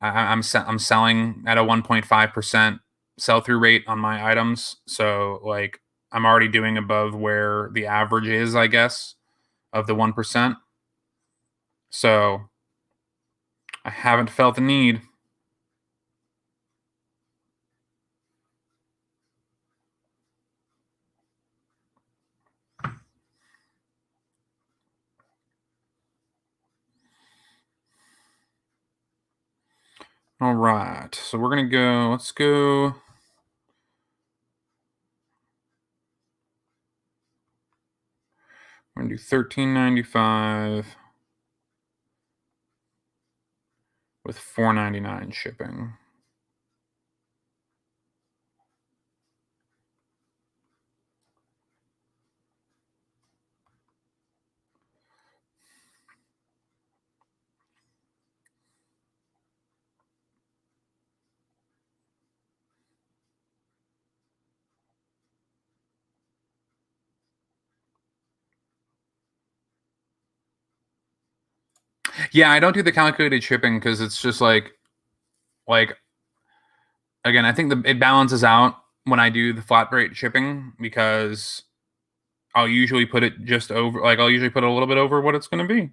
I'm selling at a 1.5% sell through rate on my items. So like I'm already doing above where the average is, I guess, of the 1%. So I haven't felt the need. All right. So we're going to go, let's go. We're going to do $13.95 with $4.99 shipping. Yeah, I don't do the calculated shipping because it's just like again, I think it balances out when I do the flat rate shipping because I'll usually put it just over, like I'll usually put a little bit over what it's going to be.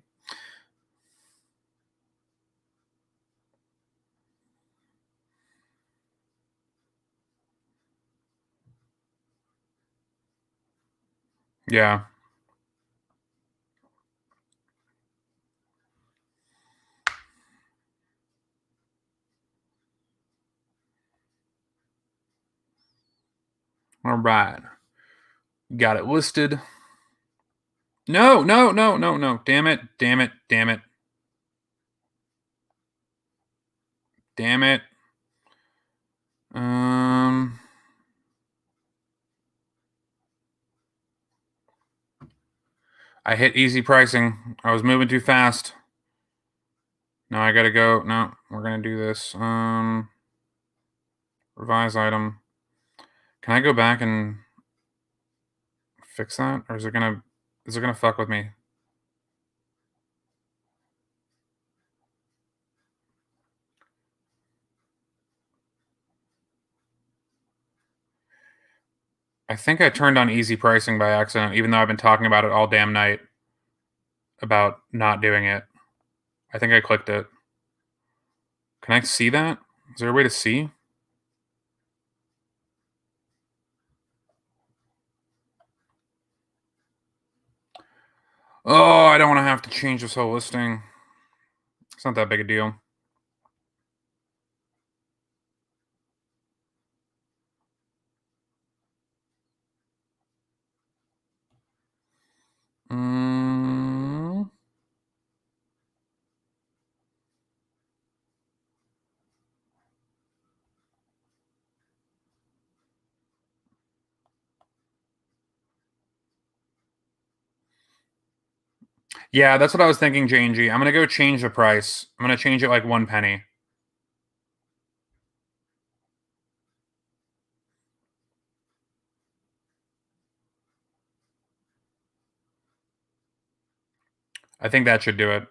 Yeah. All right. Got it listed. No. Damn it. I hit easy pricing. I was moving too fast. Now I gotta go. No, we're gonna do this. Revise item. Can I go back and fix that? Or is it gonna fuck with me? I think I turned on easy pricing by accident, even though I've been talking about it all damn night about not doing it. I think I clicked it. Can I see that? Is there a way to see? Oh, I don't want to have to change this whole listing. It's not that big a deal. Yeah, that's what I was thinking, J&G. I'm gonna go change the price. I'm gonna change it like 1 penny. I think that should do it.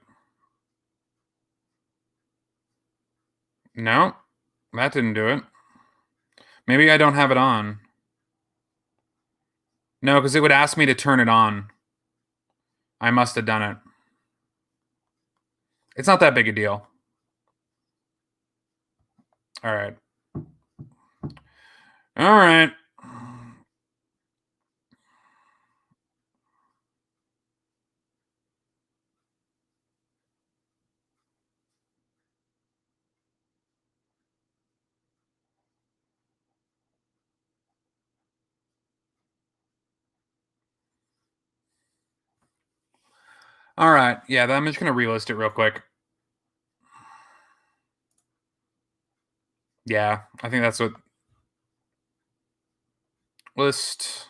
No, that didn't do it. Maybe I don't have it on. No, because it would ask me to turn it on. I must have done it. It's not that big a deal. All right. All right. All right. Yeah, I'm just going to relist it real quick. Yeah, I think that's what. List.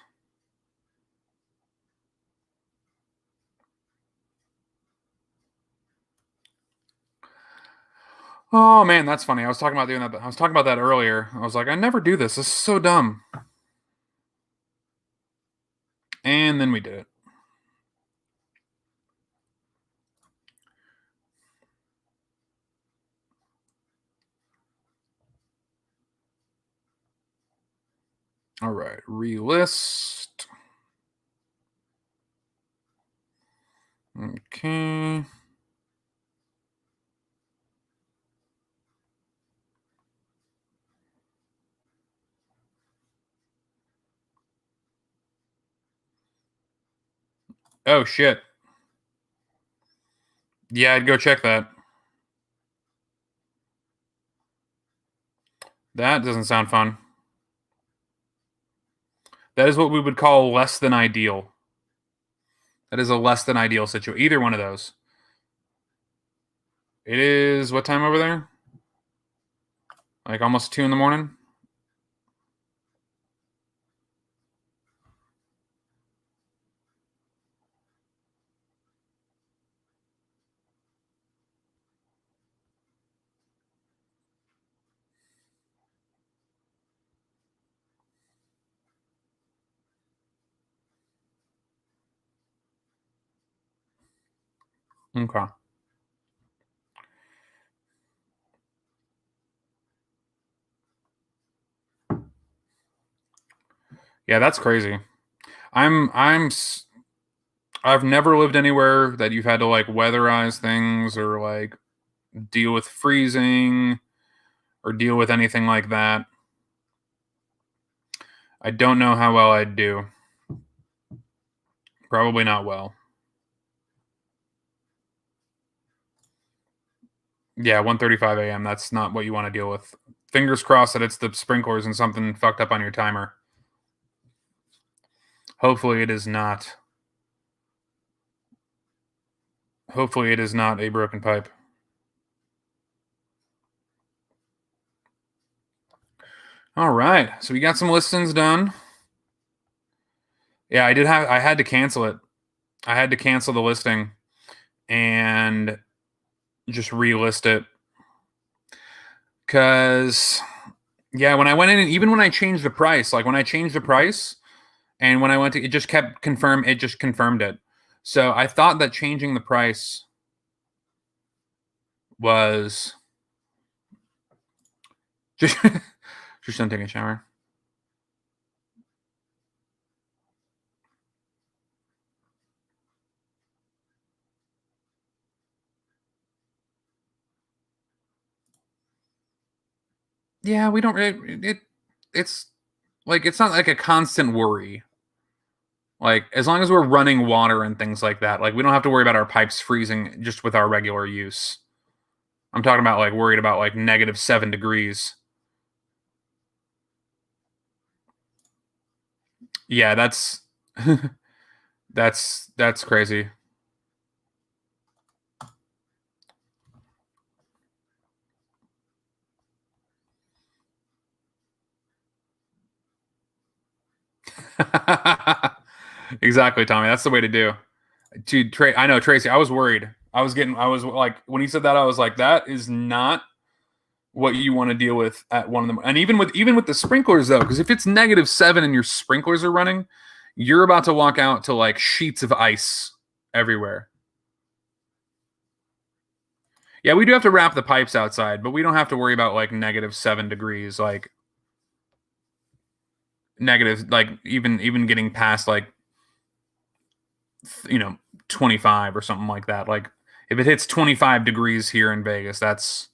Oh man, that's funny. I was talking about doing that. I was talking about that earlier. I was like, I never do this. This is so dumb. And then we did it. All right, relist. Okay. Oh shit. Yeah, I'd go check that. That doesn't sound fun. That is what we would call less than ideal. That is a less than ideal situation. Either one of those. It is what time over there? Like almost 2 in the morning? Okay. Yeah, that's crazy. I've never lived anywhere that you've had to like weatherize things or like deal with freezing or deal with anything like that. I don't know how well I'd do. Probably not well. Yeah, 1:35 a.m. That's not what you want to deal with. Fingers crossed that it's the sprinklers and something fucked up on your timer. Hopefully it is not. Hopefully it is not a broken pipe. All right. So we got some listings done. Yeah, I had to cancel it. I had to cancel the listing and just relist it. Cause yeah, when I went in and even when I changed the price, like when I changed the price and when I went to it just confirmed it. So I thought that changing the price was just just done taking a shower. Yeah, we don't it's like it's not like a constant worry. Like as long as we're running water and things like that, like we don't have to worry about our pipes freezing just with our regular use. I'm talking about like worried about like -7 degrees. Yeah, that's that's crazy. Exactly, Tommy. That's the way to do. Dude, I know, Tracy. I was worried. I was like, when he said that, I was like, that is not what you want to deal with at one of them. And even with the sprinklers though, because if it's -7 and your sprinklers are running, you're about to walk out to like sheets of ice everywhere. Yeah, we do have to wrap the pipes outside, but we don't have to worry about like -7 degrees, like negative, like even getting past like 25 or something like that. Like if it hits 25 degrees here in Vegas, that's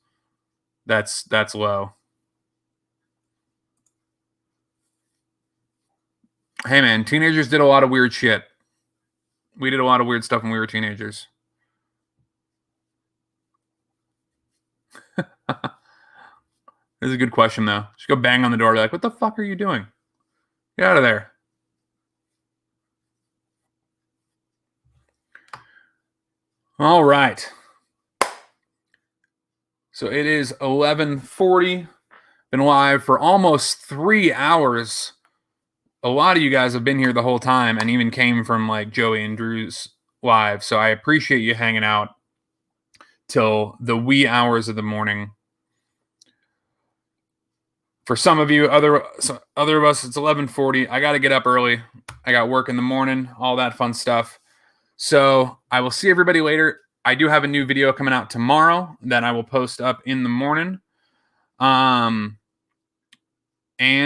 low. Hey man, teenagers did a lot of weird shit. We did a lot of weird stuff when we were teenagers. This is a good question though. Just go bang on the door, be like, "What the fuck are you doing? Get out of there." All right. So it is 11:40. Been live for almost 3 hours. A lot of you guys have been here the whole time and even came from like Joey and Drew's live. So I appreciate you hanging out till the wee hours of the morning. For some of you, other of us, it's 11:40. I got to get up early. I got work in the morning, all that fun stuff. So I will see everybody later. I do have a new video coming out tomorrow that I will post up in the morning. And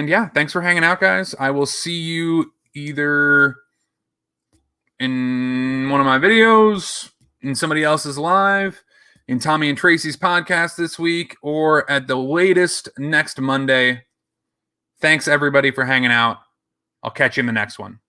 yeah, thanks for hanging out, guys. I will see you either in one of my videos, in somebody else's live, in Tommy and Tracy's podcast this week, or at the latest next Monday. Thanks, everybody, for hanging out. I'll catch you in the next one.